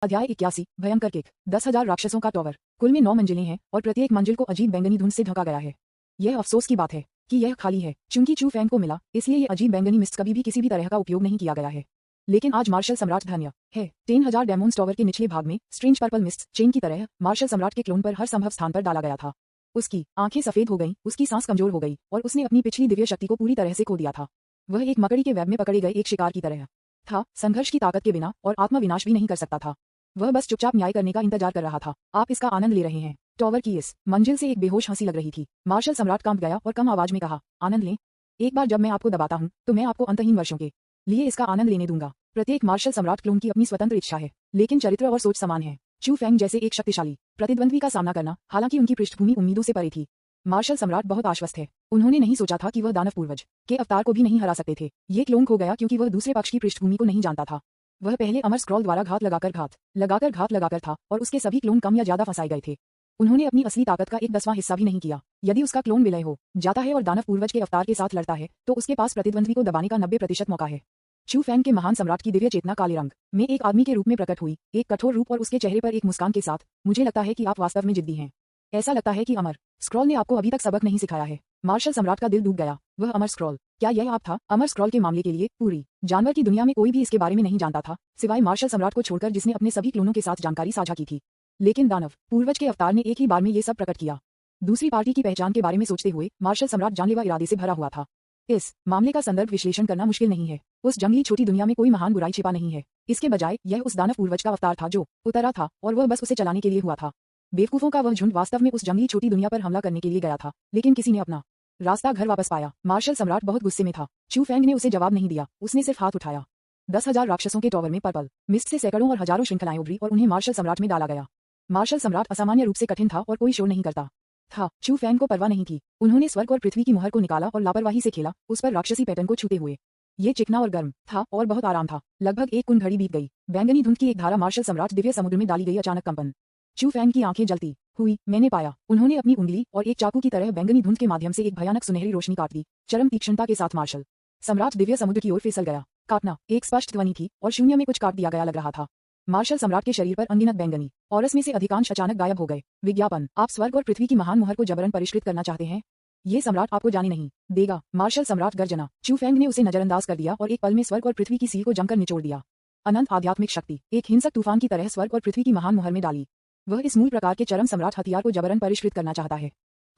अध्याय 81 भयंकर केक 10,000 राक्षसों का टॉवर। कुल में 9 मंजिलें हैं और प्रत्येक मंजिल को अजीब बैंगनी धुंध से ढका गया है। यह अफसोस की बात है कि यह खाली है। चूंकि चू फैंग को मिला इसलिए ये अजीब बैंगनी मिस्ट कभी भी किसी भी तरह का उपयोग नहीं किया गया है। लेकिन आज मार्शल सम्राट धन्य है। 10,000 डेमोन्स टॉवर के निचले भाग में स्ट्रेंज पर्पल मिस्ट चेन की तरह मार्शल सम्राट के क्लोन पर हर संभव स्थान पर डाला गया था। उसकी आंखें सफेद हो गईं, उसकी सांस कमजोर हो गई और उसने अपनी पिछली दिव्य शक्ति को पूरी तरह से खो दिया था। वह एक मकड़ी के वेब में पकड़े गए एक शिकार की तरह था, संघर्ष की ताकत के बिना और आत्मविनाश भी नहीं कर सकता था। वह बस चुपचाप न्याय करने का इंतजार कर रहा था। आप इसका आनंद ले रहे हैं। टॉवर की इस मंजिल से एक बेहोश हंसी लग रही थी। मार्शल सम्राट कांप गया और कम आवाज में कहा, आनंद लें। एक बार जब मैं आपको दबाता हूं तो मैं आपको अंतहीन वर्षों के लिए इसका आनंद लेने दूंगा। प्रत्येक मार्शल सम्राट क्लोन की अपनी स्वतंत्र इच्छा है, लेकिन चरित्र और सोच समान है। चू फैंग जैसे एक शक्तिशाली प्रतिद्वंद्वी का सामना करना हालांकि उनकी पृष्ठभूमि उम्मीदों से परे थी। मार्शल सम्राट बहुत आश्वस्त है। उन्होंने नहीं सोचा था कि वह दानव पूर्वज के अवतार को भी नहीं हरा सकते थे। ये क्लोन खो गया क्योंकि वह दूसरे पक्ष की पृष्ठभूमि को नहीं जानता था। वह पहले अमर स्क्रॉल द्वारा घात लगाकर था और उसके सभी क्लोन कम या ज्यादा फंसाए गए थे। उन्होंने अपनी असली ताकत का 1/10वां हिस्सा भी नहीं किया। यदि उसका क्लोन विलय हो जाता है और दानव पूर्वज के अवतार के साथ लड़ता है तो उसके पास प्रतिद्वंद्वी को दबाने का 90% मौका है। चू फैंग के महान सम्राट की दिव्य चेतना काले रंग में एक आदमी के रूप में प्रकट हुई, एक कठोर रूप और उसके चेहरे पर एक मुस्कान के साथ। मुझे लगता है कि आप वास्तव में जिद्दी हैं। ऐसा लगता है कि अमर स्क्रॉल ने आपको अभी तक सबक नहीं सिखाया है। मार्शल सम्राट का दिल डूब गया। वह अमर स्क्रॉल, क्या यह आप था? अमर स्क्रॉल के मामले के लिए पूरी जानवर की दुनिया में कोई भी इसके बारे में नहीं जानता था, सिवाय मार्शल सम्राट को छोड़कर जिसने अपने सभी क्लोनों के साथ जानकारी साझा की थी। लेकिन दानव पूर्वज के अवतार ने एक ही बार में ये सब प्रकट किया। दूसरी पार्टी की पहचान के बारे में सोचते हुए मार्शल सम्राट जानलेवा इरादे से भरा हुआ था। इस मामले का संदर्भ विश्लेषण करना मुश्किल नहीं है। उस जंगली छोटी दुनिया में कोई महान बुराई छिपा नहीं है। इसके बजाय यह उस दानव पूर्वज का अवतार था जो उतरा था और वह बस उसे चलाने के लिए हुआ था। बेवकूफों का वह झुंड वास्तव में उस जंगली छोटी दुनिया पर हमला करने के लिए गया था, लेकिन किसी ने अपना रास्ता घर वापस पाया। मार्शल सम्राट बहुत गुस्से में था। चू फैंग ने उसे जवाब नहीं दिया, उसने सिर्फ हाथ उठाया। 10,000 राक्षसों के टॉवर में पर्पल मिस्ट से सैकड़ों और हजारों श्रृंखलाएं उभरी और उन्हें मार्शल सम्राट में डाला गया। मार्शल सम्राट असामान्य रूप से कठिन था और कोई शोर नहीं करता था। चू फैंग को परवाह नहीं थी। उन्होंने स्वर्ग और पृथ्वी की मुहर को निकाला और लापरवाही से खेला, उस पर राक्षसी पैटर्न को छूते हुए। ये चिकना और गर्म था और बहुत आराम था। लगभग एक कुन घड़ी बीत गई। बैंगनी धुंध की एक धारा मार्शल सम्राट दिव्य समुद्र में डाली गई। अचानक कंपन। चू फैंग की आंखें जलती हुई। मैंने पाया। उन्होंने अपनी उंगली और एक चाकू की तरह बैंगनी धुंध के माध्यम से एक भयानक सुनहरी रोशनी काट दी। चरम तीक्ष्णता के साथ मार्शल सम्राट दिव्य समुद्र की ओर फिसल गया। काटना एक स्पष्ट ध्वनि थी और शून्य में कुछ काट दिया गया लग रहा था। मार्शल सम्राट के शरीर पर अनगिनत बैंगनी औरस में से अधिकांश अचानक गायब हो गए। विज्ञापन, आप स्वर्ग और पृथ्वी की महान मुहर को जबरन परिष्कृत करना चाहते हैं? ये सम्राट आपको जाने नहीं देगा। मार्शल सम्राट गर्जना। चू फैंग ने उसे नजरअंदाज कर दिया और एक पल में स्वर्ग और पृथ्वी की सील को जमकर निचोड़ दिया। अनंत आध्यात्मिक शक्ति एक हिंसक तूफान की तरह स्वर्ग और पृथ्वी की महान मुहर में डाली। वह इस मूल प्रकार के चरम सम्राट हथियार को जबरन परिष्कृत करना चाहता है।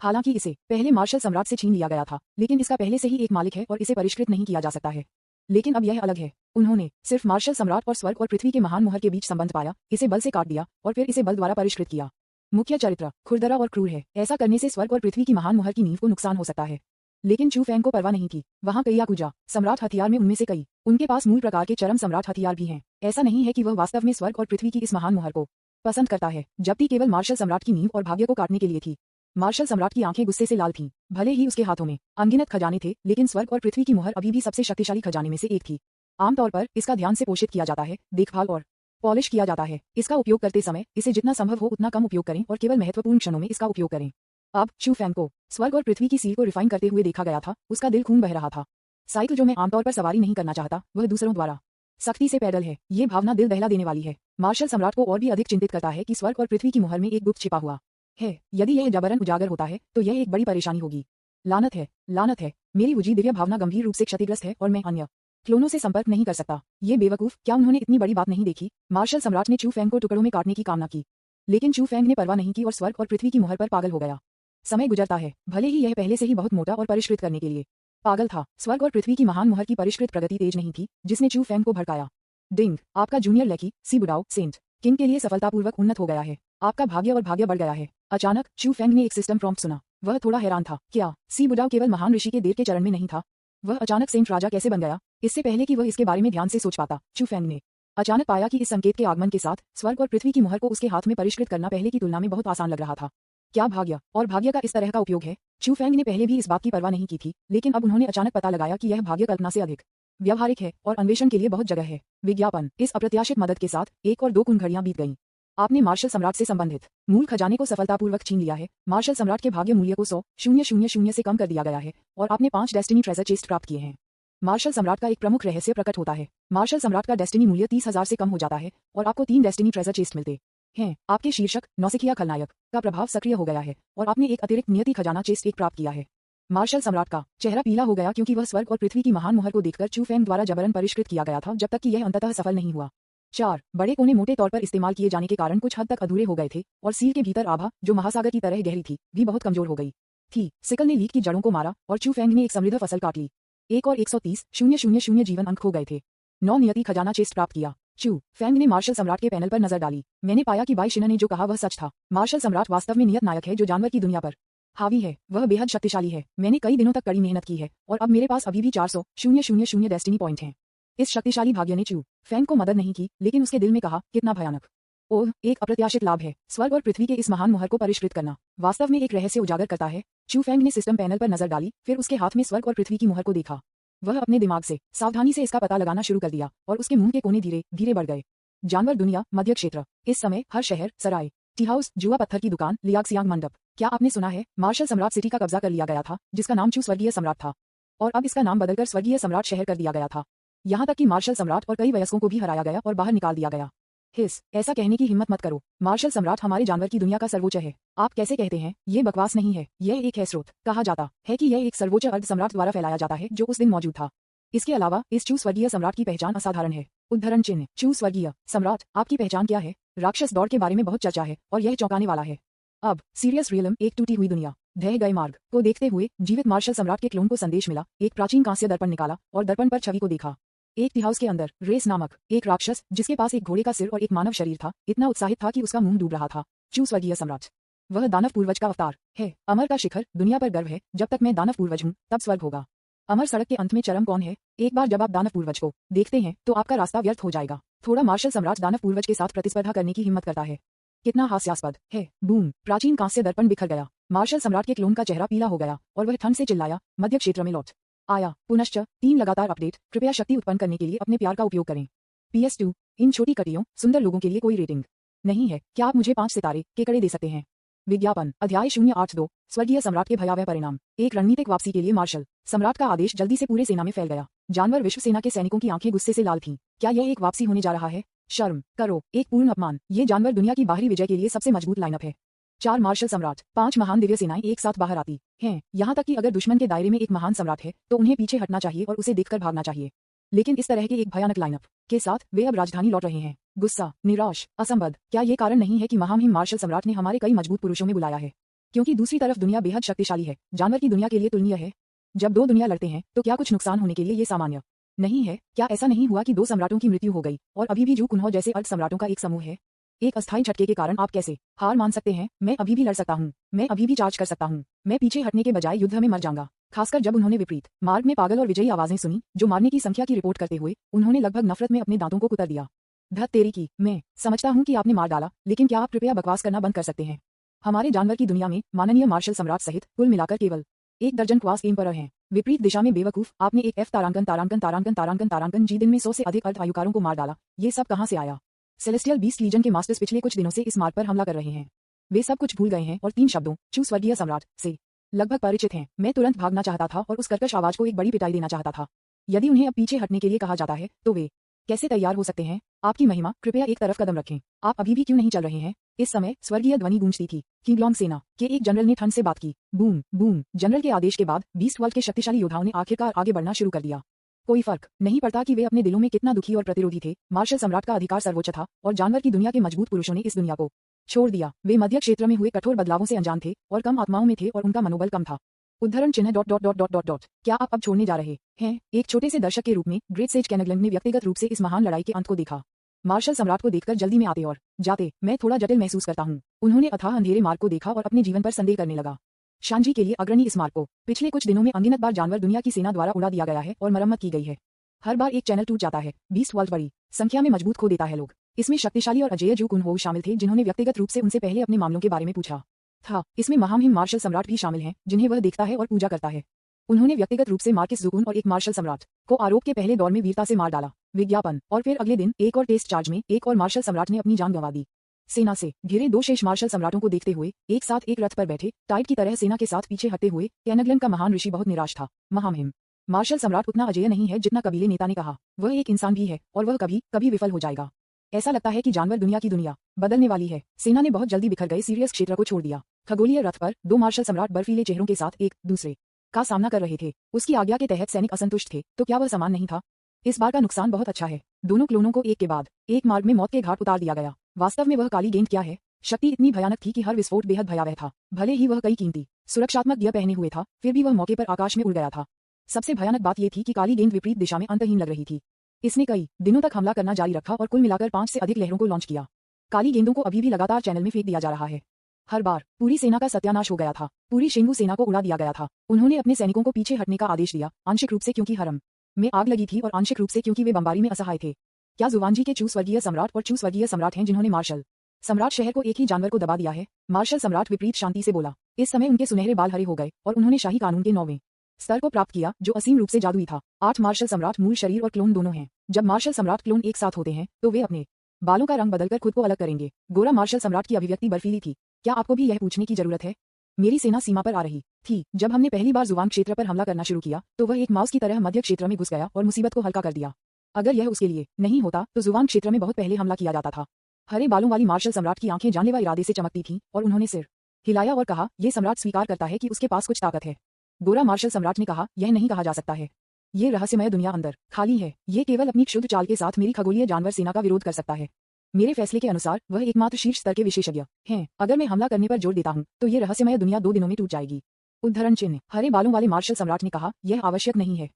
हालांकि इसे पहले मार्शल सम्राट से छीन लिया गया था, लेकिन इसका पहले से ही एक मालिक है और इसे परिष्कृत नहीं किया जा सकता है। लेकिन अब यह अलग है। उन्होंने सिर्फ मार्शल सम्राट और स्वर्ग और पृथ्वी के महान मुहर के बीच संबंध पाया, इसे बल से काट दिया और फिर इसे बल द्वारा परिष्कृत किया। मुख्य चरित्र खुरदरा और क्रूर है। ऐसा करने से स्वर्ग और पृथ्वी की महान मुहर की नींव को नुकसान हो सकता है। लेकिन चू फैंग को परवाह नहीं थी। वहां कई याकुजा सम्राट हथियार में उनमें से कई उनके पास मूल प्रकार के चरम सम्राट हथियार भी हैं। ऐसा नहीं है कि वह वास्तव में स्वर्ग और पृथ्वी की इस महान मुहर को पसंद करता है, जबकि केवल मार्शल सम्राट की नींव और भाग्य को काटने के लिए थी। मार्शल सम्राट की आंखें गुस्से से लाल थीं। भले ही उसके हाथों में अनगिनत खजाने थे, लेकिन स्वर्ग और पृथ्वी की मुहर अभी भी सबसे शक्तिशाली खजाने में से एक थी। आमतौर पर इसका ध्यान से पोषित किया जाता है, देखभाल और पॉलिश किया जाता है। इसका उपयोग करते समय इसे जितना संभव हो उतना कम उपयोग करें और केवल महत्वपूर्ण क्षणों में इसका उपयोग करें। अब चू फैंग को स्वर्ग और पृथ्वी की सील को रिफाइन करते हुए देखा गया था। उसका दिल खून बह रहा था। साइकिल जो मैं आमतौर पर सवारी नहीं करना चाहता, वह दूसरों द्वारा सख्ती से पैदल है। ये भावना दिल दहला देने वाली है। मार्शल सम्राट को और भी अधिक चिंतित करता है कि स्वर्ग और पृथ्वी की मुहर में एक गुप्त छिपा हुआ है। यदि यह जबरन उजागर होता है तो यह एक बड़ी परेशानी होगी। लानत है, लानत है। मेरी उजी दिव्य भावना गंभीर रूप से क्षतिग्रस्त है और मैं अन्य क्लोनों से संपर्क नहीं कर सकता। ये बेवकूफ, क्या उन्होंने इतनी बड़ी बात नहीं देखी? मार्शल सम्राट ने चू फैंग को टुकड़ों में काटने की कामना की, लेकिन चू फैंग ने परवाह नहीं की और स्वर्ग और पृथ्वी की मुहर पर पागल हो गया। समय गुजरता है, भले ही यह पहले से ही बहुत मोटा और परिष्कृत करने के लिए पागल था। स्वर्ग और पृथ्वी की महान मुहर की परिष्कृत प्रगति तेज नहीं थी, जिसने चू फैंग को भड़काया। डिंग, आपका जूनियर लकी सी बुडाओ सेंट किंग के लिए सफलतापूर्वक उन्नत हो गया है। आपका भाग्य और भाग्य बढ़ गया है। अचानक चू फैंग ने एक सिस्टम प्रॉम्प्ट सुना। वह थोड़ा हैरान था। क्या सी बुडाओ केवल महान ऋषि के देर के चरण में नहीं था? वह अचानक सेंट राजा कैसे बन गया? इससे पहले कि वह इसके बारे में ध्यान से सोच पाता, चू फैंग ने अचानक पाया कि इस संकेत के आगमन के साथ स्वर्ग और पृथ्वी की मुहर को उसके हाथ में परिष्कृत करना पहले की तुलना में बहुत आसान लग रहा था। क्या भाग्य और भाग्य का इस तरह का उपयोग है? चू फैंग ने पहले भी इस बात की परवाह नहीं की थी, लेकिन अब उन्होंने अचानक पता लगाया कि यह भाग्य कल्पना से अधिक व्यावहारिक है और अन्वेषण के लिए बहुत जगह है। विज्ञापन, इस अप्रत्याशित मदद के साथ 1 और 2 कुन घड़ियां बीत गईं। आपने मार्शल सम्राट से संबंधित मूल खजाने को सफलतापूर्वक छीन लिया है। मार्शल सम्राट के भाग्य मूल्य को 100,000 से कम कर दिया गया है और आपने 5 डेस्टिनी ट्रेजर चेस्ट प्राप्त किए हैं। मार्शल सम्राट का एक प्रमुख रहस्य प्रकट होता है। मार्शल सम्राट का डेस्टिनी मूल्य 30,000 से कम हो जाता है और आपको 3 डेस्टिनी ट्रेजर चेस्ट मिलते हैं। आपके शीर्षक नौसिखिया खलनायक का प्रभाव सक्रिय हो गया है और आपने एक अतिरिक्त नियति खजाना चेस्ट एक प्राप्त किया है। मार्शल सम्राट का चेहरा पीला हो गया क्योंकि वह स्वर्ग और पृथ्वी की महान मुहर को देखकर चू फेंग द्वारा जबरन परिष्कृत किया गया था, जब तक कि यह अंततः सफल नहीं हुआ। 4 बड़े कोने मोटे तौर पर इस्तेमाल किए जाने के कारण कुछ हद तक अधूरे हो गए थे और सील के भीतर आभा, जो महासागर की तरह गहरी थी, भी बहुत कमजोर हो गई थी। सिकल ने लीक की जड़ों को मारा और चू फेंग ने एक समृद्ध फसल काट ली। 1 और 130,000 जीवन अंक खो गए थे। 9 नियति खजाना चेस्ट प्राप्त किया। चू फेंग ने मार्शल सम्राट के पैनल पर नजर डाली। मैंने पाया कि बाई शिना ने जो कहा वह सच था। मार्शल सम्राट वास्तव में नियत नायक है जो जानवर की दुनिया पर हावी है। वह बेहद शक्तिशाली है। मैंने कई दिनों तक कड़ी मेहनत की है और अब मेरे पास अभी भी 400,000 डेस्टिनी पॉइंट हैं। इस शक्तिशाली भाग्य ने चू फेंग को मदद नहीं की, लेकिन उसके दिल में कहा, कितना भयानक। ओह, एक अप्रत्याशित लाभ है। स्वर्ग और पृथ्वी के इस महान मुहर को परिष्कृत करना वास्तव में एक रहस्य उजागर करता है। चू फेंग ने सिस्टम पैनल पर नजर डाली, फिर उसके हाथ में स्वर्ग और पृथ्वी की मुहर को देखा। वह अपने दिमाग से सावधानी से इसका पता लगाना शुरू कर दिया और उसके मुंह के कोने धीरे धीरे बढ़ गए। जानवर दुनिया, मध्य क्षेत्र। इस समय हर शहर, सराय, टी हाउस, जुआ पत्थर की दुकान, लियाक्सियांग मंडप। क्या आपने सुना है, मार्शल सम्राट सिटी का कब्जा कर लिया गया था, जिसका नाम चू स्वर्गीय सम्राट था, और अब इसका नाम बदलकर स्वर्गीय सम्राट शहर कर दिया गया था। यहाँ तक कि मार्शल सम्राट और कई वयस्कों को भी हराया गया और बाहर निकाल दिया गया। हिस, ऐसा कहने की हिम्मत मत करो। मार्शल सम्राट हमारे जानवर की दुनिया का सर्वोच्च है। आप कैसे कहते हैं? ये बकवास नहीं है, यह एक है स्रोत। कहा जाता है कि यह एक सर्वोच्च अर्ध सम्राट द्वारा फैलाया जाता है जो उस दिन मौजूद था। इसके अलावा इस चू स्वर्गीय सम्राट की पहचान असाधारण है। उद्धरण चिन्ह। चू स्वर्गीय सम्राट, आपकी पहचान क्या है? राक्षस दौड़ के बारे में बहुत चर्चा है और यह चौंकाने वाला है। अब सीरियस रियलम, एक टूटी हुई दुनिया, ढह गए मार्ग को देखते हुए जीवित मार्शल सम्राट के क्लोन को संदेश मिला। एक प्राचीन कांस्य दर्पण निकाला और दर्पण पर छवि को देखा। एक टी हाउस के अंदर रेस नामक एक राक्षस, जिसके पास एक घोड़े का सिर और एक मानव शरीर था, इतना उत्साहित था कि उसका मुंह डूब रहा था। चू स्वर्गीय सम्राट, वह दानव पूर्वज का अवतार है। अमर का शिखर, दुनिया पर गर्व है। जब तक मैं दानव पूर्वज हूँ तब स्वर्ग होगा। अमर सड़क के अंत में चरम कौन है? एक बार जब आप दानव पूर्वज को देखते हैं तो आपका रास्ता व्यर्थ हो जाएगा। थोड़ा मार्शल सम्राट दानव पूर्वज के साथ प्रतिस्पर्धा करने की हिम्मत करता है। कितना हास्यास्पद है। बूम, प्राचीन कांस्य दर्पण बिखर गया। मार्शल सम्राट के क्लोन का चेहरा पीला हो गया और वह ठंड से चिल्लाया, मध्य क्षेत्र में लौट आया। पुनश्च 3 लगातार अपडेट। कृपया शक्ति उत्पन्न करने के लिए अपने प्यार का उपयोग करें। PS2, इन छोटी कटियों सुंदर लोगों के लिए कोई रेटिंग नहीं है। क्या आप मुझे 5 सितारे के कड़े दे सकते हैं? विज्ञापन। अध्याय 082, स्वर्गीय सम्राट के भयावह परिणाम। एक रणनीतिक वापसी के लिए मार्शल सम्राट का आदेश जल्दी से पूरे सेना में फैल गया। जानवर विश्व सेना के सैनिकों की आंखें गुस्से से लाल थीं। क्या यह एक वापसी होने जा रहा है? शर्म करो, एक पूर्ण अपमान। ये जानवर दुनिया की बाहरी विजय के लिए सबसे मजबूत लाइनअप है। 4 मार्शल सम्राट, 5 महान दिव्य सेनाएं एक साथ बाहर आती हैं। यहाँ तक कि अगर दुश्मन के दायरे में एक महान सम्राट है तो उन्हें पीछे हटना चाहिए और उसे देखकर भागना चाहिए। लेकिन इस तरह के एक भयानक लाइनअप के साथ वे अब राजधानी लौट रहे हैं। गुस्सा, निराश, असंबद्ध। क्या ये कारण नहीं है कि महामहिम मार्शल सम्राट ने हमारे कई मजबूत पुरुषों में बुलाया है? क्योंकि दूसरी तरफ दुनिया बेहद शक्तिशाली है, जानवर की दुनिया के लिए तुलनीय है। जब 2 दुनिया लड़ते हैं तो क्या कुछ नुकसान होने के लिए ये सामान्य नहीं है? क्या ऐसा नहीं हुआ कि 2 सम्राटों की मृत्यु हो गई और अभी भी जू कुन्हो जैसे अर्ध सम्राटों का एक समूह है? एक अस्थायी झटके के कारण आप कैसे हार मान सकते हैं? मैं अभी भी लड़ सकता हूँ, मैं अभी भी चार्ज कर सकता हूँ। मैं पीछे हटने के बजाय युद्ध में मर जाऊंगा। खासकर जब उन्होंने विपरीत मार्ग में पागल और विजयी आवाजें सुनी जो मारने की संख्या की रिपोर्ट करते हुए उन्होंने लगभग नफरत में अपने दांतों को कुतर दिया। धत तेरी की, मैं समझता हूँ कि आपने मार डाला, लेकिन क्या आप कृपया बकवास करना बंद कर सकते हैं? हमारे जानवर की दुनिया में माननीय मार्शल सम्राट सहित कुल मिलाकर केवल 1 दर्जन क्वास एम्परर हैं। विपरीत दिशा में बेवकूफ, आपने एक F तारांकन जी दिन में 100 से अधिक अर्ध आयुकारों को मार डाला। ये सब कहाँ से आया? सेलेस्टियल बीस्ट लीजन के मास्टर्स पिछले कुछ दिनों से इस मार्ग पर हमला कर रहे हैं। वे सब कुछ भूल गए हैं और 3 शब्दों चू स्वर्गीय सम्राट से लगभग परिचित हैं। मैं तुरंत भागना चाहता था और उस कर्कश आवाज को एक बड़ी पिटाई देना चाहता था। यदि उन्हें अब पीछे हटने के लिए कहा जाता है तो वे कैसे तैयार हो सकते हैं? आपकी महिमा, कृपया एक तरफ कदम रखें। आप अभी भी क्यों नहीं चल रहे हैं? इस समय स्वर्गीय ध्वनि गूंजती थी। किंगलोंग सेना के एक जनरल ने ठंड से बात की। Boom boom. जनरल के आदेश के बाद बीस्ट वर्ल्ड के शक्तिशाली योद्धाओं ने आखिरकार आगे बढ़ना शुरू कर दिया। कोई फर्क नहीं पड़ता कि वे अपने दिलों में कितना दुखी और प्रतिरोधी थे। मार्शल सम्राट का अधिकार सर्वोच्च था और जानवर की दुनिया के मजबूत पुरुषों ने इस दुनिया को छोड़ दिया। वे मध्य क्षेत्र में हुए कठोर बदलावों से अनजान थे और कम आत्माओं में थे और उनका मनोबल कम था। उद्धरण चिन्ह ... क्या आप अब छोड़ने जा रहे हैं? एक छोटे से दर्शक के रूप में ग्रेट सेज कैनगलैंड ने व्यक्तिगत रूप से इस महान लड़ाई के अंत को देखा। मार्शल सम्राट को देखकर जल्दी में आते और जाते मैं थोड़ा जटिल महसूस करता हूँ। उन्होंने अथाह अंधेरे मार्ग को देखा और अपने जीवन पर संदेह करने लगा। शांजी के लिए अग्रणी इस मार्ग को पिछले कुछ दिनों में अनगिनत बार जानवर दुनिया की सेना द्वारा उड़ा दिया गया है और मरम्मत की गई है। हर बार एक चैनल टूट जाता है। बीस्ट वर्ल्ड बड़ी संख्या में मजबूत खो देता है लोग। इसमें शक्तिशाली और अजेय जू कुन्हो शामिल थे जिन्होंने व्यक्तिगत रूप से उनसे पहले अपने मामलों के बारे में पूछा था। इसमें महामहिम मार्शल सम्राट भी शामिल हैं जिन्हें वह देखता है और पूजा करता है। उन्होंने व्यक्तिगत रूप से मार्किस जुकुन और एक मार्शल सम्राट को आरोप के पहले दौर में वीरता से मार डाला। विज्ञापन। और फिर अगले दिन एक और टेस्ट चार्ज में एक और मार्शल सम्राट ने अपनी जान गंवा दी। सेना से घिरे 2 शेष मार्शल सम्राटों को देखते हुए एक साथ एक रथ पर बैठे टाइट की तरह सेना के साथ पीछे हटते हुए कैनगलैंड का महान ऋषि बहुत निराश था। महामहिम मार्शल सम्राट उतना अजेय नहीं है जितना कबीले नेता ने कहा। वह एक इंसान भी है और वह कभी कभी विफल हो जाएगा। ऐसा लगता है कि जानवर दुनिया की दुनिया बदलने वाली है। सेना ने बहुत जल्दी बिखर गए सीरियस क्षेत्र को छोड़ दिया। खगोलीय रथ पर दो मार्शल सम्राट बर्फीले चेहरों के साथ एक दूसरे का सामना कर रहे थे। उसकी आज्ञा के तहत सैनिक असंतुष्ट थे, तो क्या वह समान नहीं था? इस बार का नुकसान बहुत अच्छा है। दोनों क्लोनों को एक के बाद एक मार्ग में मौत के घाट उतार दिया गया। वास्तव में वह काली गेंद क्या है? शक्ति इतनी भयानक थी कि हर विस्फोट बेहद भयावह था। भले ही वह कई कीमती सुरक्षात्मक गियर पहने हुए था, फिर भी वह मौके पर आकाश में उड़ गया था। सबसे भयानक बात यह थी कि काली गेंद विपरीत दिशा में अंतहीन लग रही थी। इसने कई दिनों तक हमला करना जारी रखा और कुल मिलाकर 5 से अधिक लहरों को लॉन्च किया। काली गेंदों को अभी भी लगातार चैनल में फेंक दिया जा रहा है। हर बार पूरी सेना का सत्यानाश हो गया था। पूरी शेंगू सेना को उड़ा दिया गया था। उन्होंने अपने सैनिकों को पीछे हटने का आदेश दिया, आंशिक रूप से क्योंकि हरम में आग लगी थी और आंशिक रूप से क्योंकि वे बमबारी में असहाय थे। क्या जुवानजी के चू स्वर्गीय सम्राट और चू स्वर्गीय सम्राट हैं जिन्होंने मार्शल सम्राट शहर को एक ही जानवर को दबा दिया है? मार्शल सम्राट विपरीत शांति से बोला। इस समय उनके सुनहरे बाल हरे हो गए और उन्होंने शाही कानून के 9वें स्तर को प्राप्त किया, जो असीम रूप से जादुई था। 8 मार्शल सम्राट मूल शरीर और क्लोन दोनों हैं। जब मार्शल सम्राट क्लोन एक साथ होते हैं तो वे अपने बालों का रंग बदलकर खुद को अलग करेंगे। गोरा मार्शल सम्राट की अभिव्यक्ति बर्फीली थी। क्या आपको भी यह पूछने की जरूरत है? मेरी सेना सीमा पर आ रही थी। जब हमने पहली बार जुवान क्षेत्र पर हमला करना शुरू किया तो वह एक माउस की तरह मध्य क्षेत्र में घुस गया और मुसीबत को हल्का कर दिया। अगर यह उसके लिए नहीं होता तो जुवान क्षेत्र में बहुत पहले हमला किया जाता था। हरे बालों वाली मार्शल सम्राट की आंखें जानलेवा इरादे से चमकती थीं और उन्होंने सिर हिलाया और कहा, यह सम्राट स्वीकार करता है कि उसके पास कुछ ताकत है। गोरा मार्शल सम्राट ने कहा, यह नहीं कहा जा सकता है। ये रहस्यमय दुनिया अंदर खाली है। ये केवल अपनी क्षुद्र चाल के साथ मेरी खगोलीय जानवर सेना का विरोध कर सकता है। मेरे फैसले के अनुसार वह एकमात्र शीर्ष स्तर के विशेषज्ञ हैं। अगर मैं हमला करने पर जोर देता हूं तो ये रहस्यमय दुनिया 2 दिनों में टूट जाएगी। उद्धरण चिन्ह। हरे बालों वाले मार्शल सम्राट ने कहा, यह आवश्यक नहीं है।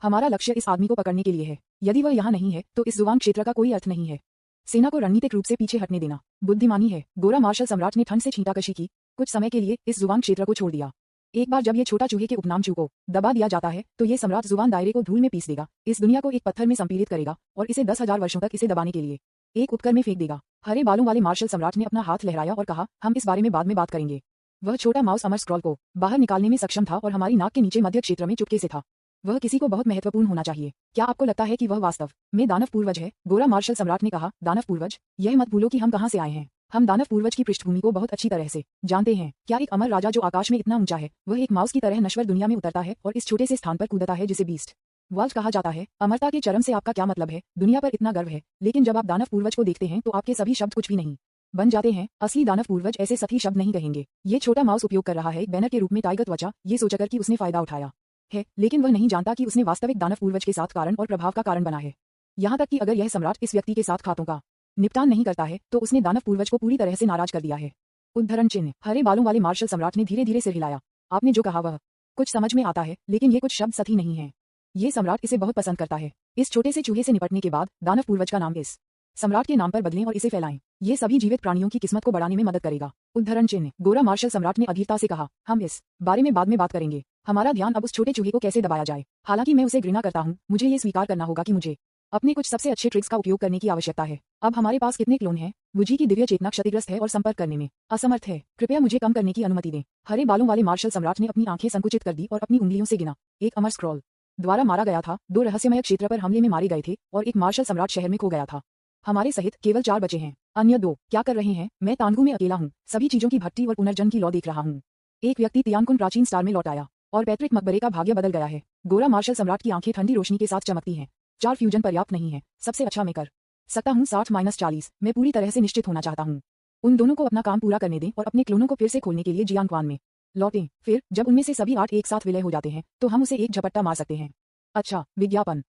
हमारा लक्ष्य इस आदमी को पकड़ने के लिए है। यदि वह यहाँ नहीं है तो इस जुवान क्षेत्र का कोई अर्थ नहीं है। सेना को रणनीतिक रूप से पीछे हटने देना बुद्धिमानी है। गोरा मार्शल सम्राट ने ठंड से छींटाकशी की। कुछ समय के लिए इस जुवान क्षेत्र को छोड़ दिया। एक बार जब ये छोटा चूहे के उपनाम चू को दबा दिया जाता है तो ये सम्राट जुवान दायरे को धूल में पीस देगा, इस दुनिया को एक पत्थर में संपीड़ित करेगा और इसे 10,000 वर्षों तक इसे दबाने के लिए एक उपकर में फेंक देगा। हरे बालों वाले मार्शल सम्राट ने अपना हाथ लहराया और कहा, हम इस बारे में बाद में बात करेंगे। वह छोटा माउस अमर स्क्रॉल को बाहर निकालने में सक्षम था और हमारी नाक के नीचे मध्य क्षेत्र में चुपके से था। वह किसी को बहुत महत्वपूर्ण होना चाहिए। क्या आपको लगता है कि वह वास्तव में दानव पूर्वज है? गोरा मार्शल सम्राट ने कहा, दानव पूर्वज? यह मत भूलो कि हम कहां से आए हैं। हम दानव पूर्वज की पृष्ठभूमि को बहुत अच्छी तरह से जानते हैं। क्या एक अमर राजा जो आकाश में इतना ऊंचा है वह एक माउस की तरह नश्वर दुनिया में उतरता है और इस छोटे से स्थान पर कूदता है जिसे बीस्ट वर्ल्ड कहा जाता है? अमरता के चरम से आपका क्या मतलब है? दुनिया पर इतना गर्व है, लेकिन जब आप दानव पूर्वज को देखते हैं तो आपके सभी शब्द कुछ भी नहीं बन जाते हैं। असली दानव पूर्वज ऐसे सभी शब्द नहीं कहेंगे। ये छोटा माउस उपयोग कर रहा है एक बैनर के रूप में टाइगर त्वचा, ये सोचकर कि उसने फायदा उठाया है, लेकिन वह नहीं जानता कि उसने वास्तविक दानव पूर्वज के साथ कारण और प्रभाव का कारण बना है। यहाँ तक कि अगर यह सम्राट इस व्यक्ति के साथ खातों का निपटान नहीं करता है तो उसने दानव पूर्वज को पूरी तरह से नाराज कर दिया है। उद्धरण चिन्ह। हरे बालों वाले मार्शल सम्राट ने धीरे धीरे सिर हिलाया। आपने जो कहा वह कुछ समझ में आता है, लेकिन ये कुछ शब्द सही नहीं है। ये सम्राट इसे बहुत पसंद करता है। इस छोटे से चूहे से निपटने के बाद दानव पूर्वज का नाम इस सम्राट के नाम पर बदलें और इसे फैलाएं। ये सभी जीवित प्राणियों की किस्मत को बढ़ाने में मदद करेगा। उद्धरण चिन्ह। गोरा मार्शल सम्राट ने अधीरता से कहा, हम इस बारे में बाद में बात करेंगे। हमारा ध्यान अब उस छोटे चूहे को कैसे दबाया जाए। हालांकि मैं उसे घृणा करता हूं, मुझे ये स्वीकार करना होगा कि मुझे अपने कुछ सबसे अच्छे ट्रिक्स का उपयोग करने की आवश्यकता है। अब हमारे पास कितने क्लोन हैं? वुजी की दिव्य चेतना क्षतिग्रस्त है और संपर्क करने में असमर्थ है। कृपया मुझे कम करने की अनुमति दें। हरे बालों वाले मार्शल सम्राट ने अपनी आंखें संकुचित कर दी और अपनी उंगलियों से गिना। एक अमर स्क्रॉल द्वारा मारा गया था, 2 रहस्यमय क्षेत्र पर हमले में मारे गए थे और एक मार्शल सम्राट शहर में खो गया था। हमारे सहित केवल 4 बचे हैं। अन्य 2 क्या कर रहे हैं? मैं तानगू में अकेला हूँ, सभी चीजों की भट्टी और पुनर्जन्म की लौ देख रहा हूँ। एक व्यक्ति तियानकुन प्राचीन स्टार में लौट आया और पैट्रिक मकबरे का भाग्य बदल गया है। गोरा मार्शल सम्राट की आंखें ठंडी रोशनी के साथ चमकती हैं। 4 फ्यूजन पर्याप्त नहीं है। सबसे अच्छा मैं कर सकता हूँ 60-40। मैं पूरी तरह से निश्चित होना चाहता हूँ। उन दोनों को अपना काम पूरा करने दें और अपने क्लोनों को फिर से खोलने के लिए जियांग्वान में लौटें। फिर जब उनमें से सभी 8 एक साथ विलय हो जाते हैं तो हम उसे एक झपट्टा मार सकते हैं। अच्छा, विज्ञापन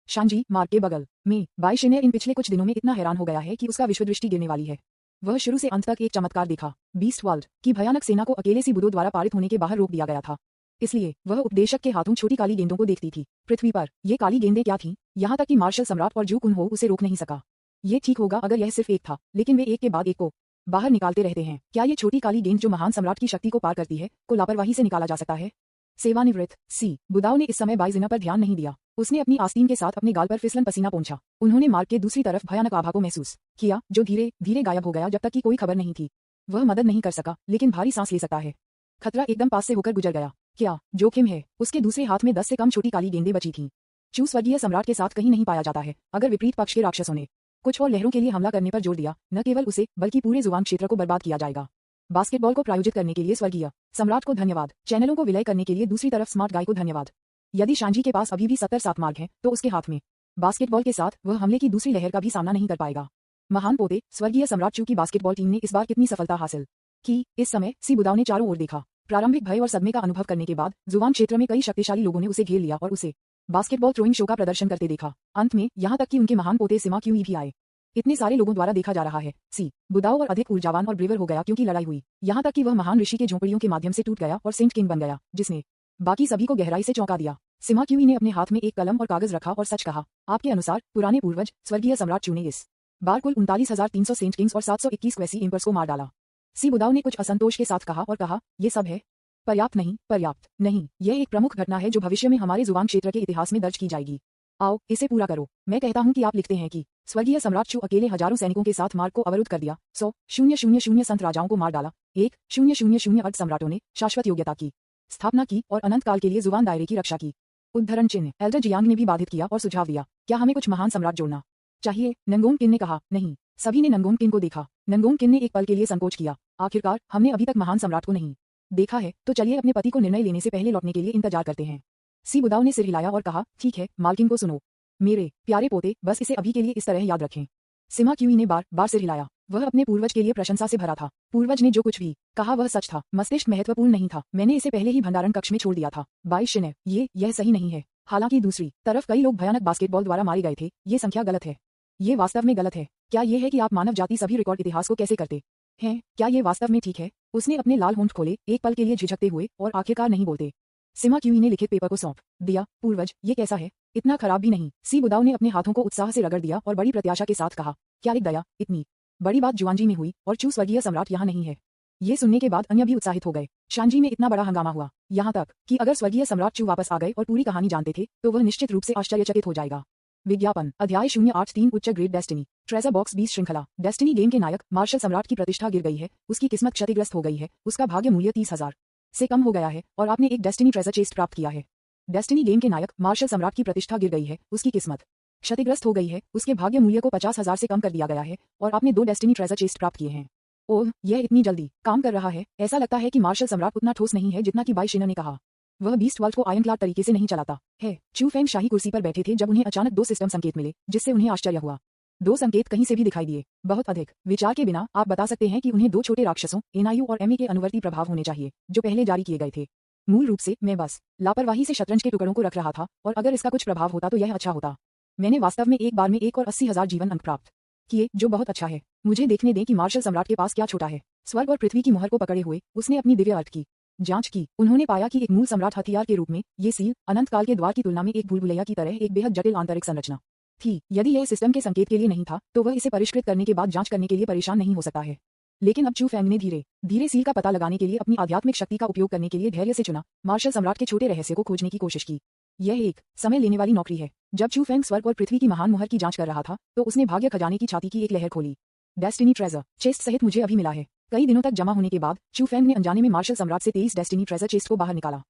शांजी मार्ग के बगल में बाइशेने इन पिछले कुछ दिनों में इतना हैरान हो गया है कि उसका विश्वदृष्टि गिरने वाली है। वह शुरू से अंत तक एक चमत्कार देखा। बीस्ट वर्ल्ड की भयानक सेना को अकेले सी बुदों द्वारा पारित होने के बाहर रोक दिया गया था। इसलिए वह उपदेशक के हाथों छोटी काली गेंदों को देखती थी। पृथ्वी पर ये काली गेंदें क्या थीं? यहाँ तक कि मार्शल सम्राट और जू कुनहो उसे रोक नहीं सका। ये ठीक होगा अगर यह सिर्फ एक था, लेकिन वे एक के बाद एक को बाहर निकालते रहते हैं। क्या ये छोटी काली गेंद जो महान सम्राट की शक्ति को पार करती है को लापरवाही से निकाला जा सकता है? सेवानिवृत्त सी बुदाओ ने इस समय बाइजिना पर ध्यान नहीं दिया। उसने अपनी आस्तीन के साथ अपने गाल पर फिसलन पसीना पोंछा। उन्होंने मार्ग के दूसरी तरफ भयानक आभा को महसूस किया जो धीरे धीरे गायब हो गया जब तक कि कोई खबर नहीं थी। वह मदद नहीं कर सका, लेकिन भारी सांस ले सकता है। खतरा एकदम पास से होकर गुजर गया। क्या जोखिम है? उसके दूसरे हाथ में 10 से कम छोटी काली गेंदें बची थीं। चू स्वर्गीय सम्राट के साथ कहीं नहीं पाया जाता है। अगर विपरीत पक्ष के राक्षसों ने कुछ और लहरों के लिए हमला करने पर जोर दिया, न केवल उसे बल्कि पूरे जुबान क्षेत्र को बर्बाद किया जाएगा। बास्केटबॉल को प्रायोजित करने के लिए स्वर्गीय सम्राट को धन्यवाद। चैनलों को विलय करने के लिए दूसरी तरफ स्मार्ट गाय को धन्यवाद। यदि शांजी के पास अभी भी 70-7 मार्ग हैं, तो उसके हाथ में बास्केटबॉल के साथ वह हमले की दूसरी लहर का भी सामना नहीं कर पाएगा। महान पोते स्वर्गीय सम्राट चू की बास्केटबॉल टीम ने इस बार कितनी सफलता हासिल की, इस समय सी बुदाव ने चारों ओर देखा। प्रारंभिक भय और सदमे का अनुभव करने के बाद जुबान क्षेत्र में कई शक्तिशाली लोगों ने उसे घेर लिया और उसे बास्केटबॉल थ्रोइंग शो का प्रदर्शन करते देखा। अंत में यहाँ तक कि उनके महान पोते सिमा क्यूई भी आए। इतने सारे लोगों द्वारा देखा जा रहा है, सी बुदाओ और अधिक ऊर्जावान और ब्रेवर हो गया क्योंकि लड़ाई हुई। यहाँ तक कि वह महान ऋषि के झोंपड़ियों के माध्यम से टूट गया और सेंट किंग बन गया, जिसने बाकी सभी को गहराई से चौंका दिया। सिमा क्यूई ने अपने हाथ में एक कलम और कागज रखा और सच कहा, आपके अनुसार पुराने पूर्वज स्वर्गीय सम्राट चू ने इस बार कुल 39,300 सेंट किंग्स और 721 क्वेसी एम्पर्स को मार डाला। सी बुदाओ ने कुछ असंतोष के साथ कहा और कहा, ये सब है पर्याप्त नहीं, पर्याप्त नहीं। यह एक प्रमुख घटना है जो भविष्य में हमारे जुबान क्षेत्र के इतिहास में दर्ज की जाएगी। आओ इसे पूरा करो। मैं कहता हूं कि आप लिखते हैं कि स्वर्गीय सम्राट चू अकेले हजारों सैनिकों के साथ मार्ग को अवरुद्ध कर दिया, 100,000 संत राजाओं को मार डाला, 1,000 अर्ध सम्राटों ने शाश्वत योग्यता की स्थापना की और अनंत काल के लिए जुबान दायरे की रक्षा की। उद्धरण चिन्ह एल्डर जियांग ने भी बाधित किया और सुझाव दिया, क्या हमें कुछ महान सम्राट जोड़ना चाहिए? नंगोंग किन ने कहा, नहीं। सभी ने नंगोंग किन को देखा। नंगोंग किन ने एक पल के लिए संकोच किया। आखिरकार हमने अभी तक महान सम्राट को नहीं देखा है, तो चलिए अपने पति को निर्णय लेने से पहले लौटने के लिए इंतजार करते हैं। सी बुदाओ ने सिर हिलाया और कहा, ठीक है, मालकिन को सुनो। मेरे प्यारे पोते, बस इसे अभी के लिए इस तरह याद रखें। सिमा क्यूई ने बार बार सिर हिलाया। वह अपने पूर्वज के लिए प्रशंसा से भरा था। पूर्वज ने जो कुछ भी कहा वह सच था। मस्तिष्क महत्वपूर्ण नहीं था। मैंने इसे पहले ही भंडारण कक्ष में छोड़ दिया था। 22 शिने, यह सही नहीं है। हालांकि दूसरी तरफ कई लोग भयानक बास्केटबॉल द्वारा मारे गए थे। ये संख्या गलत है। ये वास्तव में गलत है। क्या ये है कि आप मानव जाति सभी रिकॉर्ड इतिहास को कैसे करते हैं? क्या ये वास्तव में ठीक है? उसने अपने लाल होंठ खोले, एक पल के लिए झिझकते हुए, और आखिरकार नहीं बोलते। सिमा क्यूई ने लिखित पेपर को सौंप दिया। पूर्वज, ये कैसा है? इतना खराब भी नहीं। सी बुदाओ ने अपने हाथों को उत्साह से रगड़ दिया और बड़ी प्रत्याशा के साथ कहा, क्या एक दया, इतनी बड़ी बात जुआनजी में हुई और चू स्वर्गीय सम्राट यहाँ नहीं है। ये सुनने के बाद अन्य भी उत्साहित हो गए। शांजी में इतना बड़ा हंगामा हुआ, यहाँ तक कि अगर स्वर्गीय सम्राट चू वापस आ गए और पूरी कहानी जानते थे तो वह निश्चित रूप से आश्चर्यचकित हो जाएगा। विज्ञापन अध्याय 083 उच्च ग्रेड डेस्टिनी ट्रेजर बॉक्स 20 श्रृंखला। डेस्टिनी गेम के नायक मार्शल सम्राट की प्रतिष्ठा गिर गई है, उसकी किस्मत क्षतिग्रस्त हो गई है, उसका भाग्य मूल्य 30,000 से कम हो गया है और आपने एक डेस्टिनी ट्रेजर चेस्ट प्राप्त किया है। डेस्टिनी गेम के नायक मार्शल सम्राट की प्रतिष्ठा गिर गई है, उसकी किस्मत क्षतिग्रस्त हो गई है, उसके भाग्य मूल्य को 50,000 से कम कर दिया गया है और आपने 2 डेस्टिनी ट्रेजर चेस्ट प्राप्त किए हैं। ओह, यह इतनी जल्दी काम कर रहा है। ऐसा लगता है कि मार्शल सम्राट उतना ठोस नहीं है जितना कि बाई शिनर ने कहा। वह बीस्ट वर्ल्ड को आयनक्लाड तरीके से नहीं चलाता है। चू फेंग शाही कुर्सी पर बैठे थे जब उन्हें अचानक 2 सिस्टम संकेत मिले, जिससे उन्हें आश्चर्य हुआ। 2 संकेत कहीं से भी दिखाई दिए। बहुत अधिक विचार के बिना आप बता सकते हैं कि उन्हें 2 छोटे राक्षसों एनआईयू और एमए के अनुवर्ती प्रभाव होने चाहिए, जो पहले जारी किए गए थे। मूल रूप से मैं बस लापरवाही से शतरंज के टुकड़ों को रख रहा था, और अगर इसका कुछ प्रभाव होता तो यह अच्छा होता। मैंने वास्तव में एक बार में 1 और 80,000 जीवन अंक प्राप्त किए, जो बहुत अच्छा है। मुझे देखने दें कि मार्शल सम्राट के पास क्या छोटा है। स्वर्ग और पृथ्वी की मुहर को पकड़े हुए उसने अपनी दिव्य अर्थ की जांच की। उन्होंने पाया कि एक मूल सम्राट हथियार के रूप में ये सील अनंत काल के द्वार की तुलना में एक भूलभुलैया की तरह एक बेहद जटिल आंतरिक संरचना थी। यदि यह सिस्टम के संकेत के लिए नहीं था तो वह इसे परिष्कृत करने के बाद जांच करने के लिए परेशान नहीं हो सकता है। लेकिन अब चू फेंग ने धीरे धीरे सील का पता लगाने के लिए अपनी आध्यात्मिक शक्ति का उपयोग करने के लिए धैर्य से चुना। मार्शल सम्राट के छोटे रहस्य को खोजने की कोशिश की। यह एक समय लेने वाली नौकरी है। जब चू फेंग स्वर्ग और पृथ्वी की महान मुहर की जांच कर रहा था तो उसने भाग्य खजाने की छाती की एक लहर खोली। डेस्टिनी ट्रेजर चेस्ट सहित मुझे अभी मिला है। कई दिनों तक जमा होने के बाद चू फेंग ने अनजाने में मार्शल सम्राट से 23 डेस्टिनी ट्रेजर चेस्ट को बाहर निकाला।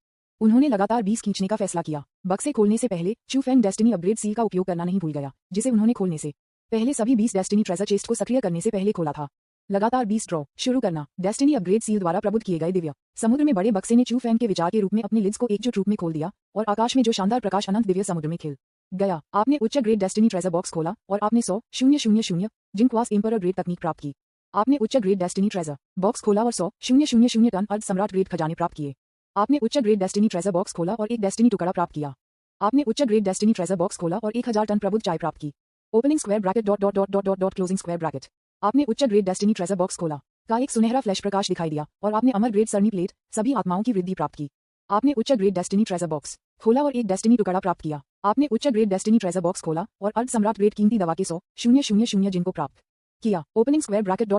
उन्होंने लगातार 20 खींचने का फैसला किया। बक्से खोलने से पहले चू फेंग डेस्टिनी अपग्रेड सील का उपयोग करना नहीं भूल गया, जिसे उन्होंने खोलने से पहले सभी 20 डेस्टिनी ट्रेजर चेस्ट को सक्रिय करने से पहले खोला था। लगातार 20 ड्रॉ शुरू करना। डेस्टिनी अपग्रेड सील द्वारा प्रबुद्ध किए गए दिव्य समुद्र में बड़े बक्से ने चू फेंग के विचार के रूप में अपने लिड्स को एकजुट रूप में खोल दिया और आकाश में जो शानदार प्रकाश अनंत दिव्य समुद्र में खिल गया। आपने उच्च ग्रेड डेस्टिनी ट्रेजर बॉक्स खोला और आपने 100,000 जिंक्वास एम्परर ग्रेड तकनीक प्राप्त की। आपने उच्च ग्रेड डेस्टिनी ट्रेजर बॉक्स खोला और 100,000 टन अर्ध सम्राट ग्रेड खजाने प्राप्त किए। आपने उच्च ग्रेड डेस्टिनी ट्रेजर बॉक्स खोला और एक डेस्टिनी टुकड़ा प्राप्त किया। आपने उच्च ग्रेड डेस्टिनी ट्रेजर बॉक्स खोला और 1000 टन प्रबुद्ध चाय प्राप्त की। Opening square bracket closing square bracket. आपने उच्च ग्रेड डेस्टिनी ट्रेजर बॉक्स खोला का एक सुनहरा फ्लैश प्रकाश दिखाई दिया और आपने अमर ग्रेड सरनी प्लेट सभी आत्माओं की वृद्धि प्राप्त की। आपने उच्च ग्रेड डेस्टिनी ट्रेजर बॉक्स खोला और एक डेस्टिनी टुकड़ा प्राप्त किया। आपने उच्च ग्रेड डेस्टिनी ट्रेजर बॉक्स खोला और अर्ध सम्राट ग्रेड कीमती दवा के 100,000 जिनको प्राप्त किया। Opening square bracket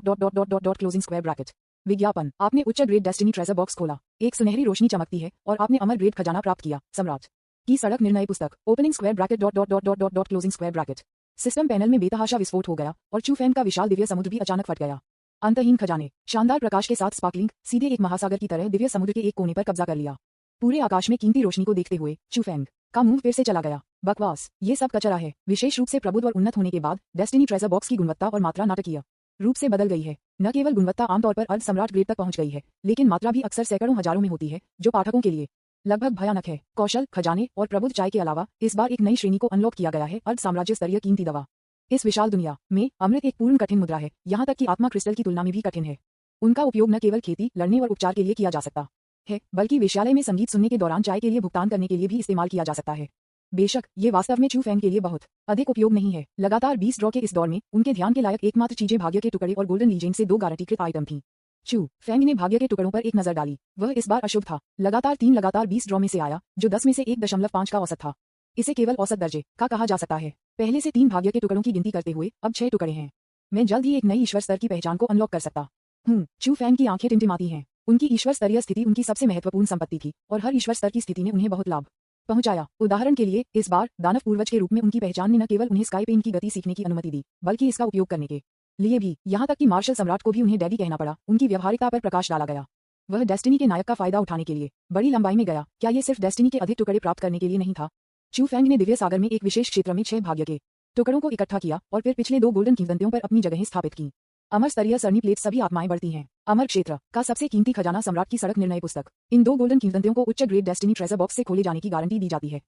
closing square bracket. विज्ञापन आपने उच्च ग्रेड डेस्टिनी ट्रेजर बॉक्स खोला, एक सुनहरी रोशनी चमकती है और आपने अमर ग्रेड खजाना प्राप्त किया। सम्राट की सड़क निर्णय पुस्तक। Opening square bracket closing square bracket. System panel में बेतहाशा विस्फोट हो गया और चू फेंग का विशाल दिव्य समुद्र भी अचानक फट गया। अंतहीन खजाने शानदार प्रकाश के साथ स्पार्कलिंग सीधे एक महासागर की तरह दिव्य समुद्र के एक कोने पर कब्जा कर लिया। पूरे आकाश में कीमती रोशनी को देखते हुए चू फेंग का मुंह फिर से चला गया। बकवास, ये सब कचरा है। विशेष रूप से प्रबुद्ध और उन्नत होने के बाद डेस्टिनी ट्रेजर बॉक्स की गुणवत्ता और मात्रा नाटकीय रूप से बदल गई है। न केवल गुणवत्ता आमतौर पर अर्ध सम्राट ग्रेड तक पहुंच गई है, लेकिन मात्रा भी अक्सर सैकड़ों हजारों में होती है, जो पाठकों के लिए लगभग भयानक है। कौशल, खजाने और प्रबुद्ध चाय के अलावा इस बार एक नई श्रेणी को अनलॉक किया गया है, अर्ध साम्राज्य स्तरीय कीमती दवा। इस विशाल दुनिया में अमृत एक पूर्ण कठिन मुद्रा है, यहाँ तक कि आत्मा क्रिस्टल की तुलना में भी कठिन है। उनका उपयोग न केवल खेती, लड़ने और उपचार के लिए किया जा सकता है, बल्कि वेश्यालय में संगीत सुनने के दौरान चाय के लिए भुगतान करने के लिए भी इस्तेमाल किया जा सकता है। बेशक ये वास्तव में चू फेंग के लिए बहुत अधिक उपयोग नहीं है। लगातार 20 ड्रॉ के इस दौर में उनके ध्यान के लायक एकमात्र चीजें भाग्य के टुकड़े और गोल्डन लीजेंड से 2 गारंटीकृत आइटम थीं। चू फेंग ने भाग्य के टुकड़ों पर एक नजर डाली। वह इस बार अशुभ था। लगातार 20 ड्रॉ में से आया, जो 10 में से 1.5 का औसत था। इसे केवल औसत दर्जे का कहा जा सकता है। पहले से 3 भाग्य के टुकड़ों की गिनती करते हुए अब 6 टुकड़े हैं। मैं जल्द ही एक नई ईश्वर स्तर की पहचान को अनलॉक कर सकता हूँ। चू फेंग की आंखें टिमटिमाती हैं। उनकी ईश्वर स्तरीय स्थिति उनकी सबसे महत्वपूर्ण संपत्ति थी और हर ईश्वर स्तर की स्थिति ने उन्हें बहुत लाभ पहुंचाया। उदाहरण के लिए इस बार दानव पूर्वज के रूप में उनकी पहचान ने न केवल उन्हें स्काई पेन की गति सीखने की अनुमति दी, बल्कि इसका उपयोग करने के लिए भी, यहाँ तक कि मार्शल सम्राट को भी उन्हें डैडी कहना पड़ा। उनकी व्यवहारिकता पर प्रकाश डाला गया। वह डेस्टिनी के नायक का फायदा उठाने के लिए बड़ी लंबाई में गया। क्या ये सिर्फ डेस्टिनी के अधिक टुकड़े प्राप्त करने के लिए नहीं था? चू फेंग ने दिव्य सागर में एक विशेष क्षेत्र में 6 भाग्य के टुकड़ों को इकट्ठा किया और फिर पिछले 2 गोल्डन किंवदंतियों पर अपनी जगहें स्थापित की। अमर स्तरीय सरनी प्लेट सभी आत्माएं बढ़ती हैं। अमर क्षेत्र का सबसे कीमती खजाना सम्राट की सड़क निर्णय पुस्तक। इन 2 गोल्डन किंवदंतियों को उच्च ग्रेड डेस्टिनी ट्रेजर बॉक्स से खोले जाने की गारंटी दी जाती है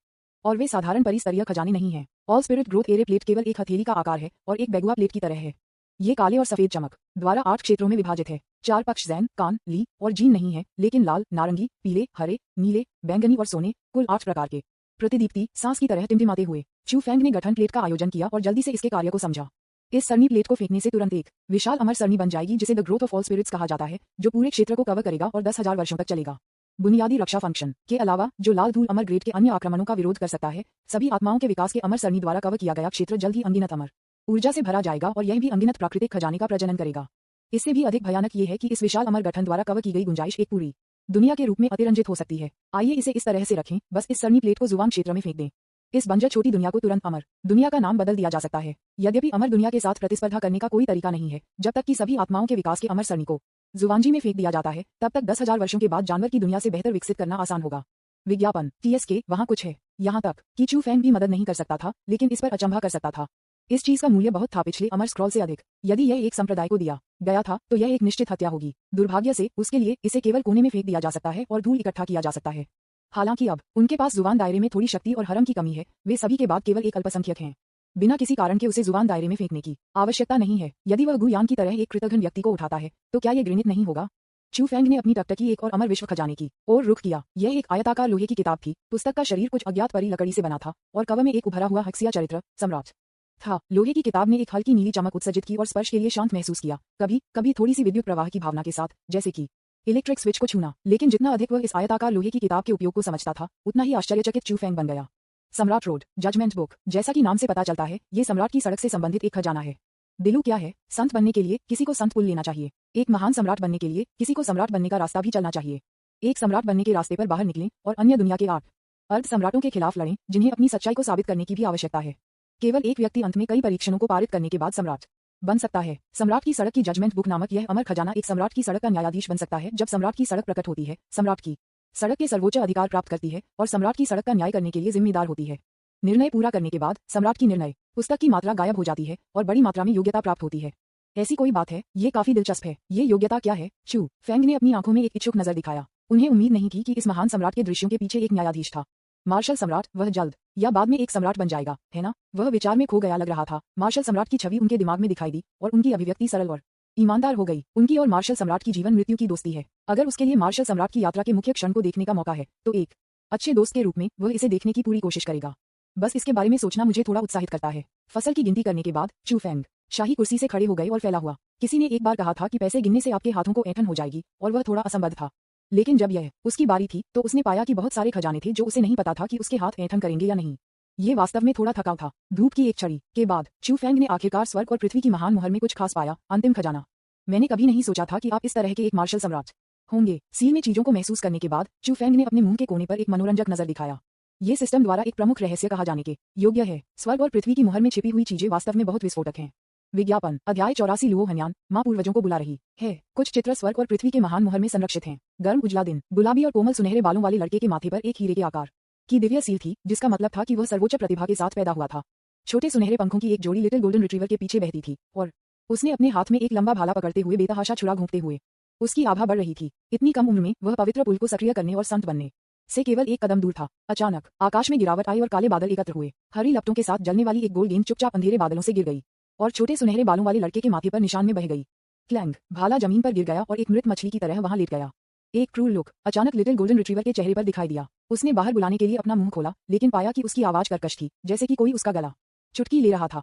और वे साधारण परिस्तरीय खजाने नहीं हैं। All spirit growth array plate केवल एक हथेली का आकार है और एक बेगुआ प्लेट की तरह है। ये काले और सफेद चमक द्वारा 8 क्षेत्रों में विभाजित है। 4 पक्ष जैन, कान, ली और जीन नहीं है, लेकिन लाल, नारंगी, पीले, हरे, नीले, बैंगनी और सोने, कुल 8 प्रकार के प्रतिदीप्ति सांस की तरह टिमटिमाते हुए चू फेंग ने गठन प्लेट का आयोजन किया और जल्दी से इसके कार्य को समझा। इस सरनी प्लेट को फेंकने से तुरंत एक विशाल अमर सरनी बन जाएगी, जिसे the growth of all spirits कहा जाता है, जो पूरे क्षेत्र को कवर करेगा और 10,000 वर्षों तक चलेगा। बुनियादी रक्षा फंक्शन के अलावा, जो लाल धूल अमर ग्रेड के अन्य आक्रमणों का विरोध कर सकता है, सभी आत्माओं के विकास के अमर सरनी द्वारा कवर किया गया क्षेत्र जल्द ही अनगिनत अमर ऊर्जा से भरा जाएगा और यह भी अनगिनत प्राकृतिक खजाने का प्रजनन करेगा। इससे भी अधिक भयानक ये है कि इस विशाल अमर गठन द्वारा कवर की गई गुंजाइश एक पूरी दुनिया के रूप में अतिरंजित हो सकती है। आइए इसे इस तरह से रखें, बस इस सरनी प्लेट को जुवान क्षेत्र में फेंक दें। इस बंजर छोटी दुनिया को तुरंत अमर दुनिया का नाम बदल दिया जा सकता है। यद्यपि अमर दुनिया के साथ प्रतिस्पर्धा करने का कोई तरीका नहीं है। जब तक कि सभी आत्माओं के विकास के अमर सरनी को जुवांजी में फेंक दिया जाता है, तब तक 10,000 वर्षों के बाद जानवर की दुनिया से बेहतर विकसित करना आसान होगा। विज्ञापन TSK वहाँ कुछ है। यहाँ तक कि चू फेंग भी मदद नहीं कर सकता था, लेकिन इस पर अचंभा कर सकता था। इस चीज का मूल्य बहुत था, पिछले अमर स्क्रॉल से अधिक। यदि यह एक संप्रदाय को दिया गया था तो यह एक निश्चित हत्या होगी। दुर्भाग्य से उसके लिए इसे केवल कोने में फेंक दिया जा सकता है और धूल इकट्ठा किया जा सकता है। हालांकि अब उनके पास जुबान दायरे में थोड़ी शक्ति और हरम की कमी है। वे सभी के बाद केवल एक अल्पसंख्यक हैं। बिना किसी कारण के उसे जुबान दायरे में फेंकने की आवश्यकता नहीं है। यदि वह गुयान की तरह एक कृतघ्न व्यक्ति को उठाता है तो क्या यह घृणित नहीं होगा? चू फेंग ने अपनी टकटकी एक और अमर विश्व खजाने की ओर रुख किया। यह एक आयताकार लोहे की किताब थी। पुस्तक का शरीर कुछ अज्ञात परी लकड़ी से बना था और कवर में एक उभरा हुआ हक्सिया चरित्र सम्राट था। लोहे की किताब ने एक हल्की नीली चमक उत्सर्जित की और स्पर्श के लिए शांत महसूस किया। कभी कभी थोड़ी सी विद्युत प्रवाह की भावना के साथ, जैसे कि इलेक्ट्रिक स्विच को छूना। लेकिन जितना अधिक वह इस आयताकार लोहे की किताब के उपयोग को समझता था, उतना ही आश्चर्यचकित चू फेंग बन गया। सम्राट रोड जजमेंट बुक, जैसा कि नाम से पता चलता है, ये सम्राट की सड़क से संबंधित एक खजाना है। दिलू क्या है? संत बनने के लिए किसी को संत पुल लेना चाहिए। एक महान सम्राट बनने के लिए किसी को सम्राट बनने का रास्ता भी चलना चाहिए। एक सम्राट बनने के रास्ते पर बाहर निकलें और अन्य दुनिया के 8 अर्ध सम्राटों के खिलाफ लड़ें, जिन्हें अपनी सच्चाई को साबित करने की भी आवश्यकता है। केवल एक व्यक्ति अंत में कई परीक्षणों को पारित करने के बाद सम्राट बन सकता है। सम्राट की सड़क की जजमेंट बुक नामक यह अमर खजाना एक सम्राट की सड़क का न्यायाधीश बन सकता है। जब सम्राट की सड़क प्रकट होती है, सम्राट की सड़क के सर्वोच्च अधिकार प्राप्त करती है और सम्राट की सड़क का न्याय करने के लिए जिम्मेदार होती है। निर्णय पूरा करने के बाद सम्राट की निर्णय पुस्तक की मात्रा गायब हो जाती है और बड़ी मात्रा में योग्यता प्राप्त होती है। ऐसी कोई बात है? ये काफी दिलचस्प है। ये योग्यता क्या है? चू फेंग ने अपनी आंखों में एक इच्छुक नजर दिखाया। उन्हें उम्मीद नहीं थी कि इस महान सम्राट के दृश्यों के पीछे एक न्यायाधीश था। मार्शल सम्राट, वह जल्द या बाद में एक सम्राट बन जाएगा, है ना? वह विचार में खो गया लग रहा था। मार्शल सम्राट की छवि उनके दिमाग में दिखाई दी और उनकी अभिव्यक्ति सरल और ईमानदार हो गई। उनकी और मार्शल सम्राट की जीवन मृत्यु की दोस्ती है। अगर उसके लिए मार्शल सम्राट की यात्रा के मुख्य क्षण को देखने का मौका है, तो एक अच्छे दोस्त के रूप में वह इसे देखने की पूरी कोशिश करेगा। बस इसके बारे में सोचना मुझे थोड़ा उत्साहित करता है। फसल की गिनती करने के बाद चू फेंग शाही कुर्सी से खड़े हो गए और फैला हुआ। किसी ने एक बार कहा था कि पैसे गिनने से आपके हाथों को ऐंठन हो जाएगी, और वह थोड़ा असंबद्ध था। लेकिन जब यह उसकी बारी थी तो उसने पाया कि बहुत सारे खजाने थे जो उसे नहीं पता था कि उसके हाथ ऐंठन करेंगे या नहीं। ये वास्तव में थोड़ा थकाऊ था। धूप की एक छड़ी के बाद चू फेंग ने आखिरकार स्वर्ग और पृथ्वी की महान मुहर में कुछ खास पाया। अंतिम खजाना। मैंने कभी नहीं सोचा था कि आप इस तरह के एक मार्शल सम्राट होंगे। सील में चीजों को महसूस करने के बाद चू फेंग ने अपने मुंह के कोने पर एक मनोरंजक नजर दिखाया। ये सिस्टम द्वारा एक प्रमुख रहस्य कहा जाने के योग्य है। स्वर्ग और पृथ्वी की मुहर में छिपी हुई चीजें वास्तव में बहुत विस्फोटक हैं। विज्ञापन अध्याय 84 लुओ हन्यान माँ पूर्वजों को बुला रही है। कुछ चित्र स्वर्ग और पृथ्वी के महान मुहर में संरक्षित हैं। गर्म उजला दिन, गुलाबी और कोमल सुनहरे बालों वाले लड़के के माथे पर एक हीरे के आकार की दिव्य सील थी, जिसका मतलब था कि वह सर्वोच्च प्रतिभा के साथ पैदा हुआ था। छोटे सुनहरे पंखों की एक जोड़ी लिटिल गोल्डन रिट्रीवर के पीछे बहती थी और उसने अपने हाथ में एक लंबा भाला पकड़ते हुए बेतहाशा छुरा घूंपते हुए उसकी आभा बढ़ रही थी। इतनी कम उम्र में वह पवित्र पुल को सक्रिय करने और संत बनने से केवल एक कदम दूर था। अचानक आकाश में गिरावट आई और काले बादल एकत्र हुए। हरी लपटों के साथ जलने वाली एक गोल गेंद चुपचाप अंधेरे बादलों से गिर गई और छोटे सुनहरे बालों वाले लड़के के माथे पर निशान में बह गई। क्लैंग, भाला जमीन पर गिर गया और एक मृत मछली की तरह वहां लेट गया। एक क्रूर लुक अचानक लिटिल गोल्डन रिट्रीवर के चेहरे पर दिखाई दिया। उसने बाहर बुलाने के लिए अपना मुंह खोला, लेकिन पाया कि उसकी आवाज कर्कश थी, जैसे कि कोई उसका गला चुटकी ले रहा था।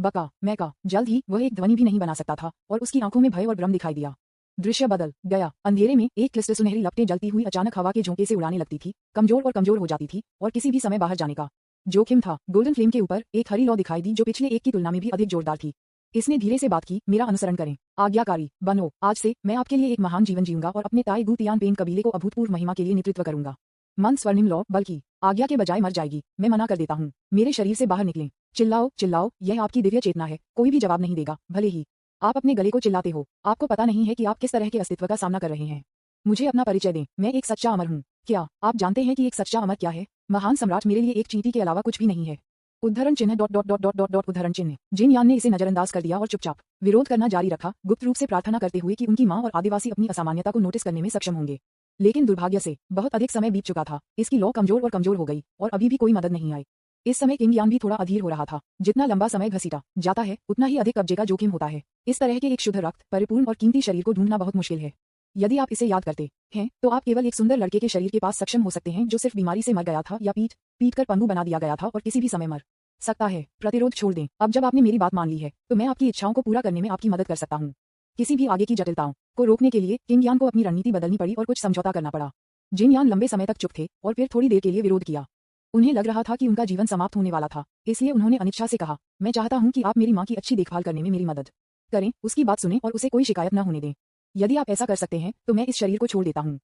बका, मैका। जल्द ही वह एक ध्वनि भी नहीं बना सकता था और उसकी आंखों में भय और भ्रम दिखाई दिया। दृश्य बदल गया। अंधेरे में एक क्लिस्टर सुनहरी लपटें जलती हुई अचानक हवा के झोंके से उड़ाने लगती थी, कमजोर और कमजोर हो जाती थी और किसी भी समय बाहर जाने का जोखिम था। गोल्डन फ्लेम के ऊपर एक हरी लौ दिखाई दी जो पिछले एक की तुलना में भी अधिक जोरदार थी। इसने धीरे से बात की, मेरा अनुसरण करें, आज्ञाकारी बनो। आज से मैं आपके लिए एक महान जीवन जीऊंगा और अपने ताई गू तियान पेन कबीले को अभूतपूर्व महिमा के लिए नेतृत्व करूंगा। मन स्वर्णिम लौ, बल्कि आज्ञा के बजाय मर जाएगी। मैं मना कर देता हूँ, मेरे शरीर से बाहर निकलें। चिल्लाओ चिल्लाओ, यह आपकी दिव्य चेतना है। कोई भी जवाब नहीं देगा, भले ही आप अपने गले को चिल्लाते हो। आपको पता नहीं है कि आप किस तरह के अस्तित्व का सामना कर रहे हैं। मुझे अपना परिचय दें, मैं एक सच्चा अमर हूँ। क्या आप जानते हैं कि एक सच्चा अमर क्या है? महान सम्राट मेरे लिए एक चींटी के अलावा कुछ भी नहीं है। उद्धरण चिन्ह dot dot dot dot dot dot उद्धरण चिन्ह। जिन यान ने इसे नजरअंदाज कर दिया और चुपचाप विरोध करना जारी रखा, गुप्त रूप से प्रार्थना करते हुए कि उनकी मां और आदिवासी अपनी असामान्यता को नोटिस करने में सक्षम होंगे। लेकिन दुर्भाग्य से बहुत अधिक समय बीत चुका था। इसकी लौ कमजोर और कमजोर हो गई और अभी भी कोई मदद नहीं आई। इस समय किंग यान भी थोड़ा अधीर हो रहा था। जितना लंबा समय घसीटा जाता है, उतना ही अधिक कब्जे का जोखिम होता है। इस तरह के एक शुद्ध रक्त, परिपूर्ण और कीमती शरीर को ढूंढना बहुत मुश्किल है। यदि आप इसे याद करते हैं तो आप केवल एक सुंदर लड़के के शरीर के पास सक्षम हो सकते हैं जो सिर्फ बीमारी से मर गया था या पीट कर पंगु बना दिया गया था और किसी भी समय मर सकता है। प्रतिरोध छोड़ दें। अब जब आपने मेरी बात मान ली है तो मैं आपकी इच्छाओं को पूरा करने में आपकी मदद कर सकता हूँ। किसी भी आगे की जटिलताओं को रोकने के लिए किंग यान को अपनी रणनीति बदलनी पड़ी और कुछ समझौता करना पड़ा। जिन यान लंबे समय तक चुप थे और फिर थोड़ी देर के लिए विरोध किया। उन्हें लग रहा था कि उनका जीवन समाप्त होने वाला था, इसलिए उन्होंने अनिच्छा से कहा, मैं चाहता हूं कि आप मेरी मां की अच्छी देखभाल करने में मेरी मदद करें, उसकी बात सुनें और उसे कोई शिकायत न होने दें। यदि आप ऐसा कर सकते हैं तो मैं इस शरीर को छोड़ देता हूं।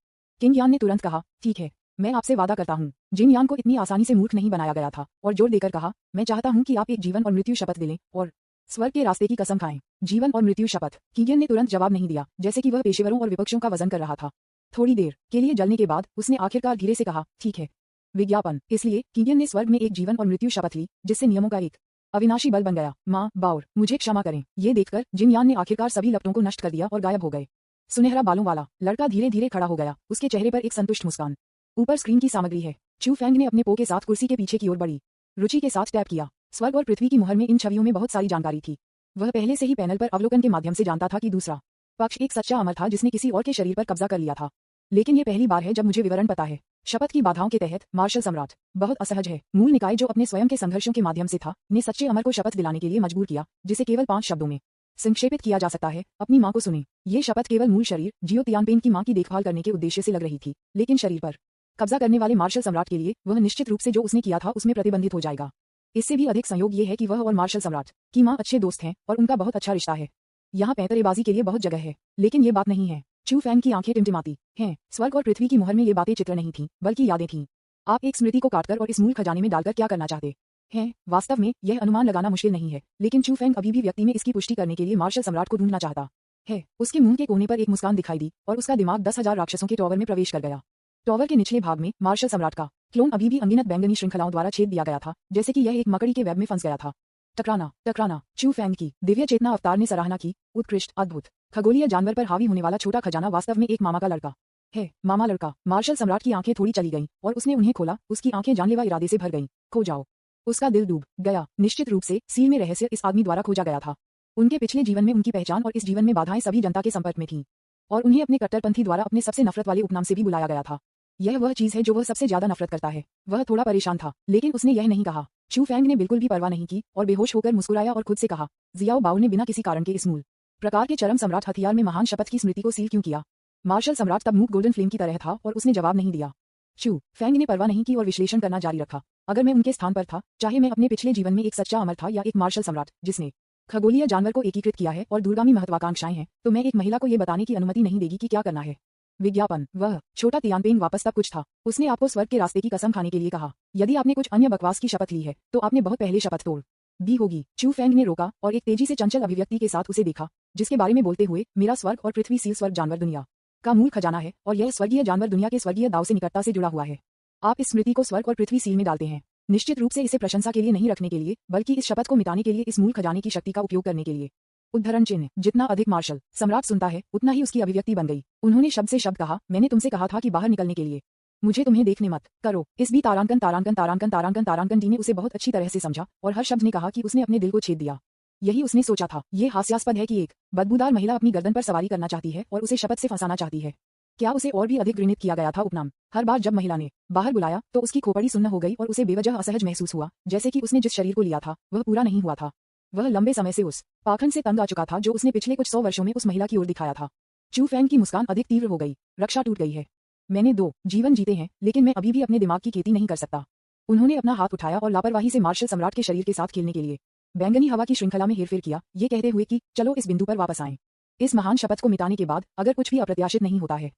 किंग यान ने तुरंत कहा, ठीक है, मैं आपसे वादा करता हूं। जिन यान को इतनी आसानी से मूर्ख नहीं बनाया गया था और जोर देकर कहा, मैं चाहता हूं कि आप एक जीवन और मृत्यु शपथ ले लें और स्वर्ग के रास्ते की कसम खाएं। जीवन और मृत्यु शपथ। किंग ने तुरंत जवाब नहीं दिया, जैसे कि वह पेशेवरों और विपक्षों का वजन कर रहा था। थोड़ी देर के लिए जलने के बाद उसने आखिरकार धीरे से कहा, ठीक है। विज्ञापन। इसलिए किंग ने स्वर्ग में एक जीवन और मृत्यु शपथ ली, जिससे नियमों का एक अविनाशी बल बन गया। माँ बाउर, मुझे क्षमा करें। ये देखकर जिन यान ने आखिरकार सभी लपटों को नष्ट कर दिया और गायब हो गए। सुनहरा बालों वाला लड़का धीरे धीरे खड़ा हो गया, उसके चेहरे पर एक संतुष्ट मुस्कान। ऊपर स्क्रीन की सामग्री है। चू फेंग ने अपने पो के साथ कुर्सी के पीछे की ओर बढ़ी रुचि के साथ टैप किया। स्वर्ग और पृथ्वी की मुहर में इन छवियों में बहुत सारी जानकारी थी। वह पहले से ही पैनल पर अवलोकन के माध्यम से जानता था कि दूसरा पक्ष एक सच्चा अमर था जिसने किसी और के शरीर पर कब्जा कर लिया था। लेकिन ये पहली बार है जब मुझे विवरण पता है। शपथ की बाधाओं के तहत मार्शल सम्राट बहुत असहज है। मूल निकाय जो अपने स्वयं के संघर्षों के माध्यम से था, ने सच्चे अमर को शपथ दिलाने के लिए मजबूर किया, जिसे केवल 5 शब्दों में संक्षेपित किया जा सकता है, अपनी मां को सुने। ये शपथ केवल मूल शरीर जियो तियानपेन की मां की देखभाल करने के उद्देश्य से लग रही थी, लेकिन शरीर पर कब्जा करने वाले मार्शल सम्राट के लिए वह निश्चित रूप से जो उसने किया था उसमें प्रतिबंधित हो जाएगा। इससे भी अधिक संयोग ये है कि वह और मार्शल सम्राट की मां अच्छे दोस्त हैं और उनका बहुत अच्छा रिश्ता है। यहाँ पैंतरेबाजी के लिए बहुत जगह है, लेकिन ये बात नहीं है। चू फैंग की आंखें टिमटिमाती हैं। स्वर्ग और पृथ्वी की मुहर में ये बातें चित्र नहीं थीं, बल्कि यादें थीं। आप एक स्मृति को काटकर और इस मूल खजाने में डालकर क्या करना चाहते हैं? वास्तव में यह अनुमान लगाना मुश्किल नहीं है, लेकिन चू फैंग अभी भी व्यक्ति में इसकी पुष्टि करने के लिए मार्शल सम्राट को ढूंढना चाहता है। उसके मुंह के कोने पर एक मुस्कान दिखाई दी और उसका दिमाग 10,000 राक्षसों के टॉवर में प्रवेश कर गया। टॉवर के निचले भाग में मार्शल सम्राट का क्लोन अभी भी अनगिनत बैंगनी श्रृंखलाओं द्वारा छेद दिया गया था, जैसे कि यह एक मकड़ी के वेब में फंस गया था। टकराना टकराना। चू फैंग की दिव्य चेतना अवतार ने सराहना की। उत्कृष्ट, अद्भुत। खगोलीय जानवर पर हावी होने वाला छोटा खजाना वास्तव में एक मामा का लड़का है। मामा लड़का। मार्शल सम्राट की आंखें थोड़ी चली गईं और उसने उन्हें खोला। उसकी आंखें जानलेवा इरादे से भर गईं। खो जाओ। उसका दिल डूब गया। निश्चित रूप से सील में रहस्य इस आदमी द्वारा खोजा गया था। उनके पिछले जीवन में उनकी पहचान और इस जीवन में बाधाएं सभी जनता के संपर्क में थीं, और उन्हें अपने कट्टरपंथी द्वारा अपने सबसे नफरत वाले उपनाम से भी बुलाया गया था। यह वह चीज है जो वह सबसे ज्यादा नफरत करता है। वह थोड़ा परेशान था, लेकिन उसने यह नहीं कहा। चू फैंग ने बिल्कुल भी परवाह नहीं की और बेहोश होकर मुस्कुराया और खुद से कहा, जियाओ बाओ ने बिना किसी कारण के इस मूल प्रकार के चरम सम्राट हथियार में महान शपथ की स्मृति को सील क्यों किया? मार्शल सम्राट तब मूक गोल्डन फ्लेम की तरह था और उसने जवाब नहीं दिया। चू फैंग ने परवाह नहीं की और विश्लेषण करना जारी रखा। अगर मैं उनके स्थान पर था, चाहे मैं अपने पिछले जीवन में एक सच्चा अमर था या एक मार्शल सम्राट जिसने खगोलीय जानवर को एकीकृत किया है और दूरगामी महत्वाकांक्षाएं हैं, तो मैं एक महिला को यह बताने की अनुमति नहीं देगी कि क्या करना है। विज्ञापन। वह छोटा तियानपेन वापस तब कुछ था। उसने आपको स्वर्ग के रास्ते की कसम खाने के लिए कहा। यदि आपने कुछ अन्य बकवास की शपथ ली है तो आपने बहुत पहले शपथ तोड़ दी होगी। चू फैंग ने रोका और एक तेजी से चंचल अभिव्यक्ति के साथ उसे देखा, जिसके बारे में बोलते हुए, मेरा स्वर्ग और पृथ्वी सील स्वर्ग जानवर दुनिया का मूल खजाना है और यह स्वर्गीय जानवर दुनिया के स्वर्गीय दाव से निकटता से जुड़ा हुआ है। आप इस स्मृति को स्वर्ग और पृथ्वी सील में डालते हैं, निश्चित रूप से इसे प्रशंसा के लिए नहीं रखने के लिए, बल्कि इस शपथ को मिटाने के लिए, इस मूल खजाने की शक्ति का उपयोग करने के लिए। उद्धरण चिन्ह। जितना अधिक मार्शल सम्राट सुनता है, उतना ही उसकी अभिव्यक्ति बन गई। उन्होंने शब्द से शब्द कहा, मैंने तुमसे कहा था कि बाहर निकलने के लिए मुझे तुम्हें देखने मत करो। इस भी तारांकन तारांकन तारांकन तारांकन तारांकन डी ने उसे बहुत अच्छी तरह से समझा और हर शब्द ने कहा कि उसने अपने दिल को छेद दिया। यही उसने सोचा था। ये हास्यास्पद है कि एक बदबूदार महिला अपनी गर्दन पर सवारी करना चाहती है और उसे शपथ से फंसाना चाहती है। क्या उसे और भी अधिक घृणित किया गया था उपनाम। हर बार जब महिला ने बाहर बुलाया तो उसकी खोपड़ी सुन्न हो गई और उसे बेवजह असहज महसूस हुआ, जैसे कि उसने जिस शरीर को लिया था वह पूरा नहीं हुआ था। वह लंबे समय से उस पाखंड से तंग आ चुका था जो उसने पिछले कुछ 100 वर्षों में उस महिला की ओर दिखाया था। चू फैंग की मुस्कान अधिक तीव्र हो गई। रक्षा टूट गई है। मैंने 2 जीवन जीते हैं, लेकिन मैं अभी भी अपने दिमाग की खेती नहीं कर सकता। उन्होंने अपना हाथ उठाया और लापरवाही से मार्शल सम्राट के शरीर के साथ खेलने के लिए बैंगनी हवा की श्रृंखला में हेरफेर किया, ये कहते हुए कि चलो इस बिंदु पर वापस आएं। इस महान शपथ को मिटाने के बाद अगर कुछ भी अप्रत्याशित नहीं होता है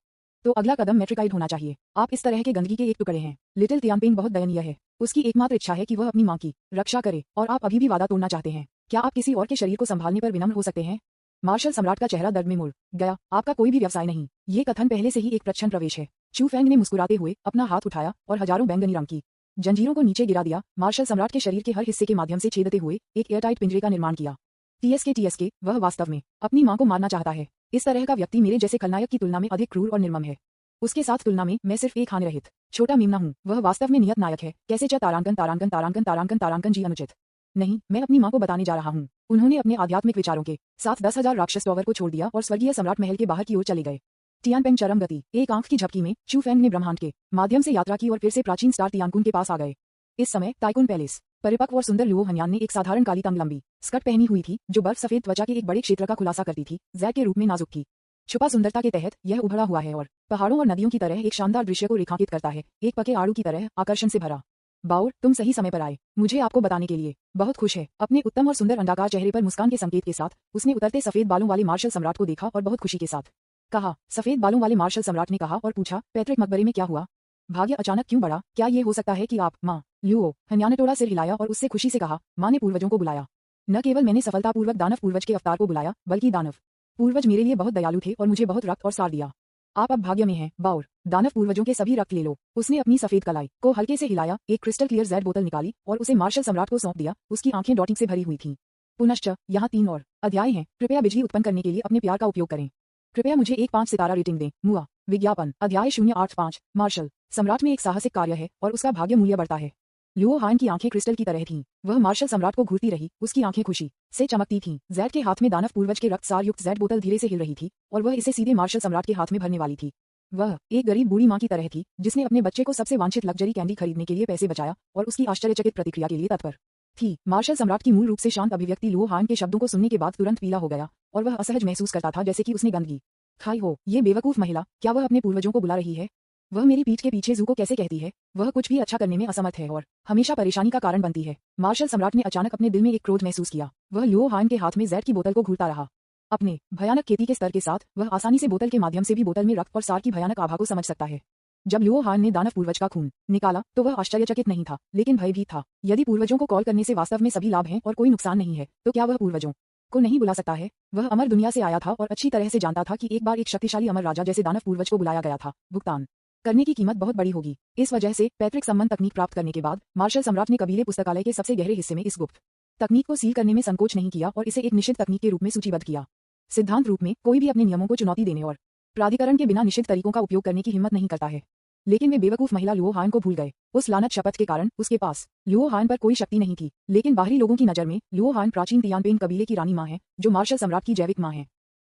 तो अगला कदम मैट्रिकाइड होना चाहिए। आप इस तरह के गंदगी के एक टुकड़े हैं। लिटिल तियानपेंग बहुत दयनीय है। उसकी एकमात्र इच्छा है कि वह अपनी मां की रक्षा करे और आप अभी भी वादा तोड़ना चाहते हैं। क्या आप किसी और के शरीर को संभालने पर विनम्र हो सकते हैं? मार्शल सम्राट का चेहरा दर्द में मुड़ गया। आपका कोई भी व्यवसाय नहीं। ये कथन पहले से ही एक प्रच्छन्न प्रवेश है। चू फैंग ने मुस्कुराते हुए अपना हाथ उठाया और हजारों बैंगनी रंग की जंजीरों को नीचे गिरा दिया। मार्शल सम्राट के शरीर के हर हिस्से के माध्यम से छेदते हुए एक एयरटाइट पिंजरे का निर्माण किया। टीएसके वह वास्तव में अपनी मां को मारना चाहता है। इस तरह का व्यक्ति मेरे जैसे खलनायक की तुलना में अधिक क्रूर और निर्मम है। उसके साथ तुलना में मैं सिर्फ एक हानिरहित छोटा मीमना हूँ। वह वास्तव में नियत नायक है। कैसे तारांकन तारांकन तारांकन तारांकन तारांकन जी अनुचित नहीं, मैं अपनी मां को बताने जा रहा हूँ। उन्होंने अपने आध्यात्मिक विचारों के साथ 10,000 राक्षस टॉवर को छोड़ दिया और स्वर्गीय सम्राट महल के बाहर की ओर चले गए। तियानपेंग चरम गति। एक आंख की झपकी में चू फैंग ने ब्रह्मांड के माध्यम से यात्रा की और फिर से प्राचीन स्टार तियानकुन के पास आ गए। इस समय टाइकुन पैलेस परिपक्व और सुंदर लुओ हनियान ने एक साधारण काली तंग लंबी स्कर्ट पहनी हुई थी जो बर्फ सफेद त्वचा के एक बड़े क्षेत्र का खुलासा करती थी। जैक के रूप में नाजुक थी। छुपा सुंदरता के तहत यह उभरा हुआ है और पहाड़ों और नदियों की तरह एक शानदार दृश्य को रेखांकित करता है, एक पके आड़ू की तरह आकर्षण से भरा। बाउर, तुम सही समय पर आए। मुझे आपको बताने के लिए बहुत खुश है। अपने उत्तम और सुंदर अंडाकार चेहरे पर मुस्कान के संकेत के साथ उसने उतरते सफेद बालों वाले मार्शल सम्राट को देखा और बहुत खुशी के साथ कहा। सफेद बालों वाले मार्शल सम्राट ने कहा और पूछा, पैट्रिक मकबरे में क्या हुआ? भाग्य अचानक क्यों बढ़ा? क्या ये हो सकता है कि आप माँ ल्यूओ हनियान ने थोड़ा सिर हिलाया और उससे खुशी से कहा, माँ ने पूर्वजों को बुलाया। न केवल मैंने सफलतापूर्वक दानव पूर्वज के अवतार को बुलाया, बल्कि दानव पूर्वज मेरे लिए बहुत दयालु थे और मुझे बहुत रक्त और सार दिया। आप अब भाग्य में हैं, बाउर। दानव पूर्वजों के सभी रक्त ले लो। उसने अपनी सफेद कलाई को हल्के से हिलाया, एक क्रिस्टल क्लियर जेड बोतल निकाली और उसे मार्शल सम्राट को सौंप दिया। उसकी आंखें डॉटिंग से भरी हुई थीं। पुनश्च यहाँ 3 और अध्याय हैं। कृपया बिजली उत्पन्न करने के लिए अपने प्यार का उपयोग करें। कृपया मुझे एक 5 सितारा रेटिंग दें। मुआ विज्ञापन अध्याय 085। मार्शल सम्राट में एक साहसिक कार्य है और उसका भाग्य मूल्य बढ़ता है। लुओ हान की आंखें क्रिस्टल की तरह थीं। वह मार्शल सम्राट को घूरती रही। उसकी आंखें खुशी से चमकती थीं। जेड के हाथ में दानव पूर्वज के रक्तसार युक्त जेड बोतल धीरे से हिल रही थी और वह इसे सीधे मार्शल सम्राट के हाथ में भरने वाली थी। वह एक गरीब बूढ़ी मां की तरह थी जिसने अपने बच्चे को सबसे वांछित लग्जरी कैंडी खरीदने के लिए पैसे बचाया और उसकी आश्चर्यचकित प्रतिक्रिया के लिए तत्पर थी। मार्शल सम्राट की मूल रूप से शांत अभिव्यक्ति लुओ हान के शब्दों को सुनने के बाद तुरंत पीला हो गया और वह असहज महसूस करता था, जैसे कि उसने गंदगी खाई हो। ये बेवकूफ महिला, क्या वह अपने पूर्वजों को बुला रही है? वह मेरी पीठ के पीछे जू को कैसे कहती है? वह कुछ भी अच्छा करने में असमर्थ है और हमेशा परेशानी का कारण बनती है। मार्शल सम्राट ने अचानक अपने दिल में एक क्रोध महसूस किया। वह लुओ हान के हाथ में जेड की बोतल को घूरता रहा। अपने भयानक खेती के स्तर के साथ वह आसानी से बोतल के माध्यम से भी बोतल में रक्त और सार की भयानक आभा को समझ सकता है। जब लुओ हान ने दानव पूर्वज का खून निकाला तो वह आश्चर्यचकित नहीं था, लेकिन भयभीत था। यदि पूर्वजों को कॉल करने से वास्तव में सभी लाभ हैं और कोई नुकसान नहीं है, तो क्या वह पूर्वजों को नहीं बुला सकता है? वह अमर दुनिया से आया था और अच्छी तरह से जानता था कि एक बार एक शक्तिशाली अमर राजा जैसे दानव पूर्वज को बुलाया गया था। भुगतान करने की कीमत बहुत बड़ी होगी। इस वजह से पैट्रिक संबंध तकनीक प्राप्त करने के बाद मार्शल सम्राट ने कबीले पुस्तकालय के सबसे गहरे हिस्से में इस गुप्त तकनीक को सील करने में संकोच नहीं किया और इसे एक निषिद्ध तकनीक के रूप में सूचीबद्ध किया। सिद्धांत रूप में कोई भी अपने नियमों को चुनौती देने और प्राधिकरण के बिना निषिद्ध तरीकों का उपयोग करने की हिम्मत नहीं करता है। लेकिन वे बेवकूफ महिला लुओ हान को भूल गए। उस लानत शपथ के कारण उसके पास लुओ हान पर कोई शक्ति नहीं थी, लेकिन बाहरी लोगों की नजर में लुओ हान प्राचीन तियानपेंग कबीले की रानी मां है, जो मार्शल सम्राट की जैविक मां है,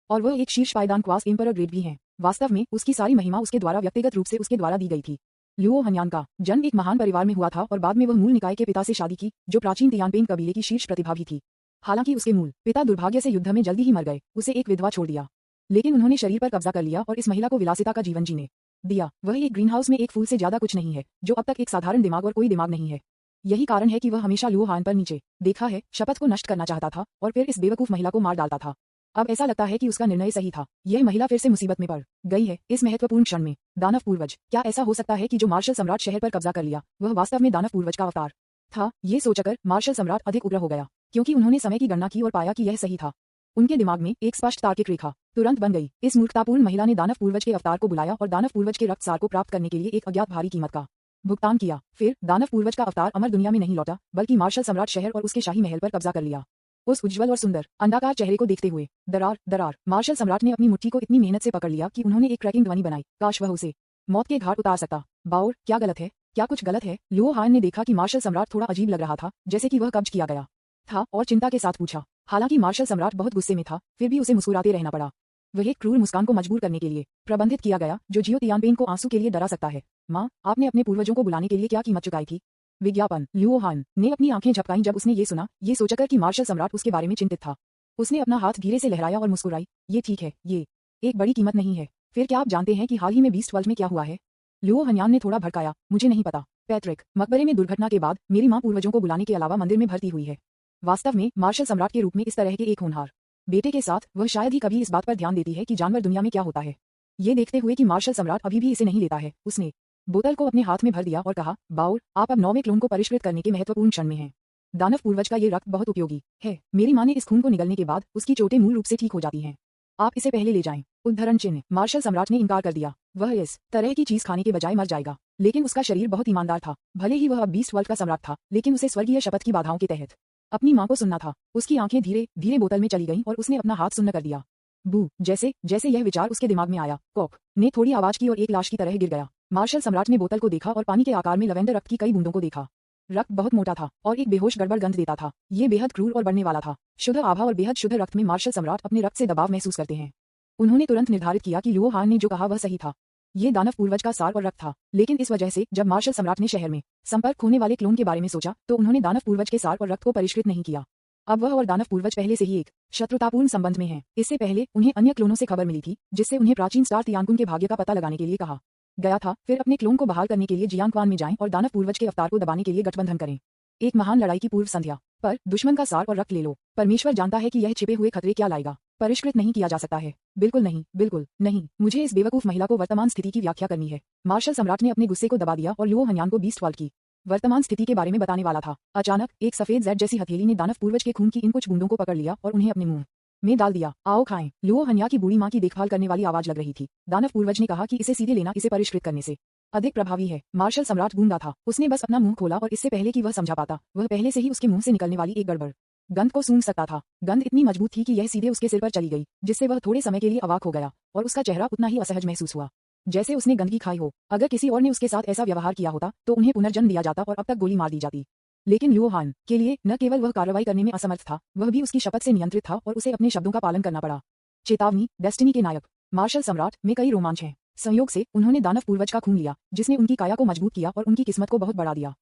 और वह एक शीर्ष पायदान क्वास एम्परर ग्रेड भी है। वास्तव में उसकी सारी महिमा उसके द्वारा व्यक्तिगत रूप से उसके द्वारा दी गई थी। लुओ हनियान का जन्म एक महान परिवार में हुआ था और बाद में वह मूल निकाय के पिता से शादी की, जो प्राचीन तियानपेंग कबीले की शीर्ष प्रतिभा भी थी। हालांकि उसके मूल पिता दुर्भाग्य से युद्ध में जल्दी ही मर गए, उसे एक विधवा छोड़ दिया, लेकिन उन्होंने शरीर पर कब्जा कर लिया और इस महिला को विलासिता का जीवन जीने दिया। वह एक ग्रीनहाउस में एक फूल से ज्यादा कुछ नहीं है, जो अब तक एक साधारण दिमाग और कोई दिमाग नहीं है। यही कारण है कि वह हमेशा लुओ हान पर नीचे देखा है, शपथ को नष्ट करना चाहता था और फिर इस बेवकूफ महिला को मार डालता था। अब ऐसा लगता है कि उसका निर्णय सही था। यह महिला फिर से मुसीबत में पड़ गई है इस महत्वपूर्ण क्षण में। दानव पूर्वज, क्या ऐसा हो सकता है कि जो मार्शल सम्राट शहर पर कब्जा कर लिया वह वास्तव में दानव पूर्वज का अवतार था? ये सोचकर मार्शल सम्राट अधिक उग्र हो गया, क्योंकि उन्होंने समय की गणना की और पाया कि यह सही था। उनके दिमाग में एक स्पष्ट तार्किक रेखा तुरंत बन गई। इस मूर्खतापूर्ण महिला ने दानव पूर्वज के अवतार को बुलाया और दानव पूर्वज के रक्तसार को प्राप्त करने के लिए एक अज्ञात भारी कीमत का भुगतान किया। फिर दानव पूर्वज का अवतार अमर दुनिया में नहीं लौटा, बल्कि मार्शल सम्राट शहर और उसके शाही महल पर कब्जा कर लिया। उस उज्जवल और सुंदर अंडाकार चेहरे को देखते हुए दरार दरार मार्शल सम्राट ने अपनी मुट्ठी को इतनी मेहनत से पकड़ लिया कि उन्होंने एक क्रैकिंग ध्वनि बनाई। काश वह उसे मौत के घाट उतार सकता। बाउर, क्या गलत है? क्या कुछ गलत है? लुओ हान ने देखा कि मार्शल सम्राट थोड़ा अजीब लग रहा था, जैसे कि वह कब्ज किया गया था, और चिंता के साथ पूछा। हालांकि मार्शल सम्राट बहुत गुस्से में था, फिर भी उसे मुस्कुराते रहना पड़ा। वह एक क्रूर मुस्कान को मजबूर करने के लिए प्रबंधित किया गया, जो जियो तियानबेन को आंसू के लिए डरा सकता है। माँ, आपने अपने पूर्वजों को बुलाने के लिए क्या कीमत चुकाई थी? विज्ञापन। लुओ हान ने अपनी आंखें झपकाईं जब उसने ये सुना, ये सोचकर कि मार्शल सम्राट उसके बारे में चिंतित था। उसने अपना हाथ धीरे से लहराया और मुस्कुराई। ये ठीक है, ये एक बड़ी कीमत नहीं है। फिर क्या आप जानते हैं कि हाल ही में बीस्ट वर्ल्ड में क्या हुआ है? लुओ हन्यान ने थोड़ा भड़काया। मुझे नहीं पता। पैट्रिक, मकबरे में दुर्घटना के बाद मेरी माँ पूर्वजों को बुलाने के अलावा मंदिर में भर्ती हुई है। वास्तव में मार्शल सम्राट के रूप में इस तरह के एक होनहार बेटे के साथ वह शायद ही कभी इस बात पर ध्यान देती है कि जानवर दुनिया में क्या होता है। ये देखते हुए कि मार्शल सम्राट अभी भी इसे नहीं लेता है, उसने बोतल को अपने हाथ में भर दिया और कहा, बाउर, आप अब 9वें क्लोन को परिष्कृत करने के महत्वपूर्ण क्षण में हैं। दानव पूर्वज का ये रक्त बहुत उपयोगी है। मेरी माँ ने इस खून को निगलने के बाद उसकी चोटें मूल रूप से ठीक हो जाती हैं। आप इसे पहले ले जाएं। उद्धरण चिन्ह। मार्शल सम्राट ने इनकार कर दिया। वह इस तरह की चीज खाने के बजाय मर जाएगा। लेकिन उसका शरीर बहुत ईमानदार था। भले ही वह अब बीस्ट वर्ल्ड का सम्राट था, लेकिन उसे स्वर्गीय शपथ की बाधाओं के तहत अपनी माँ को सुनना था। उसकी आंखें धीरे धीरे बोतल में चली गईं और उसने अपना हाथ सुन्न कर दिया। बू, जैसे जैसे यह विचार उसके दिमाग में आया, कॉक ने थोड़ी आवाज की और एक लाश की तरह गिर गया। मार्शल सम्राट ने बोतल को देखा और पानी के आकार में लवेंडर रक्त की कई बूंदों को देखा। रक्त बहुत मोटा था और एक बेहोश गड़बड़ गंध देता था। ये बेहद क्रूर और बढ़ने वाला था। शुद्ध आभा और बेहद शुद्ध रक्त में मार्शल सम्राट अपने रक्त से दबाव महसूस करते हैं। उन्होंने तुरंत निर्धारित किया कि लुओ हान ने जो कहा वह सही था। ये दानव पूर्वज का सार और रक्त था। लेकिन इस वजह से जब मार्शल सम्राट ने शहर में संपर्क होने वाले क्लोन के बारे में सोचा, तो उन्होंने दानव पूर्वज के सार और रक्त को परिष्कृत नहीं किया। अब वह और दानव पूर्वज पहले से ही एक शत्रुतापूर्ण संबंध में हैं। इससे पहले उन्हें अन्य क्लोनों से खबर मिली थी, जिससे उन्हें प्राचीन स्टार तियानकुन के भाग्य का पता लगाने के लिए कहा गया था। फिर अपने क्लोन को बहाल करने के लिए जियांगक्वान में जाएं और दानव पूर्वज के अवतार को दबाने के लिए गठबंधन करें। एक महान लड़ाई की पूर्व संध्या पर दुश्मन का सार और रक्त ले लो। परमेश्वर जानता है कि यह छिपे हुए खतरे क्या लाएगा। परिष्कृत नहीं किया जा सकता है। बिल्कुल नहीं, बिल्कुल नहीं। मुझे इस बेवकूफ महिला को वर्तमान स्थिति की व्याख्या करनी है। मार्शल सम्राट ने अपने गुस्से को दबा दिया और लुओ हन्यान को बीस्ट वर्ल्ड की वर्तमान स्थिति के बारे में बताने वाला था। अचानक एक सफेद जेड जैसी हथेली ने दानव पूर्वज के खून की इन कुछ बूंदों को पकड़ लिया और उन्हें अपने मुंह में डाल दिया। आओ खाएं। लुओ हन्या की बूढ़ी माँ की देखभाल करने वाली आवाज लग रही थी। दानव पूर्वज ने कहा कि इसे सीधे लेना इसे परिष्कृत करने से अधिक प्रभावी है। मार्शल सम्राट गूंगा था। उसने बस अपना मुंह खोला और इससे पहले कि वह समझा पाता, वह पहले से ही उसके मुंह से निकलने वाली एक गड़बड़ गंध को सूंघ सकता था। गंध इतनी मजबूत थी कि यह सीधे उसके सिर पर चली गई, जिससे वह थोड़े समय के लिए अवाक हो गया और उसका चेहरा उतना ही असहज महसूस हुआ जैसे उसने गंदगी खाई हो। अगर किसी और ने उसके साथ ऐसा व्यवहार किया होता तो उन्हें पुनर्जन्म दिया जाता और अब तक गोली मार दी जाती। लेकिन लुओ हान के लिए न केवल वह कार्रवाई करने में असमर्थ था, वह भी उसकी शपथ से नियंत्रित था और उसे अपने शब्दों का पालन करना पड़ा। चेतावनी, डेस्टिनी के नायक। मार्शल सम्राट में कई रोमांच हैं। संयोग से उन्होंने दानव पूर्वज का खून लिया, जिसने उनकी काया को मजबूत किया और उनकी किस्मत को बहुत बढ़ा दिया।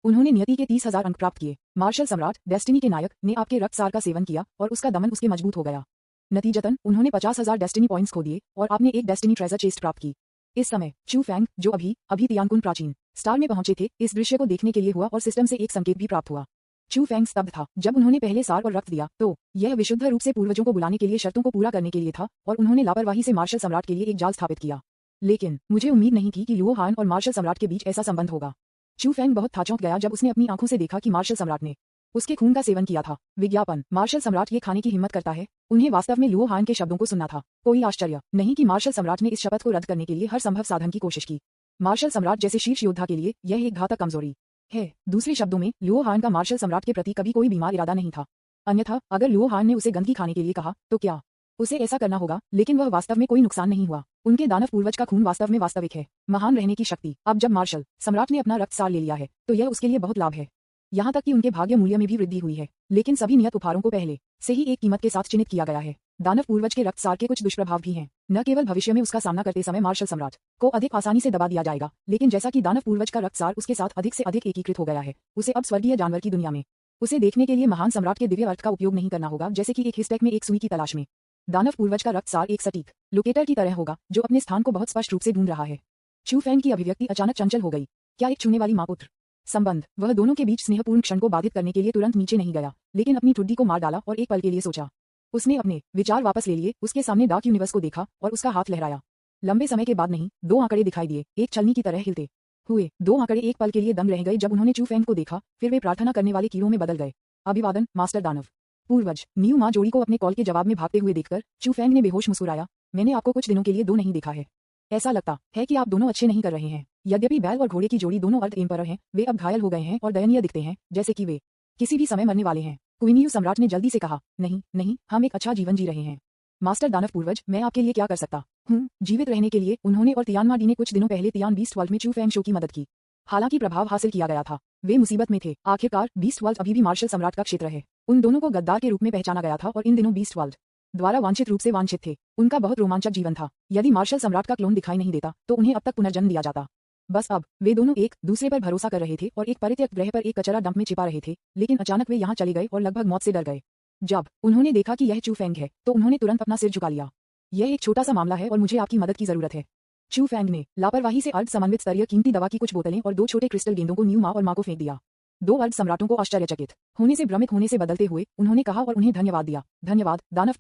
उन्होंने नियति के 30,000 अंक प्राप्त किए। मार्शल सम्राट, डेस्टिनी के नायक, ने आपके रक्त सार का सेवन किया और उसका दमन उसके मजबूत हो गया। नतीजतन उन्होंने 50,000 डेस्टिनी पॉइंट्स खो दिए और आपने एक डेस्टिनी ट्रेजर चेस्ट प्राप्त की। इस समय चू फैंग, जो अभी तियानकुन प्राचीन स्टार में पहुंचे थे, इस दृश्य को देखने के लिए हुआ और सिस्टम से एक संकेत भी प्राप्त हुआ। चू फैंग स्तब्ध था। जब उन्होंने पहले सार और रक्त दिया तो यह विशुद्ध रूप से पूर्वजों को बुलाने के लिए शर्तों को पूरा करने के लिए था और उन्होंने लापरवाही से मार्शल सम्राट के लिए एक जाल स्थापित किया। लेकिन मुझे उम्मीद नहीं थी कि लुओ हान और मार्शल सम्राट के बीच ऐसा संबंध होगा। चू फैंग बहुत था चौंक गया जब उसने अपनी आंखों से देखा कि मार्शल सम्राट ने उसके खून का सेवन किया था। विज्ञापन। मार्शल सम्राट ये खाने की हिम्मत करता है। उन्हें वास्तव में लुओ हान के शब्दों को सुनना था। कोई आश्चर्य नहीं कि मार्शल सम्राट ने इस शपथ को रद्द करने के लिए हर संभव साधन की कोशिश की। मार्शल सम्राट जैसे शीर्ष योद्धा के लिए यह एक घातक कमजोरी है। दूसरे शब्दों में, लुओ हान का मार्शल सम्राट के प्रति कभी कोई बीमार इरादा नहीं था। अन्यथा अगर लुओ हान ने उसे गंदगी खाने के लिए कहा तो क्या उसे ऐसा करना होगा? लेकिन वह वास्तव में कोई नुकसान नहीं हुआ। उनके दानव पूर्वज का खून वास्तव में वास्तविक है। महान रहने की शक्ति। अब जब मार्शल सम्राट ने अपना रक्त सार ले लिया है तो यह उसके लिए बहुत लाभ है। यहाँ तक कि उनके भाग्य मूल्य में भी वृद्धि हुई है। लेकिन सभी नियत उपहारों को पहले से ही एक कीमत के साथ चिन्हित किया गया है। दानव पूर्वज के रक्त सार के कुछ दुष्प्रभाव भी हैं। न केवल भविष्य में उसका सामना करते समय मार्शल सम्राट को अधिक आसानी से दबा दिया जाएगा, लेकिन जैसा कि दानव पूर्वज का रक्त सार उसके साथ अधिक से अधिक एकीकृत हो गया है, उसे अब स्वर्गीय जानवर की दुनिया में उसे देखने के लिए महान सम्राट के दिव्य अर्थ का उपयोग नहीं करना होगा, जैसे कि एक हिस्टैक में एक सुई की तलाश में। दानव पूर्वज का रक्त सार एक सटीक लोकेटर की तरह होगा जो अपने स्थान को बहुत स्पष्ट रूप से ढूंढ रहा है। चू फैंग की अभिव्यक्ति अचानक चंचल हो गई। क्या एक छूने वाली माँ पुत्र संबंध? वह दोनों के बीच स्नेहपूर्ण क्षण को बाधित करने के लिए तुरंत नीचे नहीं गया, लेकिन अपनी ठुड्डी को मार डाला और एक पल के लिए सोचा। उसने अपने विचार वापस ले लिए, उसके सामने डार्क यूनिवर्स को देखा और उसका हाथ लहराया। लंबे समय के बाद नहीं, 2 आंकड़े दिखाई दिए, एक छलनी की तरह हिलते हुए। 2 आंकड़े एक पल के लिए दंग रह गए जब उन्होंने चू फैंग को देखा, फिर वे प्रार्थना करने वाले कीड़ों में बदल गए। अभिवादन मास्टर दानव पूर्वज। न्यू माँ जोड़ी को अपने कॉल के जवाब में भागते हुए देखकर चू फैंग ने बेहोश मुस्कुराया। मैंने आपको कुछ दिनों के लिए 2 नहीं देखा है। ऐसा लगता है कि आप दोनों अच्छे नहीं कर रहे हैं। यद्यपि बैल और घोड़े की जोड़ी दोनों अर्ध एम्परर हैं, वे अब घायल हो गए हैं और दयनीय दिखते हैं, जैसे कि वे किसी भी समय मरने वाले हैं। क्वीनियू सम्राट ने जल्दी से कहा, नहीं नहीं, हम एक अच्छा जीवन जी रहे हैं। मास्टर दानव पूर्वज, मैं आपके लिए क्या कर सकता जीवित रहने के लिए उन्होंने और तियानमाडी ने कुछ दिनों पहले तियान बीस्ट वर्ल्ड में चू फेंग शो की मदद की। हालांकि प्रभाव हासिल किया गया था, वे मुसीबत में थे। आखिरकार बीस्ट वर्ल्ड अभी भी मार्शल सम्राट का क्षेत्र है। उन दोनों को गद्दार के रूप में पहचाना गया था और इन दिनों बीस्ट वर्ल्ड द्वारा वांछित रूप से वांछित थे। उनका बहुत रोमांचक जीवन था। यदि मार्शल सम्राट का क्लोन दिखाई नहीं देता तो उन्हें अब तक पुनर्जन्म दिया जाता। बस अब वे दोनों एक दूसरे पर भरोसा कर रहे थे और एक परित्यक्त ग्रह पर एक कचरा डंप में छिपा रहे थे, लेकिन अचानक वे यहाँ चले गए और लगभग मौत से डर गए। जब उन्होंने देखा कि यह चू फेंग है तो उन्होंने तुरंत अपना सिर झुका लिया। यह एक छोटा सा मामला है और मुझे आपकी मदद की जरूरत है। चू फेंग ने लापरवाही से अर्ध समन्वित स्तरीय कीमती दवा की कुछ बोतलें और 2 छोटे क्रिस्टल गेंदों को न्यू माँ और माँ को फेंक दिया। 2 अर्ध सम्राटों को आश्चर्यचकित होने से भ्रमित होने से बदलते हुए उन्होंने कहा और उन्हें धन्यवाद दिया। धन्यवाद दानव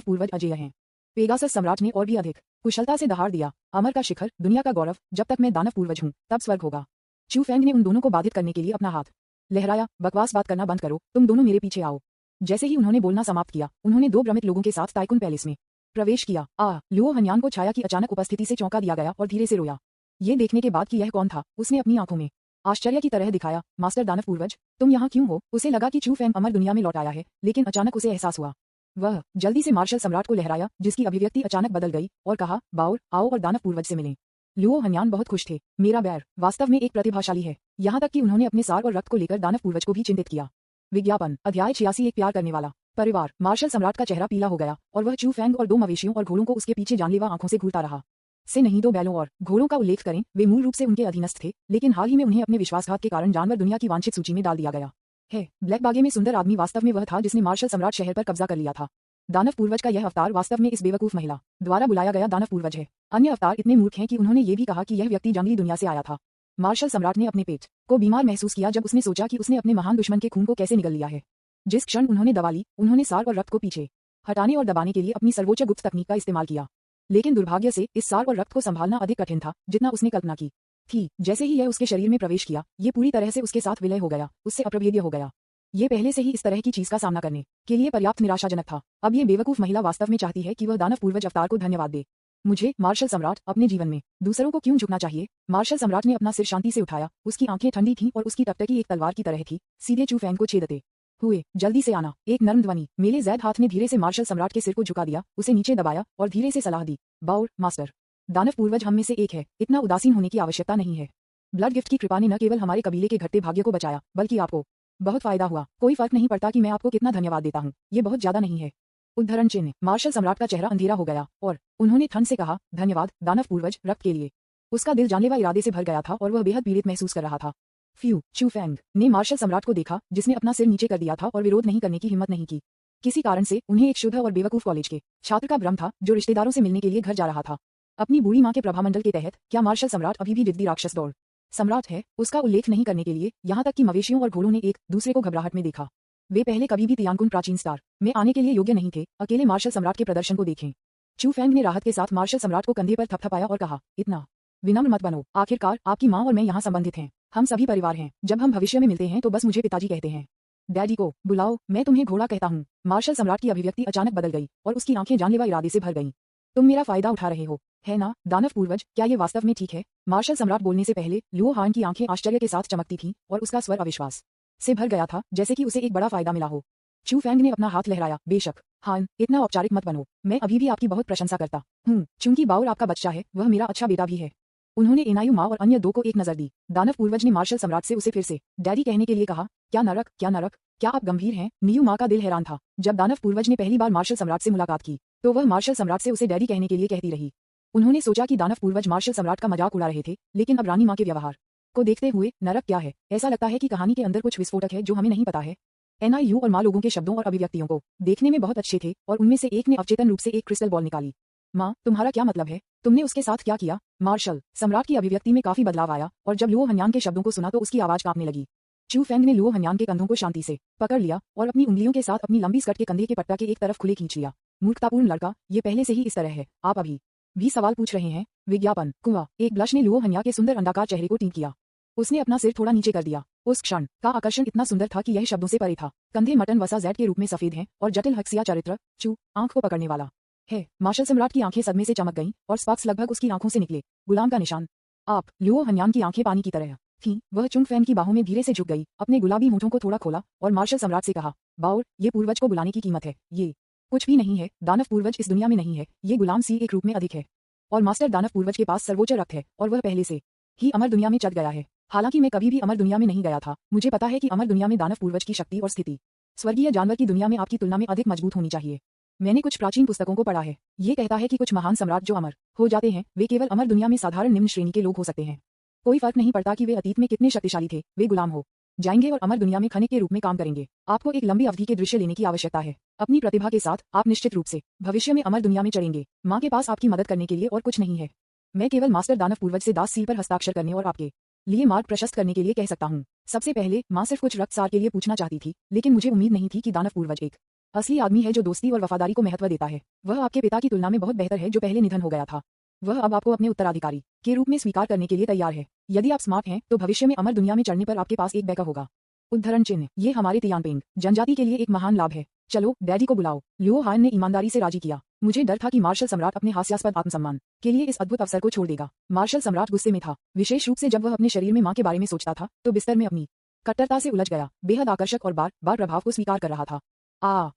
पूर्वज अजेय हैं। पेगासस सम्राट ने और भी अधिक कुशलता से दहाड़ दिया। अमर का शिखर, दुनिया का गौरव, जब तक मैं दानव पूर्वज हूँ तब स्वर्ग होगा। चू फेंग ने उन दोनों को बाधित करने के लिए अपना हाथ लहराया। बकवास बात करना बंद करो, तुम दोनों मेरे पीछे आओ। जैसे ही उन्होंने बोलना समाप्त किया उन्होंने 2 भ्रमित लोगों के साथ टाइकुन पैलेस में प्रवेश किया। लुओ हन्यान को छाया की अचानक उपस्थिति से चौंका दिया गया और धीरे से रोया। ये देखने के बाद कि यह कौन था, उसने अपनी आंखों में आश्चर्य की तरह दिखाया। मास्टर दानव पूर्वज, तुम यहाँ क्यों हो? उसे लगा कि चू फेंग अमर दुनिया में लौट आया है, लेकिन अचानक उसे एहसास हुआ। वह जल्दी से मार्शल सम्राट को लहराया, जिसकी अभिव्यक्ति अचानक बदल गई, और कहा, बाउर आओ और दानव पूर्वज से मिलें। लुओ हन्यान बहुत खुश थे। मेरा बैर वास्तव में एक प्रतिभाशाली है। यहाँ तक कि उन्होंने अपने सार और रक्त को लेकर दानव पूर्वज को भी चिंतित किया। विज्ञापन अध्याय 86 एक प्यार करने वाला परिवार। मार्शल सम्राट का चेहरा पीला हो गया और वह चू फेंग और 2 मवेशियों और घोड़ों को उसके पीछे जानलेवा आंखों से घूरता रहा। से नहीं 2 बैलों और घोड़ों का उल्लेख करें, वे मूल रूप से उनके अधीनस्थ थे, लेकिन हाल ही में उन्हें अपने विश्वासघात के कारण जानवर दुनिया की वांछित सूची में डाल दिया गया है। ब्लैक बागे में सुंदर आदमी वास्तव में वह था जिसने मार्शल सम्राट शहर पर कब्जा कर लिया था। दानव पूर्वज का यह अवतार वास्तव में इस बेवकूफ महिला द्वारा बुलाया गया दानव पूर्वज है। अन्य अवतार इतने मूर्ख हैं कि उन्होंने ये भी कहा कि यह व्यक्ति जंगली दुनिया से आया था। मार्शल सम्राट ने अपने पेट को बीमार महसूस किया जब उसने सोचा कि उसने अपने महान दुश्मन के खून को कैसे निगल लिया है। जिस क्षण उन्होंने दवा ली, उन्होंने सार और रक्त को पीछे हटाने और दबाने के लिए अपनी सर्वोच्च गुप्त तकनीक का इस्तेमाल किया, लेकिन दुर्भाग्य से इस सार और रक्त को संभालना अधिक कठिन था जितना उसने कल्पना की थी। जैसे ही यह उसके शरीर में प्रवेश किया, ये पूरी तरह से उसके साथ विलय हो गया, उससे अप्रभेद्य हो गया। ये पहले से ही इस तरह की चीज का सामना करने के लिए पर्याप्त निराशाजनक था। अब ये बेवकूफ महिला वास्तव में चाहती है कि वह दानव पूर्वज अवतार को धन्यवाद दे। मुझे मार्शल सम्राट अपने जीवन में दूसरों को क्यों झुकना चाहिए? मार्शल सम्राट ने अपना सिर शांति से उठाया। उसकी आंखें ठंडी थीं और उसकी टकटकी एक तलवार की तरह थी, सीधे चू फेंग को छेदते हुए। जल्दी से आना, एक नर्म ध्वनि मेले जैद हाथ ने धीरे से मार्शल सम्राट के सिर को झुका दिया, उसे नीचे दबाया और धीरे से सलाह दी, बाउर मास्टर, दानव पूर्वज हम में से एक है, इतना उदासीन होने की आवश्यकता नहीं है। ब्लड गिफ्ट की कृपा ने न केवल हमारे कबीले के घटते भाग्य को बचाया, बल्कि आपको बहुत फायदा हुआ। कोई फर्क नहीं पड़ता कि मैं आपको कितना धन्यवाद देता हूँ, ये बहुत ज्यादा नहीं है। उद्धरण चिन्ह। मार्शल सम्राट का चेहरा अंधेरा हो गया और उन्होंने ठंड से कहा, धन्यवाद दानव पूर्वज रक्त के लिए। उसका दिल जानलेवा इरादे से भर गया था और वह बेहद पीड़ित महसूस कर रहा था। फ्यू। चू फेंग ने मार्शल सम्राट को देखा, जिसने अपना सिर नीचे कर दिया था और विरोध नहीं करने की हिम्मत नहीं की। किसी कारण से उन्हें एक शुद्ध और बेवकूफ कॉलेज के छात्र का भ्रम था जो रिश्तेदारों से मिलने के लिए घर जा रहा था। अपनी बूढ़ी माँ के प्रभामंडल के तहत क्या मार्शल सम्राट अभी भी जिद्दी राक्षस दौड़ सम्राट है? उसका उल्लेख नहीं करने के लिए यहाँ तक कि मवेशियों और घोड़ों ने एक दूसरे को घबराहट में देखा। वे पहले कभी भी तियानकुन प्राचीन स्टार में आने के लिए योग्य नहीं थे। अकेले मार्शल सम्राट के प्रदर्शन को देखें। चू फेंग ने राहत के साथ मार्शल सम्राट को कंधे पर थपथपाया और कहा, इतना विनम्र मत बनो, आखिरकार आपकी माँ और मैं यहाँ संबंधित हैं, हम सभी परिवार हैं। जब हम भविष्य में मिलते हैं तो बस मुझे पिताजी कहते हैं। डैडी को बुलाओ, मैं तुम्हें घोड़ा कहता हूँ। मार्शल सम्राट की अभिव्यक्ति अचानक बदल गई और उसकी आंखें जानलेवा इरादे से भर गईं। तुम मेरा फायदा उठा रहे हो, है ना दानव पूर्वज? क्या ये वास्तव में ठीक है? मार्शल सम्राट बोलने से पहले लुओ हान की आंखें आश्चर्य के साथ चमकती थीं और उसका स्वर अविश्वास से भर गया था, जैसे कि उसे एक बड़ा फायदा मिला हो। चू फेंग ने अपना हाथ लहराया, बेशक हान, इतना औपचारिक मत बनो, मैं अभी भी आपकी बहुत प्रशंसा करता हूँ। चूंकि बाउर आपका बच्चा है, वह मेरा अच्छा बेटा भी है। उन्होंने एनायु माँ और अन्य 2 को एक नजर दी। दानव पूर्वज ने मार्शल सम्राट से उसे फिर से डैडी कहने के लिए कहा। क्या नरक, क्या नरक, क्या आप गंभीर हैं? नियु माँ का दिल हैरान था। जब दानव पूर्वज ने पहली बार मार्शल सम्राट से मुलाकात की तो वह मार्शल सम्राट से उसे डैडी कहने के लिए कहती रही। उन्होंने सोचा कि दानव पूर्वज मार्शल सम्राट का मजाक उड़ा रहे थे, लेकिन अब रानी माँ के व्यवहार को देखते हुए नरक क्या है? ऐसा लगता है कि कहानी के अंदर कुछ विस्फोटक है जो हमें नहीं पता है। एनआईयू और माँ लोगों के शब्दों और अभिव्यक्तियों को देखने में बहुत अच्छे थे और उनमें से एक ने अवचेतन रूप से एक क्रिस्टल बॉल निकाली। माँ, तुम्हारा क्या मतलब है? तुमने उसके साथ क्या किया? मार्शल सम्राट की अभिव्यक्ति में काफी बदलाव आया और जब लुओ हन्यान के शब्दों को सुना तो उसकी आवाज कांपने लगी। चू फेंग ने लुओ हन्यान के कंधों को शांति से पकड़ लिया और अपनी उंगलियों के साथ अपनी लंबी स्कर्ट के कंधे के पट्टा के एक तरफ खुले खींच लिया। मूर्खतापूर्ण लड़का, ये पहले से ही इस तरह है, आप अभी भी सवाल पूछ रहे हैं? विज्ञापन कुआ। एक ब्लश ने लुओ हन्या के सुंदर अंडाकार चेहरे को टीम किया। उसने अपना सिर थोड़ा नीचे कर दिया। उस क्षण का आकर्षण इतना सुंदर था कि यह शब्दों से परे था। कंधे मटन वसा जैड के रूप में सफेद हैं और जटिल हक्सिया चरित्र चू आंख को पकड़ने वाला है। मार्शल सम्राट की आंखें सदमे से चमक गईं और स्पार्क्स लगभग उसकी आंखों से निकले। गुलाम का निशान। आप। लुओ हन्यान की आंखें पानी की तरह थीं। वह चुंग फैन की बाहों में धीरे से झुक गई, अपने गुलाबी होठों को थोड़ा खोला और मार्शल सम्राट से कहा, बाउर, ये पूर्वज को बुलाने की कीमत है। ये कुछ भी नहीं है, दानव पूर्वज इस दुनिया में नहीं है, ये गुलाम सी एक रूप में अधिक है। और मास्टर दानव पूर्वज के पास सर्वोच्च रक्त है और वह पहले से ही अमर दुनिया में चढ़ गया है। हालांकि मैं कभी भी अमर दुनिया में नहीं गया था, मुझे पता है कि अमर दुनिया में दानव पूर्वज की शक्ति और स्थिति स्वर्गीय जानवर की दुनिया में आपकी तुलना में अधिक मजबूत होनी चाहिए। मैंने कुछ प्राचीन पुस्तकों को पढ़ा है। ये कहता है कि कुछ महान सम्राट जो अमर हो जाते हैं वे केवल अमर दुनिया में साधारण निम्न श्रेणी के लोग हो सकते हैं। कोई फर्क नहीं पड़ता कि वे अतीत में कितने शक्तिशाली थे, वे गुलाम हो जाएंगे और अमर दुनिया में खनिक के रूप में काम करेंगे। आपको एक लंबी अवधि के दृश्य लेने की आवश्यकता है। अपनी प्रतिभा के साथ आप निश्चित रूप से भविष्य में अमर दुनिया में चढ़ेंगे। माँ के पास आपकी मदद करने के लिए और कुछ नहीं है। मैं केवल मास्टर दानव पूर्वज से दास सील पर हस्ताक्षर करने और आपके लिए मार्ग प्रशस्त करने के लिए कह सकता हूँ। सबसे पहले माँ सिर्फ कुछ रक्तसार के लिए पूछना चाहती थी, लेकिन मुझे उम्मीद नहीं थी कि दानव पूर्वज एक असली आदमी है जो दोस्ती और वफादारी को महत्व देता है। वह आपके पिता की तुलना में बहुत बेहतर है जो पहले निधन हो गया था। वह अब आपको अपने उत्तराधिकारी के रूप में स्वीकार करने के लिए तैयार है। यदि आप स्मार्ट हैं तो भविष्य में अमर दुनिया में चढ़ने पर आपके पास एक बैकअप होगा। उद्धरण चिन्ह, ये हमारे तियानपेंग जनजाति के लिए एक महान लाभ है। चलो डैडी को बुलाओ। लियो हान ने ईमानदारी से राजी किया। मुझे डर था कि मार्शल सम्राट अपने हास्यास्पद आत्मसम्मान के लिए इस अद्भुत अवसर को छोड़ देगा। मार्शल सम्राट गुस्से में था, विशेष रूप से जब वह अपने शरीर में माँ के बारे में सोचता था तो बिस्तर में अपनी कट्टरता से उलझ गया, बेहद आकर्षक और बार बार प्रभाव को स्वीकार कर रहा था।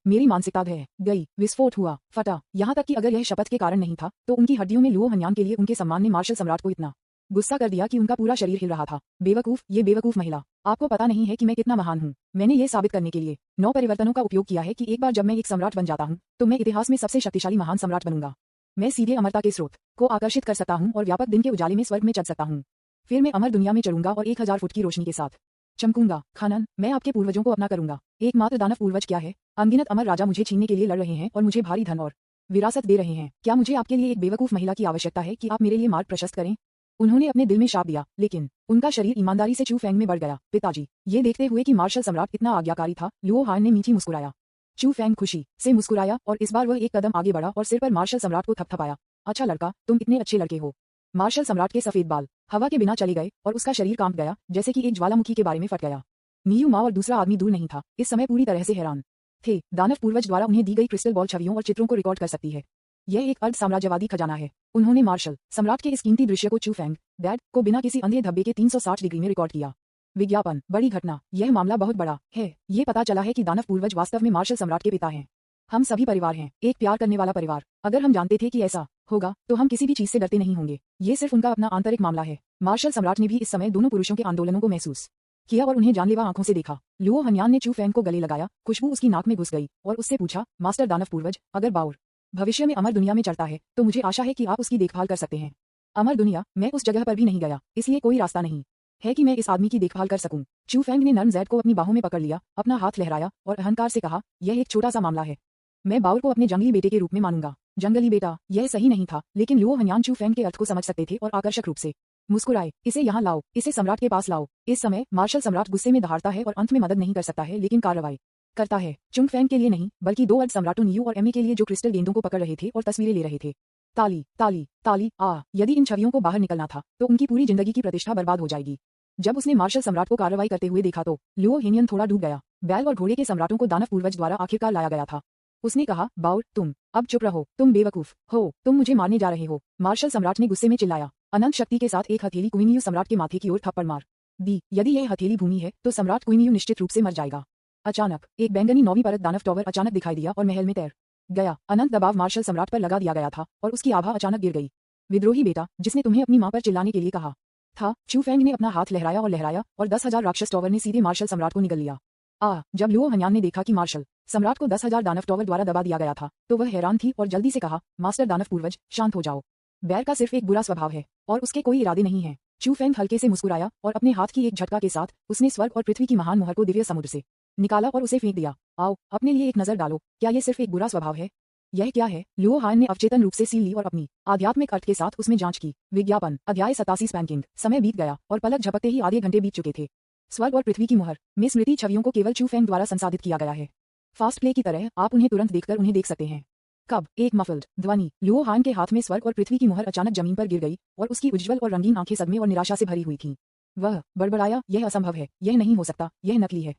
मेरी मानसिकता ढह गई, विस्फोट हुआ, फटा। यहाँ तक कि अगर यह शपथ के कारण नहीं था तो उनकी हड्डियों में लुओ हन्यान के लिए उनके सम्मान ने मार्शल सम्राट को इतना गुस्सा कर दिया कि उनका पूरा शरीर हिल रहा था। बेवकूफ, ये बेवकूफ महिला, आपको पता नहीं है कि मैं कितना महान हूँ। मैंने ये साबित करने के लिए 9 परिवर्तनों का उपयोग किया है कि एक बार जब मैं एक सम्राट बन जाता हूँ तो मैं इतिहास में सबसे शक्तिशाली महान सम्राट बनूंगा। मैं सीधे अमरता के स्रोत को आकर्षित कर सकता हूँ और व्यापक दिन के उजाले में स्वर्ग में चढ़ सकता हूँ। फिर मैं अमर दुनिया में चढ़ूंगा और 1000 फुट की रोशनी के साथ चमकूंगा। खनन, मैं आपके पूर्वजों को अपना करूंगा। एकमात्र दानव पूर्वज क्या है? अनगिनत अमर राजा मुझे छीनने के लिए लड़ रहे हैं और मुझे भारी धन और विरासत दे रहे हैं। क्या मुझे आपके लिए एक बेवकूफ महिला की आवश्यकता है कि आप मेरे लिए मार्ग प्रशस्त करें? उन्होंने अपने दिल में शाप दिया, लेकिन उनका शरीर ईमानदारी से चू फेंग में बढ़ गया। पिताजी, ये देखते हुए कि मार्शल सम्राट इतना आज्ञाकारी था, लुओ हान ने मीठी मुस्कुराया। चू फेंग खुशी से मुस्कुराया और इस बार वह एक कदम आगे बढ़ा और सिर पर मार्शल सम्राट को थपथपाया। अच्छा लड़का, तुम इतने अच्छे लड़के हो। मार्शल सम्राट के सफेद बाल हवा के बिना चले गए और उसका शरीर कांप गया जैसे कि एक ज्वालामुखी के बारे में फट गया। नीयू मा और दूसरा आदमी दूर नहीं था, इस समय पूरी तरह से हैरान थे। दानव पूर्वज द्वारा उन्हें दी गई क्रिस्टल बॉल छवियों और चित्रों को रिकॉर्ड कर सकती है। यह एक अर्ध साम्राज्यवादी खजाना है। उन्होंने मार्शल सम्राट के इस कीमती दृश्य को चू फेंग डैड को बिना किसी अंधे धब्बे के 360 डिग्री में रिकॉर्ड किया। विज्ञापन, बड़ी घटना, यह मामला बहुत बड़ा है। ये पता चला है कि दानव पूर्वज वास्तव में मार्शल सम्राट के पिता हैं। हम सभी परिवार हैं, एक प्यार करने वाला परिवार। अगर हम जानते थे कि ऐसा होगा तो हम किसी भी चीज से डरते नहीं होंगे। ये सिर्फ उनका अपना आंतरिक मामला है। मार्शल सम्राट ने भी इस समय दोनों पुरुषों के आंदोलनों को महसूस किया और उन्हें जानलेवा आंखों से देखा। लुओ हन्यान ने चू फेंग को गले लगाया, खुशबू उसकी नाक में घुस गई और उससे पूछा, मास्टर दानव पूर्वज, अगर बाउर भविष्य में अमर दुनिया में चढ़ता है तो मुझे आशा है कि आप उसकी देखभाल कर सकते हैं। अमर दुनिया, मैं उस जगह पर भी नहीं गया, इसलिए कोई रास्ता नहीं है कि मैं इस आदमी की देखभाल कर सकूं। चू फेंग ने नर्म जैड को अपनी बाहों में पकड़ लिया, अपना हाथ लहराया और अहंकार से कहा, यह एक छोटा सा मामला है। मैं बाउर को अपने जंगली बेटे के रूप में मानूंगा। जंगली बेटा, यह सही नहीं था, लेकिन लुओ हन्यान चू फेंग के अर्थ को समझ सकते थे और आकर्षक रूप से मुस्कुराए। इसे यहाँ लाओ, इसे सम्राट के पास लाओ। इस समय मार्शल सम्राट गुस्से में दहाड़ता है और अंत में मदद नहीं कर सकता है, लेकिन कार्रवाई करता है। चुंग फेंग के लिए नहीं, बल्कि 2 अर्ध सम्राटों नियू और एमी के लिए जो क्रिस्टल गेंदों को पकड़ रहे थे और तस्वीरें ले रहे थे। ताली ताली ताली। यदि इन छवियों को बाहर निकलना था तो उनकी पूरी जिंदगी की प्रतिष्ठा बर्बाद हो जाएगी। जब उसने मार्शल सम्राट को कार्रवाई करते हुए देखा तो लुओ हेनियन थोड़ा डूब गया। बैल और घोड़े के सम्राटों को दानव पूर्वज द्वारा आखिरकार लाया गया था। उसने कहा, बाउर, तुम अब चुप रहो, तुम बेवकूफ हो, तुम मुझे मारने जा रहे हो। मार्शल सम्राट ने गुस्से में चिल्लाया। अनंत शक्ति के साथ एक हथेली कुइनियू सम्राट के माथे की ओर थप्पड़ मार दी। यदि यह हथेली भूमि है तो सम्राट कुइनियू निश्चित रूप से मर जाएगा। अचानक एक बैंगनी 9वीं परत दानव टॉवर अचानक दिखाई दिया और महल में तैर गया। अनंत दबाव मार्शल सम्राट पर लगा दिया गया था और उसकी आभा अचानक गिर गई। विद्रोही बेटा, जिसने तुम्हें अपनी मां पर चिल्लाने के लिए कहा था। चू फेंग ने अपना हाथ लहराया और 10,000 राक्षस टॉवर ने सीधे मार्शल सम्राट को निगल लिया। जब लुओ हन्यान ने देखा कि मार्शल सम्राट को 10,000 दानव टॉवर द्वारा दबा दिया गया था तो वह हैरान थी और जल्दी से कहा, मास्टर दानव पूर्वज, शांत हो जाओ। बैर का सिर्फ एक बुरा स्वभाव है और उसके कोई इरादे नहीं है। चू फेंग हल्के से मुस्कुराया और अपने हाथ की एक झटका के साथ उसने स्वर्ग और पृथ्वी की महान मोहर को दिव्य समुद्र से निकाला और उसे फेंक दिया। आओ, अपने लिए एक नजर डालो, क्या ये सिर्फ एक बुरा स्वभाव है? यह क्या है? लुओ हान ने अवचेतन रूप से सील ली और अपनी आध्यात्मिक अर्थ के साथ उसमें जांच की। विज्ञापन, अध्याय 87 स्पैंकिंग। समय बीत गया और पलक झपकते ही आधे घंटे बीत चुके थे। स्वर्ग और पृथ्वी की मोहर में स्मृति छवियों को केवल चू फेंग द्वारा संसाधित किया गया है। फास्ट प्ले की तरह आप उन्हें तुरंत देखकर उन्हें देख सकते हैं। कब एक मफल्ड ध्वनि लुओ हान के हाथ में स्वर्ग और पृथ्वी की मोहर अचानक जमीन पर गिर गई और उसकी उज्जवल और रंगीन आंखें सदमे और निराशा से भरी हुई थीं। वह बड़बड़ाया, यह असंभव है, यह नहीं हो सकता, यह नकली है।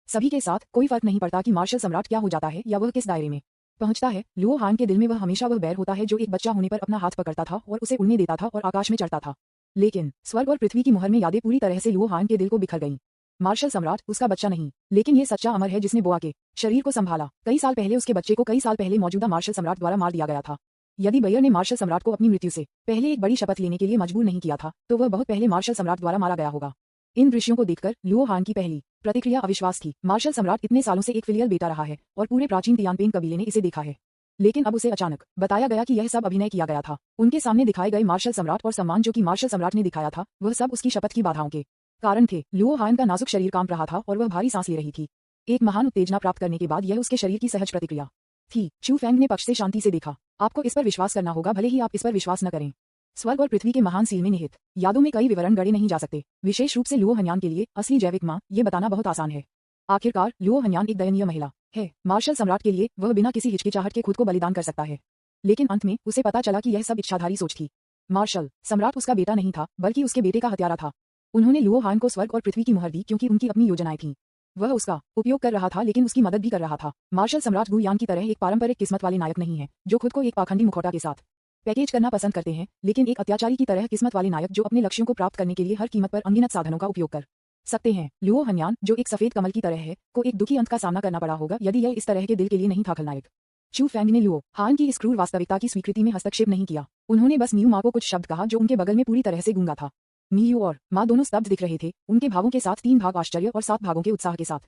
सभी के साथ कोई फर्क नहीं पड़ता कि मार्शल सम्राट क्या हो जाता है या वह किस दायरे में पहुंचता है। लुओ हान के दिल में वह हमेशा वह बैर होता है जो एक बच्चा होने पर अपना हाथ पकड़ता था और उसे उड़ने देता था और आकाश में चढ़ता था। लेकिन स्वर्ग और पृथ्वी की मोहर में यादें पूरी तरह से लुओ हान के दिल को बिखर गईं। मार्शल सम्राट उसका बच्चा नहीं, लेकिन ये सच्चा अमर है जिसने बोआ के शरीर को संभाला। कई साल पहले उसके बच्चे को कई साल पहले मौजूदा मार्शल सम्राट द्वारा मार दिया गया था। यदि बेयर ने मार्शल सम्राट को अपनी मृत्यु से पहले एक बड़ी शपथ लेने के लिए मजबूर नहीं किया था तो वह बहुत पहले मार्शल सम्राट द्वारा मारा गया होगा। इन दृश्यों को देखकर लुओ हान की पहली प्रतिक्रिया अविश्वास थी। मार्शल सम्राट इतने सालों से एक फिलियल बेटा रहा है और पूरे प्राचीन तियानपेन कबीले ने इसे देखा है, लेकिन अब उसे अचानक बताया गया कि यह सब अभिनय किया गया था। उनके सामने दिखाए गए मार्शल सम्राट और सम्मान जो कि मार्शल सम्राट ने दिखाया था वह सब उसकी शपथ की बाधाओं के कारण थे। लुओ हान का नाजुक शरीर कांप रहा था और वह भारी सांस ले रही थी। एक महान उत्तेजना प्राप्त करने के बाद यह उसके शरीर की सहज प्रतिक्रिया थी। चू फेंग ने पक्ष से शांति से देखा। आपको इस पर विश्वास करना होगा, भले ही आप इस पर विश्वास न करें। स्वर्ग और पृथ्वी के महान सील में निहित यादों में कई विवरण गढ़े नहीं जा सकते, विशेष रूप से लुओ हन्यान के लिए असली जैविक मां ये बताना बहुत आसान है। आखिरकार लुओ हन्यान एक दयनीय महिला है। मार्शल सम्राट के लिए वह बिना किसी हिचकिचाहट के खुद को बलिदान कर सकता है, लेकिन अंत में उसे पता चला कि यह सब इच्छाधारी सोच थी। मार्शल सम्राट उसका बेटा नहीं था, बल्कि उसके बेटे का हत्यारा था। उन्होंने लुओ हान को स्वर्ग और पृथ्वी की मुहर दी क्योंकि उनकी अपनी योजनाएं थीं। वह उसका उपयोग कर रहा था, लेकिन उसकी मदद भी कर रहा था। मार्शल सम्राट गु यान की तरह एक पारंपरिक किस्मत वाले नायक नहीं है जो खुद को एक पाखंडी मुखौटा के साथ पैकेज करना पसंद करते हैं, लेकिन एक अत्याचारी की तरह किस्मत वाले नायक जो अपने लक्ष्यों को प्राप्त करने के लिए हर कीमत पर अनगिनत साधनों का उपयोग कर सकते हैं। लुओ हन्यान जो एक सफेद कमल की तरह है को एक दुखी अंत का सामना करना पड़ा होगा यदि यह इस तरह के दिल के लिए नहीं था खलनायक। चू फेंग ने लुओ हान की इस क्रूर वास्तविकता की स्वीकृति में हस्तक्षेप नहीं किया। उन्होंने बस मियू माँ को कुछ शब्द कहा जो उनके बगल में पूरी तरह से गूंगा था। मियू और माँ दोनों स्तब्ध दिख रहे थे, उनके भावों के साथ 3 भाग आश्चर्य और 7 भागों के उत्साह के साथ।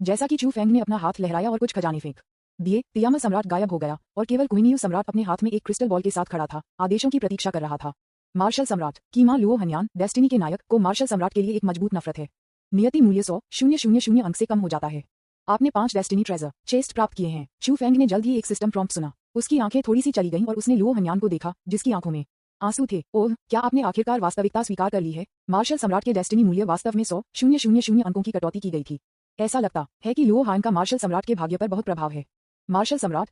जैसा कि चू फेंग ने अपना हाथ लहराया और कुछ खजाने फेंक दिए, तियामा सम्राट गायब हो गया और केवल कुइनियू सम्राट अपने हाथ में एक क्रिस्टल बॉल के साथ खड़ा था, आदेशों की प्रतीक्षा कर रहा था। मार्शल सम्राट की मां लुओ हन्यान, डेस्टिनी के नायक को मार्शल सम्राट के लिए एक मजबूत नफरत है। नियति मूल्य 100,000 अंक से कम हो जाता है। आपने 5 डेस्टिनी ट्रेजर चेस्ट प्राप्त किए हैं। चू फेंग ने जल्द ही एक सिस्टम प्रॉम्प्ट सुना। उसकी आंखें थोड़ी सी चली गईं और उसने लुओ हन्यान को देखा जिसकी आंखों में आंसू थे। ओह, क्या आपने आखिरकार वास्तविकता स्वीकार कर ली है? मार्शल सम्राट के डेस्टिनी मूल्य वास्तव में 100,000 अंकों की कटौती की गई थी। ऐसा लगता है कि लुओ हान का मार्शल सम्राट के भाग्य पर बहुत प्रभाव है। मार्शल सम्राट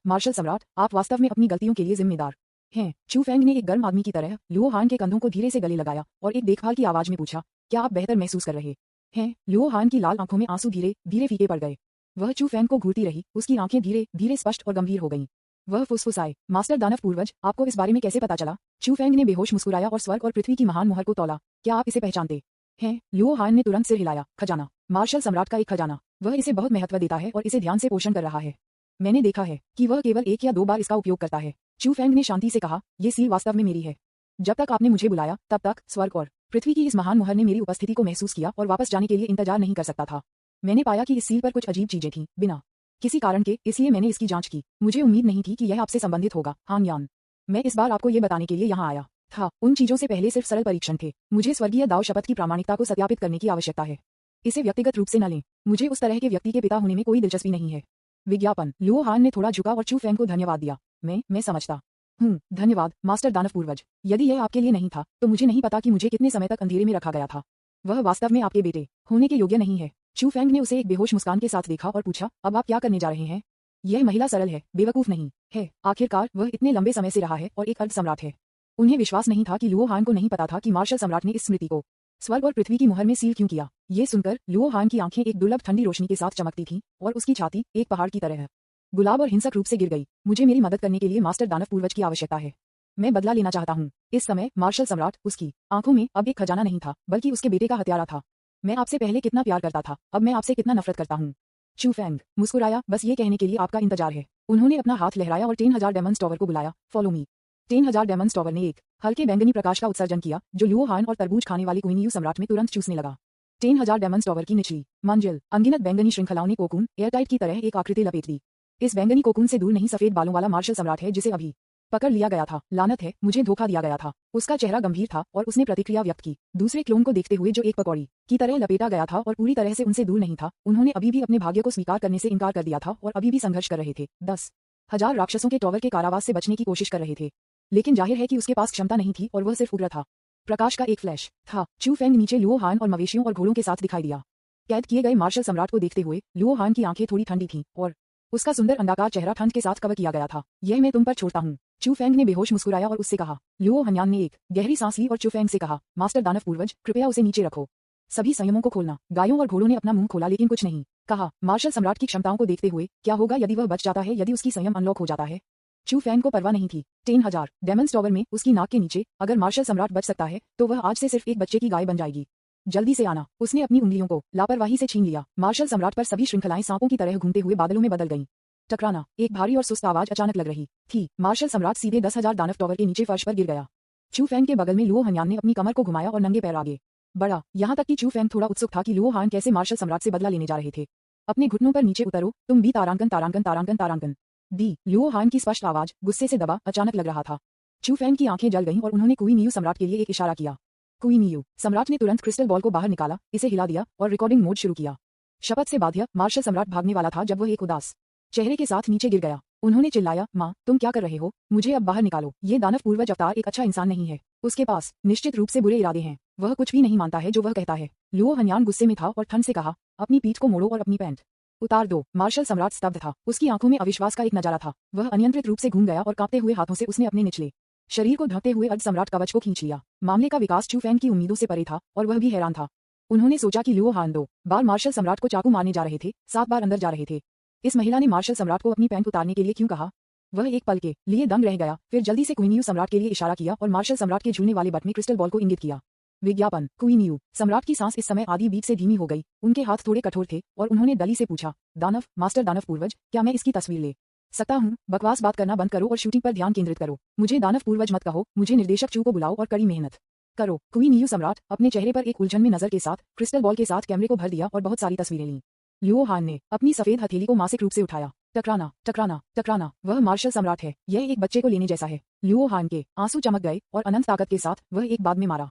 मार्शल सम्राट, आप वास्तव में अपनी गलतियों के लिए जिम्मेदार हैं। चू फेंग ने एक गर्म आदमी की तरह लुओ हान के कंधों को धीरे से गले लगाया और एक देखभाल की आवाज में पूछा, क्या आप बेहतर महसूस कर रहे हैं? लुओ हान की लाल आंखों में आंसू धीरे धीरे फीके पड़ गए। वह चू फेंग को घूरती रही, उसकी आंखें धीरे धीरे स्पष्ट और गंभीर हो गईं। वह फुसफुसाए, मास्टर दानव पूर्वज, आपको इस बारे में कैसे पता चला? चू फेंग ने बेहोश मुस्कुराया और स्वर्ग और पृथ्वी की महान मुहर को तौला। क्या आप इसे पहचानते हैं? लुओ हान ने तुरंत सिर हिलाया। खजाना, मार्शल सम्राट का एक खजाना। वह इसे बहुत महत्व देता है और इसे ध्यान से पोषण कर रहा है। मैंने देखा है कि वह केवल 1 या 2 बार इसका उपयोग करता है। चू फेंग ने शांति से कहा, ये सील वास्तव में मेरी है। जब तक आपने मुझे बुलाया तब तक स्वर्ग और पृथ्वी की इस महान मुहर ने मेरी उपस्थिति को महसूस किया और वापस जाने के लिए इंतजार नहीं कर सकता था। मैंने पाया कि इस सील पर कुछ अजीब चीजें थीं, बिना किसी कारण के, इसलिए मैंने इसकी जांच की। मुझे उम्मीद नहीं थी कि यह आपसे संबंधित होगा, हान यान। मैं इस बार आपको ये बताने के लिए यहाँ आया था। उन चीजों से पहले सिर्फ सरल परीक्षण थे। मुझे स्वर्गीय दाव शपथ की प्रामाणिकता को सत्यापित करने की आवश्यकता है। इसे व्यक्तिगत रूप से न लें। मुझे उस तरह के व्यक्ति के पिता होने में कोई दिलचस्पी नहीं है। विज्ञापन। लुओ हान ने थोड़ा झुका और चू फेंग को धन्यवाद दिया। मैं समझता हूँ, धन्यवाद मास्टर दानव पूर्वज। यदि यह आपके लिए नहीं था तो मुझे नहीं पता कि मुझे कितने समय तक अंधेरे में रखा गया था। वह वास्तव में आपके बेटे होने के योग्य नहीं है। चू फेंग ने उसे एक बेहोश मुस्कान के साथ देखा और पूछा, अब आप क्या करने जा रहे हैं? यह महिला सरल है, बेवकूफ नहीं है। आखिरकार वह इतने लंबे समय से रहा है और एक अर्ध सम्राट है। उन्हें विश्वास नहीं था कि लुओ हान को नहीं पता था कि मार्शल सम्राट ने इस स्मृति को स्वर्ग और पृथ्वी की मुहर में सील क्यों किया। ये सुनकर लुओ हान की आंखें एक दुर्लभ ठंडी रोशनी के साथ चमकती थीं और उसकी छाती एक पहाड़ की तरह गुलाब और हिंसक रूप से गिर गई। मुझे मेरी मदद करने के लिए मास्टर दानव पूर्वज की आवश्यकता है। मैं बदला लेना चाहता हूँ। इस समय मार्शल सम्राट उसकी आंखों में अब एक खजाना नहीं था, बल्कि उसके बेटे का हत्यारा था। मैं आपसे पहले कितना प्यार करता था, अब मैं आपसे कितना नफरत करता हूँ। चू फेंग मुस्कुराया, बस ये कहने के लिए आपका इंतजार है। उन्होंने अपना हाथ लहराया और 10,000 डेमंस टॉवर को बुलाया, फॉलो मी। 10,000 डेमंस टॉवर ने एक हल्के बैंगनी प्रकाश का उत्सर्जन किया जो लुओ हान और तरबूज खाने वाली कुइनियू सम्राट में तुरंत चूसने लगा। 10,000 डेमंस टॉवर की निचली मंजिल अनगिनत बैंगनी श्रृंखलाओं ने कोकून एयरटाइट की तरह एक आकृति लपेट दी। इस बैंगनी कोकून से दूर नहीं सफेद बालों वाला मार्शल सम्राट है जिसे अभी पकड़ लिया गया था। लानत है, मुझे धोखा दिया गया था। उसका चेहरा गंभीर था और उसने प्रतिक्रिया व्यक्त की, दूसरे क्लोन को देखते हुए जो एक पकौड़ी की तरह लपेटा गया था और पूरी तरह से उनसे दूर नहीं था। उन्होंने अभी भी अपने भाग्य को स्वीकार करने से इनकार कर दिया था और अभी भी संघर्ष कर रहे थे। 10,000 राक्षसों के टॉवर के कारावास से बचने की कोशिश कर रहे थे, लेकिन जाहिर है कि उसके पास क्षमता नहीं थी और वह सिर्फ उग्र था। प्रकाश का एक फ्लैश था। चू फेंग नीचे लुओ हान और मवेशियों और घोड़ों के साथ दिखाई दिया। कैद किए गए मार्शल सम्राट को देखते हुए लुओ हान की आंखें थोड़ी ठंडी थीं और उसका सुंदर अंडाकार चेहरा ठंड के साथ कवर किया गया था। यह मैं तुम पर छोड़ता हूँ। चू फेंग ने बेहोश मुस्कुराया और उससे कहा। लुओ हन्यान ने एक गहरी सांस ली और चू फेंग से कहा, मास्टर दानव पूर्वज, कृपया उसे नीचे रखो। सभी संयमों को खोलना। गायों और घोड़ों ने अपना मुंह खोला लेकिन कुछ नहीं कहा। मार्शल सम्राट की क्षमताओं को देखते हुए, क्या होगा यदि वह बच जाता है, यदि उसकी संयम अनलॉक हो जाता है? चू फेंग को परवाह नहीं थी। 10,000 डेमंस टॉवर में उसकी नाक के नीचे अगर मार्शल सम्राट बच सकता है तो वह आज से सिर्फ एक बच्चे की गाय बन जाएगी। जल्दी से आना। उसने अपनी उंगलियों को लापरवाही से छीन लिया। मार्शल सम्राट पर सभी श्रृंखलाएं सांपों की तरह घूमते हुए बादलों में बदल गईं। टकराना। एक भारी और सुस्त आवाज अचानक लग रही थी। मार्शल सम्राट सीधे 10,000 दानव टॉवर के नीचे फर्श पर गिर गया। चू फेंग के बगल में लुओ हनियान ने अपनी कमर को घुमाया और नंगे पैर आगे बढ़ा। यहाँ तक कि चू फेंग थोड़ा उत्सुक था कि लुओ हान कैसे मार्शल सम्राट से बदला लेने जा रहे थे। अपने घुटनों पर नीचे उतरो, तुम भी तारांकन तारांकन तारांकन तारांकन। दी लुओ हान की स्पष्ट आवाज गुस्से से दबा अचानक लग रहा था। चू फेंग की आंखें जल गईं और उन्होंने कुई नियू सम्राट के लिए एक इशारा किया। कुई नियू। सम्राट ने तुरंत क्रिस्टल बॉल को बाहर निकाला, इसे हिला दिया और रिकॉर्डिंग मोड शुरू किया। शपथ से बाध्य मार्शल सम्राट भागने वाला था जब वह एक उदास चेहरे के साथ नीचे गिर गया। उन्होंने चिल्लाया, माँ तुम क्या कर रहे हो, मुझे अब बाहर निकालो। ये दानव पूर्वज अवतार एक अच्छा इंसान नहीं है, उसके पास निश्चित रूप से बुरे इरादे हैं। वह कुछ भी नहीं मानता है जो वह कहता है। लुओ हनियान गुस्से में था और ठंड से कहा, अपनी पीठ को मोड़ो और अपनी पैंट उतार दो। मार्शल सम्राट स्तब्ध था। उसकी आंखों में अविश्वास का एक नजारा था। वह अनियंत्रित रूप से घूम गया और कांपते हुए हाथों से उसने अपने निचले शरीर को ढकते हुए अर्ध सम्राट कवच को खींच लिया। मामले का विकास चू फेंग की उम्मीदों से परे था और वह भी हैरान था। उन्होंने सोचा कि लुओ हान 2 बार मार्शल सम्राट को चाकू मारने जा रहे थे, 7 बार अंदर जा रहे थे। इस महिला ने मार्शल सम्राट को अपनी पैंट उतारने के लिए क्यों कहा? वह एक पल के लिए दंग रह गया, फिर जल्दी से क्वीनियू सम्राट के लिए इशारा किया और मार्शल सम्राट के झूलने वाले बट में क्रिस्टल बॉल को इंगित किया। विज्ञापन। क्वीनियू सम्राट की सांस इस समय आधी बीट से धीमी हो गई। उनके हाथ थोड़े कठोर थे और उन्होंने दली से पूछा, दानव मास्टर दानव पूर्वज, क्या मैं इसकी तस्वीर ले सकता हूँ? बकवास बात करना बंद करो और शूटिंग पर ध्यान केंद्रित करो। मुझे दानव पूर्वज मत कहो, मुझे निर्देशक चू को बुलाओ और कड़ी मेहनत करो। क्वीनियू सम्राट अपने चेहरे पर एक उलझन में नजर के साथ क्रिस्टल बॉल के साथ कैमरे को भर दिया और बहुत सारी तस्वीरें लीं। लुओ हान ने अपनी सफेद हथेली को मासिक रूप से उठाया। टकराना टकराना टकराना। वह मार्शल सम्राट है, यह एक बच्चे को लेने जैसा है। लुओ हान के आंसू चमक गए और अनंत ताकत के साथ वह एक बाद में मारा।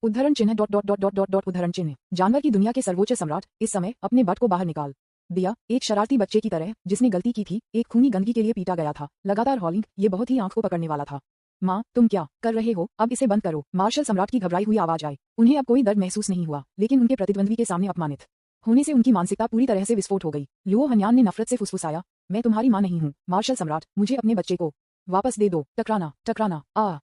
उद्धरण चिन्ह dot dot dot dot dot dot उद्धरण चिन्ह। जानवर की दुनिया के सर्वोच्च सम्राट इस समय अपने बट को बाहर निकाल दिया, एक शरारती बच्चे की तरह जिसने गलती की थी, एक खूनी गंदगी के लिए पीटा गया था। लगातार हॉलिंग, ये बहुत ही आंख को पकड़ने वाला था। माँ तुम क्या कर रहे हो, अब इसे बंद करो। मार्शल सम्राट की घबराई हुई आवाज आई। उन्हें अब कोई दर्द महसूस नहीं हुआ, लेकिन उनके प्रतिद्वंद्वी के सामने अपमानित होने से उनकी मानसिकता पूरी तरह से विस्फोट हो गई। लुओ हनियान ने नफरत से फुसफुसाया, मैं तुम्हारी माँ नहीं हूँ मार्शल सम्राट, मुझे अपने बच्चे को वापस दे दो। टकराना टकराना।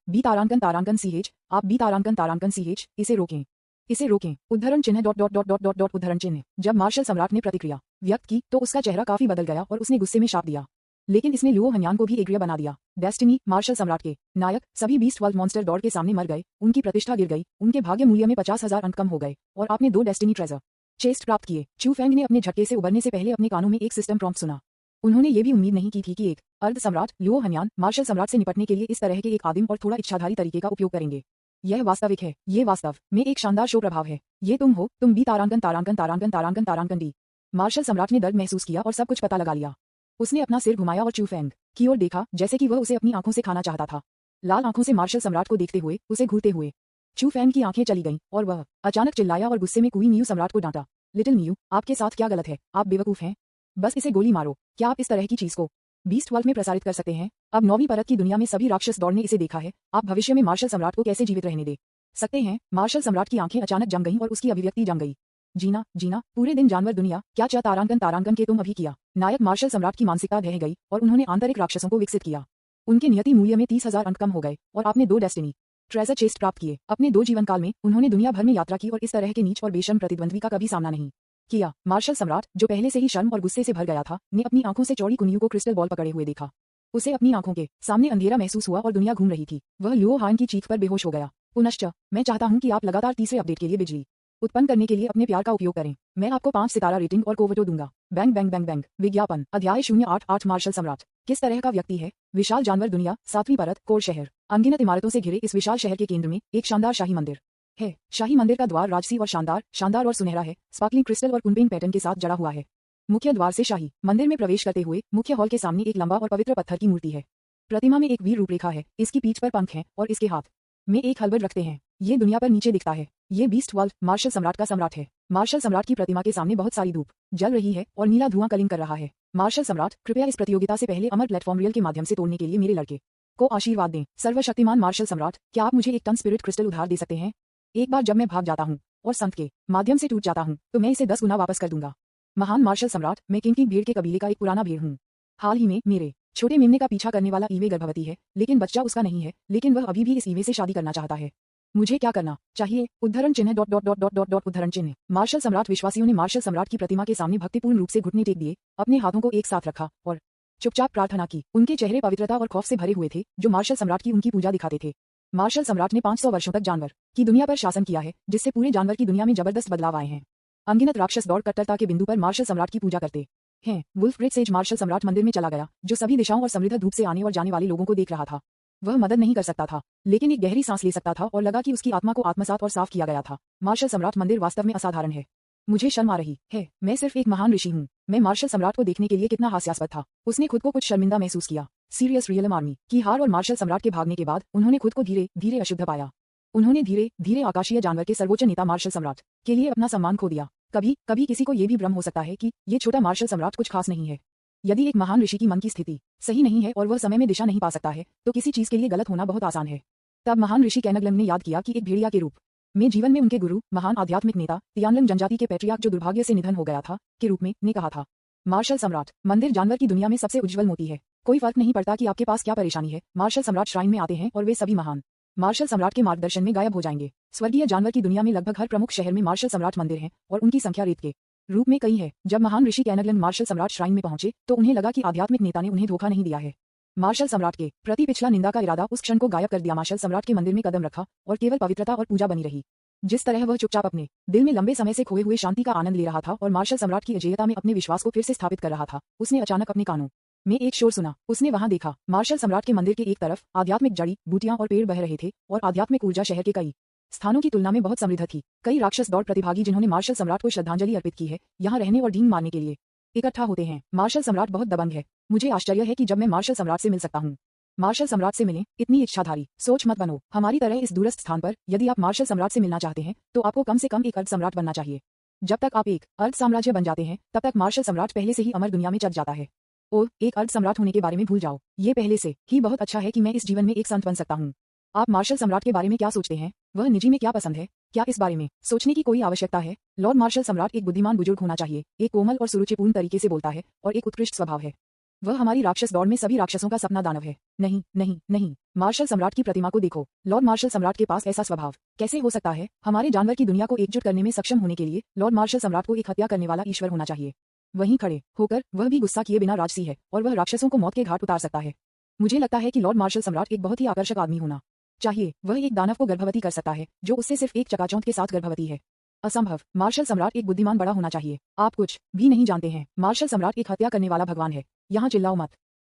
बी तारांकन तारांकन CH, आप बी तारांकन तारांकन CH, इसे रोकें इसे रोकें। उद्धरण चिन्ह dot dot dot dot dot dot उद्धरण चिन्ह। जब मार्शल सम्राट ने प्रतिक्रिया व्यक्त की तो उसका चेहरा काफी बदल गया और उसने गुस्से में शाप दिया, लेकिन इसने लुओ हनियान को भी एग्रिया बना दिया। डेस्टिनी मार्शल सम्राट के नायक सभी बीस्ट वर्ल्ड मॉन्स्टर दौड़ के सामने मर गए, उनकी प्रतिष्ठा गिर गई, उनके भाग्य मूल्य में 50,000 अंक कम हो गए और आपने 2 डेस्टिनी ट्रेजर चेस्ट प्राप्त किए। चू फेंग ने अपने झटके से उबरने से पहले अपने कानों में एक सिस्टम प्रॉम्प्ट सुना। उन्होंने ये भी उम्मीद नहीं की थी कि एक अर्ध सम्राट लुओ हनियान मार्शल सम्राट से निपटने के लिए इस तरह के एक आदिम और थोड़ा इच्छाधारी तरीके का उपयोग करेंगे। यह वास्तविक है, ये वास्तव में एक शानदार शो प्रभाव है। ये तुम हो, तुम बी तारांकन तारांकन तारांकन तारांकन तारांकन डी। मार्शल सम्राट ने दर्द महसूस किया और सब कुछ पता लगा लिया। उसने अपना सिर घुमाया और चू फेंग की ओर देखा, जैसे कि वह उसे अपनी आंखों से खाना चाहता था। लाल आंखों से मार्शल सम्राट को देखते हुए, उसे घूरते हुए चू फेंग की आंखें चली गईं और वह अचानक चिल्लाया और गुस्से में कुई नियू सम्राट को डांटा, लिटिल नियू, आपके साथ क्या गलत है? आप बेवकूफ हैं, बस इसे गोली मारो। क्या आप इस तरह की चीज को बीस्ट वर्ल्ड में प्रसारित कर सकते हैं? अब 9वीं परत की दुनिया में सभी राक्षस दौड़ ने इसे देखा है, आप भविष्य में मार्शल सम्राट को कैसे जीवित रहने दे सकते हैं? मार्शल सम्राट की आंखें अचानक जम गईं और उसकी अभिव्यक्ति जम गई। जीना जीना पूरे दिन जानवर दुनिया, क्या चा तारांकन तारांकन के तुम अभी किया? नायक मार्शल सम्राट की मानसिकता ढह गई और उन्होंने आंतरिक राक्षसों को विकसित किया। उनके नियति मूल्य में 30,000 अंक कम हो गए और आपने 2 डेस्टिनी ट्रेजर चेस्ट प्राप्त किए। अपने 2 जीवन काल में उन्होंने दुनिया भर में यात्रा की और इस तरह के नीच और बेशर्म प्रतिद्वंद्वी का कभी सामना नहीं किया। मार्शल सम्राट, जो पहले से ही शर्म और गुस्से से भर गया था, ने अपनी आंखों से चौड़ी कुनियू को क्रिस्टल बॉल पकड़े हुए देखा। उसे अपनी आंखों के सामने अंधेरा महसूस हुआ और दुनिया घूम रही थी। वह लुओ हान की चीख पर बेहोश हो गया। पुनश्च मैं चाहता हूं कि आप लगातार तीसरे अपडेट के लिए बिजली उत्पन्न करने के लिए अपने प्यार का उपयोग करें। मैं आपको 5 सितारा रेटिंग और कोवटो दूंगा। Bang bang bang bang. विज्ञापन। अध्याय 088। मार्शल सम्राट किस तरह का व्यक्ति है? विशाल जानवर दुनिया, 7वीं परत, कोर शहर। अनगिनत इमारतों से घिरे इस विशाल शहर के केंद्र में एक शानदार शाही मंदिर है। शाही मंदिर का द्वार राजसी और शानदार और सुनहरा है, स्पार्कलिंग क्रिस्टल और कुंपेन पैटर्न के साथ जड़ा हुआ है। मुख्य द्वार से शाही मंदिर में प्रवेश करते हुए मुख्य हॉल के सामने एक लंबा और पवित्र पत्थर की मूर्ति है। प्रतिमा में एक वीर रूपरेखा है, इसकी पीठ पर पंख हैं और इसके हाथ में एक हलबड़ रखते हैं। ये दुनिया पर नीचे दिखता है। ये बीस्ट वर्ल्ड मार्शल सम्राट का सम्राट है। मार्शल सम्राट की प्रतिमा के सामने बहुत सारी धूप जल रही है और नीला धुआं कलिंग कर रहा है। मार्शल सम्राट, कृपया इस प्रतियोगिता से पहले अमर प्लेटफॉर्म रियल के माध्यम से तोड़ने के लिए मेरे लड़के को आशीर्वाद दें। सर्वशक्तिमान मार्शल सम्राट, क्या आप मुझे एक टन स्पिरिट क्रिस्टल उधार दे सकते हैं? एक बार जब मैं भाग जाता हूँ और संत के माध्यम से टूट जाता हूँ तो मैं इसे 10 गुना वापस कर दूंगा। महान मार्शल सम्राट, मैं किंग भीड़ के कबीले का एक पुराना भीड़ हूँ। हाल ही में मेरे छोटे मेमने का पीछा करने वाला ईवे गर्भवती है, लेकिन बच्चा उसका नहीं है, लेकिन वह अभी भी इस ईवे से शादी करना चाहता है। मुझे क्या करना चाहिए? उद्धरण चिन्ह dot dot dot dot dot dot उद्धरण चिन्ह। मार्शल सम्राट विश्वासियों ने मार्शल सम्राट की प्रतिमा के सामने भक्तिपूर्ण रूप से घुटने टेक दिए, अपने हाथों को एक साथ रखा और चुपचाप प्रार्थना की। उनके चेहरे पवित्रता और खौफ से भरे हुए थे, जो मार्शल सम्राट की उनकी पूजा दिखाते थे। मार्शल सम्राट ने 500 वर्षों तक जानवर की दुनिया पर शासन किया है, जिससे पूरे जानवर की दुनिया में जबरदस्त बदलाव आए हैं। अनगिनत राक्षस दौड़ कट्टरता के बिंदु पर मार्शल सम्राट की पूजा करते हैं वुल्फ सेज मार्शल सम्राट मंदिर में चला गया, जो सभी दिशाओं और समृद्ध धूप से आने और जाने वाले लोगों को देख रहा था। वह मदद नहीं कर सकता था, लेकिन एक गहरी सांस ले सकता था और लगा कि उसकी आत्मा को आत्मसात और साफ किया गया था। मार्शल सम्राट मंदिर वास्तव में असाधारण है। मुझे शर्म आ रही है, मैं सिर्फ एक महान ऋषि हूँ। मैं मार्शल सम्राट को देखने के लिए कितना हास्यास्पद था। उसने खुद को कुछ शर्मिंदा महसूस किया। सीरियस रियलम आर्मी की हार और मार्शल सम्राट के भागने के बाद उन्होंने खुद को धीरे धीरे अशुद्ध पाया। उन्होंने धीरे धीरे आकाशीय जानवर के सर्वोच्च नेता मार्शल सम्राट के लिए अपना सम्मान खो दिया। कभी कभी किसी को यह भी भ्रम हो सकता है कि ये छोटा मार्शल सम्राट कुछ खास नहीं है। यदि एक महान ऋषि की मन की स्थिति सही नहीं है और वह समय में दिशा नहीं पा सकता है, तो किसी चीज के लिए गलत होना बहुत आसान है। तब महान ऋषि कैनगलन ने याद किया कि एक भेड़िया के रूप में जीवन में उनके गुरु, महान आध्यात्मिक नेता तियानलन जनजाति के पैट्रियार्क जो दुर्भाग्य से निधन हो गया था, के रूप में ने कहा था, मार्शल सम्राट मंदिर जानवर की दुनिया में सबसे उज्जवल मोती है। कोई फर्क नहीं पड़ता कि आपके पास क्या परेशानी है, मार्शल सम्राट श्राइन में आते हैं और वे सभी महान मार्शल सम्राट के मार्गदर्शन में गायब हो जाएंगे। स्वर्गीय जानवर की दुनिया में लगभग हर प्रमुख शहर में मार्शल सम्राट मंदिर हैं और उनकी संख्या रेत के रूप में कई है। जब महान ऋषि कैनगलन मार्शल सम्राट श्राइन में पहुंचे तो उन्हें लगा कि आध्यात्मिक नेता ने उन्हें धोखा नहीं दिया है। मार्शल सम्राट के प्रति पिछला निंदा का इरादा उस क्षण को गायब कर दिया। मार्शल सम्राट के मंदिर में कदम रखा और केवल पवित्रता और पूजा बनी रही। जिस तरह वह चुपचाप अपने दिल में लंबे समय से खोए हुए शांति का आनंद ले रहा था और मार्शल सम्राट की अजेयता में अपने विश्वास को फिर से स्थापित कर रहा था, उसने अचानक अपने कानों में एक शोर सुना। उसने वहां देखा, मार्शल सम्राट के मंदिर के एक तरफ आध्यात्मिक जड़ी बूटियां और पेड़ बह रहे थे और आध्यात्मिक ऊर्जा शहर के कई स्थानों की तुलना में बहुत समृद्ध थी। कई राक्षस दौड़ प्रतिभागी जिन्होंने मार्शल सम्राट को श्रद्धांजलि अर्पित की है, यहाँ रहने और ढींग मारने के लिए इकट्ठा होते हैं। मार्शल सम्राट बहुत दबंग है। मुझे आश्चर्य है कि जब मैं मार्शल सम्राट से मिल सकता हूँ। मार्शल सम्राट से मिलें, इतनी इच्छाधारी सोच मत बनो हमारी तरह इस दूरस्थ स्थान पर। यदि आप मार्शल सम्राट से मिलना चाहते हैं तो आपको कम से कम एक अर्ध सम्राट बनना चाहिए। जब तक आप एक अर्ध साम्राज्य बन जाते हैं तब तक मार्शल सम्राट पहले से ही अमर दुनिया में चढ़ जाता है। और एक अर्ध सम्राट होने के बारे में भूल जाओ, ये पहले से ही बहुत अच्छा है कि मैं इस जीवन में एक संत बन सकता हूँ। आप मार्शल सम्राट के बारे में क्या सोचते हैं? वह निजी में क्या पसंद है? क्या इस बारे में सोचने की कोई आवश्यकता है? लॉर्ड मार्शल सम्राट एक बुद्धिमान बुजुर्ग होना चाहिए, एक कोमल और सुरुचिपूर्ण तरीके से बोलता है और एक उत्कृष्ट स्वभाव है। वह हमारी राक्षस दौड़ में सभी राक्षसों का सपना दानव है। नहीं नहीं नहीं, मार्शल सम्राट की प्रतिमा को देखो। लॉर्ड मार्शल सम्राट के पास ऐसा स्वभाव कैसे हो सकता है? हमारे जानवर की दुनिया को एकजुट करने में सक्षम होने के लिए लॉर्ड मार्शल सम्राट को एक हत्या करने वाला ईश्वर होना चाहिए। वहीं खड़े होकर वह भी गुस्सा किए बिना राजसी है और वह राक्षसों को मौत के घाट उतार सकता है। मुझे लगता है कि लॉर्ड मार्शल सम्राट एक बहुत ही आकर्षक आदमी होना चाहिए। वह एक दानव को गर्भवती कर सकता है जो उससे सिर्फ एक चकाचौंध के साथ गर्भवती है। असंभव। मार्शल सम्राट एक बुद्धिमान बड़ा होना चाहिए। आप कुछ भी नहीं जानते हैं। मार्शल सम्राट एक हत्या करने वाला भगवान है। यहाँ चिल्लाओ मत,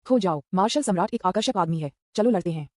खो जाओ। मार्शल सम्राट एक आकर्षक आदमी है। चलो लड़ते हैं।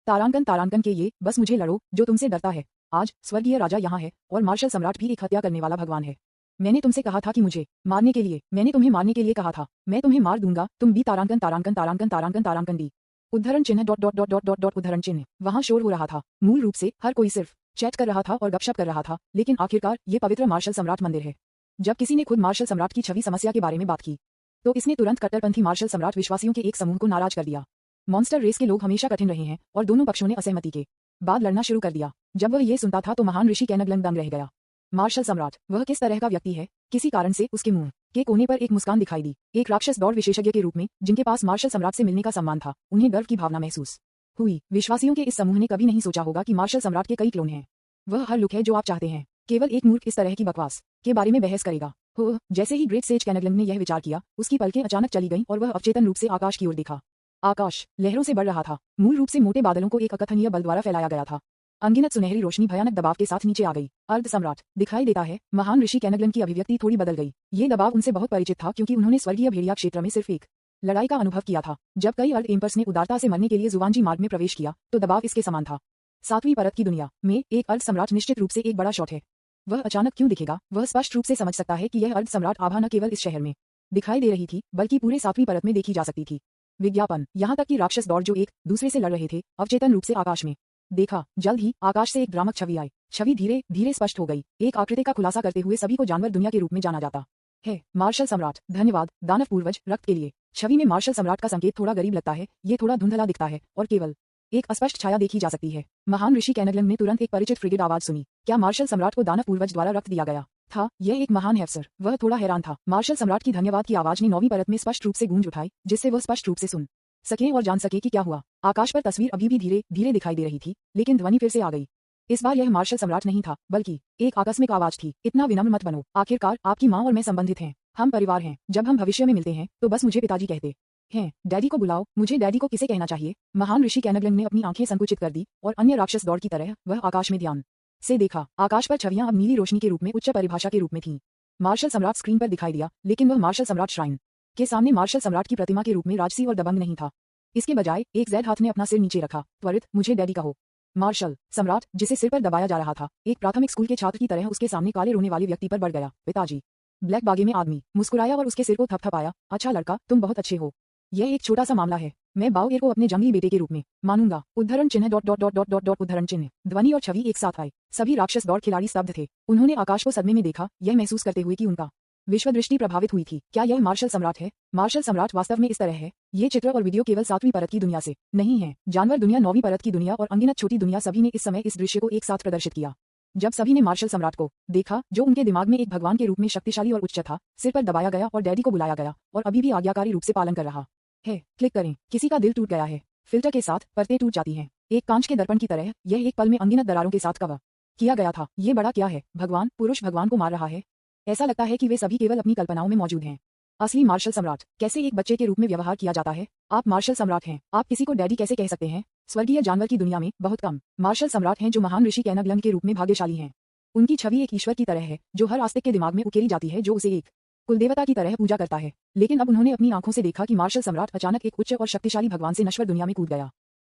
तारांकन के ये बस मुझे लड़ो जो तुमसे डरता है। आज स्वर्गीय राजा यहाँ है और मार्शल सम्राट भी एक हत्या करने वाला भगवान है। मैंने तुमसे कहा था कि मुझे मारने के लिए, मैंने तुम्हें मारने के लिए कहा था। मैं तुम्हें मार दूंगा। तुम भी तारांकन दी उद्धरण चिन्ह उद्धरण चिन्ह। वहां शोर हो रहा था। मूल रूप से हर कोई सिर्फ चैट कर रहा था और गपशप कर रहा था, लेकिन आखिरकार ये पवित्र मार्शल सम्राट मंदिर है। जब किसी ने खुद मार्शल सम्राट की छवि समस्या के बारे में बात की तो इसने तुरंत कट्टरपंथी मार्शल सम्राट विश्वासियों के एक समूह को नाराज कर दिया। मॉन्स्टर रेस के लोग हमेशा कठिन रहे हैं और दोनों पक्षों ने असहमति के बाद लड़ना शुरू कर दिया। जब वह ये सुनता था तो महान ऋषि कैनगलन दंग रह गया। मार्शल सम्राट वह किस तरह का व्यक्ति है? किसी कारण से उसके मुंह के कोने पर एक मुस्कान दिखाई दी। एक राक्षस दौड़ विशेषज्ञ के रूप में जिनके पास मार्शल सम्राट से मिलने का सम्मान था, उन्हें गर्व की भावना महसूस हुई। विश्वासियों के इस समूह ने कभी नहीं सोचा होगा कि मार्शल सम्राट के कई क्लोन हैं। वह हर लुक है जो आप चाहते हैं। केवल एक मूर्ख इस तरह की बकवास के बारे में बहस करेगा। हो, जैसे ही ग्रेट सेज कैनगलन ने यह विचार किया, उसकी पलकें अचानक चली गईं और वह अवचेतन रूप से आकाश की ओर देखा। आकाश लहरों से बढ़ रहा था। मूल रूप से मोटे बादलों को एक अकथनीय बल द्वारा फैलाया गया था। अनगिनत सुनहरी रोशनी भयानक दबाव के साथ नीचे आ गई। अर्ध सम्राट दिखाई देता है। महान ऋषि कैनगलन की अभिव्यक्ति थोड़ी बदल गई। ये दबाव उनसे बहुत परिचित था क्योंकि उन्होंने स्वर्गीय भेड़िया क्षेत्र में सिर्फ एक लड़ाई का अनुभव किया था। जब कई अर्ध एम्पर्स ने उदारता से मरने के लिए जुवांजी मार्ग में प्रवेश किया तो दबाव इसके समान था। सातवीं परत की दुनिया में एक अर्ध सम्राट निश्चित रूप से एक बड़ा शॉट है। वह अचानक क्यों दिखेगा? वह स्पष्ट रूप से समझ सकता है कि यह अर्ध सम्राट आभा न केवल इस शहर में दिखाई दे रही थी बल्कि पूरे सातवीं परत में देखी जा सकती थी। विज्ञापन, यहाँ तक कि राक्षस दौड़ जो एक दूसरे से लड़ रहे थे, अवचेतन रूप से आकाश में देखा। जल्द ही आकाश से एक भ्रामक छवि आई। छवि धीरे धीरे स्पष्ट हो गई। एक आकृति का खुलासा करते हुए सभी को जानवर दुनिया के रूप में जाना जाता है। मार्शल सम्राट, धन्यवाद दानव पूर्वज रक्त के लिए। छवि में मार्शल सम्राट का संकेत थोड़ा गरीब लगता है, ये थोड़ा धुंधला दिखता है और केवल एक अस्पष्ट छाया देखी जा सकती है। महान ऋषि कैनगलन ने तुरंत एक परिचित फ्रिगेड आवाज सुनी। क्या मार्शल सम्राट को दानव पूर्वज द्वारा रक्त दिया गया था? यह एक महान अफसर। वह थोड़ा हैरान था। मार्शल सम्राट की धन्यवाद की आवाज ने 9वीं परत में स्पष्ट रूप से गूंज उठाई, जिससे वह स्पष्ट रूप से सुन सके और जान सके कि क्या हुआ। आकाश पर तस्वीर अभी भी धीरे धीरे दिखाई दे रही थी, लेकिन ध्वनि फिर से आ गई। इस बार यह मार्शल सम्राट नहीं था बल्कि एक आकस्मिक आवाज थी। इतना विनम्र मत बनो। आखिरकार आपकी माँ और मैं संबंधित हैं। हम परिवार हैं। जब हम भविष्य में मिलते हैं तो बस मुझे पिताजी कहते हैं। डैडी को बुलाओ। मुझे डैडी को किसे कहना चाहिए? महान ऋषि कैनगलन ने अपनी आंखें संकुचित कर दी और अन्य राक्षस दौड़ की तरह वह आकाश में ध्यान से देखा। आकाश पर छवियां अब नीली रोशनी के रूप में उच्च परिभाषा के रूप में थीं। मार्शल सम्राट स्क्रीन पर दिखाई दिया, लेकिन वह मार्शल सम्राट श्राइन के सामने मार्शल सम्राट की प्रतिमा के रूप में राजसी और दबंग नहीं था। इसके बजाय एक जैद हाथ ने अपना सिर नीचे रखा। त्वरित मुझे डैडी कहो। मार्शल सम्राट, जिसे सिर पर दबाया जा रहा था, एक प्राथमिक स्कूल के छात्र की तरह उसके सामने काले रोने वाले व्यक्ति पर बढ़ गया। पिताजी। ब्लैक बागे में आदमी मुस्कुराया और उसके सिर को थपथपाया। अच्छा लड़का, तुम बहुत अच्छे हो। यह एक छोटा सा मामला है। मैं बाओएर को अपने जंगली बेटे के रूप में मानूंगा। उद्धरण चिन्ह dot dot dot dot dot dot उद्धरण चिन्ह। ध्वनि और छवि एक साथ आए। सभी राक्षस दौड़ खिलाड़ी स्तब्ध थे। उन्होंने आकाश को सदमे में देखा, यह महसूस करते हुए कि उनका विश्व दृष्टि प्रभावित हुई थी। क्या यह मार्शल सम्राट है? मार्शल सम्राट वास्तव में इस तरह है। ये चित्र और वीडियो केवल 7वीं परत की दुनिया से नहीं है। जानवर दुनिया, 9वीं परत की दुनिया और अनगिनत छोटी दुनिया, सभी ने इस समय इस दृश्य को एक साथ प्रदर्शित किया। जब सभी ने मार्शल सम्राट को देखा, जो उनके दिमाग में एक भगवान के रूप में शक्तिशाली और उच्च था, सिर पर दबाया गया और डैडी को बुलाया गया और अभी भी आज्ञाकारी रूप से पालन कर रहा है। क्लिक करें। किसी का दिल टूट गया है। फिल्टर के साथ परतें टूट जाती हैं। एक कांच के दर्पण की तरह यह एक पल में अनगिनत दरारों के साथ कवर किया गया था। ये बड़ा क्या है? भगवान, पुरुष भगवान को मार रहा है। ऐसा लगता है कि वे सभी केवल अपनी कल्पनाओं में मौजूद हैं। असली मार्शल सम्राट कैसे एक बच्चे के रूप में व्यवहार किया जाता है? आप मार्शल सम्राट हैं। आप किसी को डैडी कैसे कह सकते हैं? स्वर्गीय जानवर की दुनिया में बहुत कम मार्शल सम्राट हैं जो महान ऋषि कैनगलंग के रूप में भाग्यशाली हैं। उनकी छवि एक ईश्वर की तरह है जो हर आस्तिक के दिमाग में उकेरी जाती है, जो उसे एक कुलदेवता की तरह पूजा करता है। लेकिन अब उन्होंने अपनी आंखों से देखा कि मार्शल सम्राट अचानक एक उच्च और शक्तिशाली भगवान से नश्वर दुनिया में कूद गया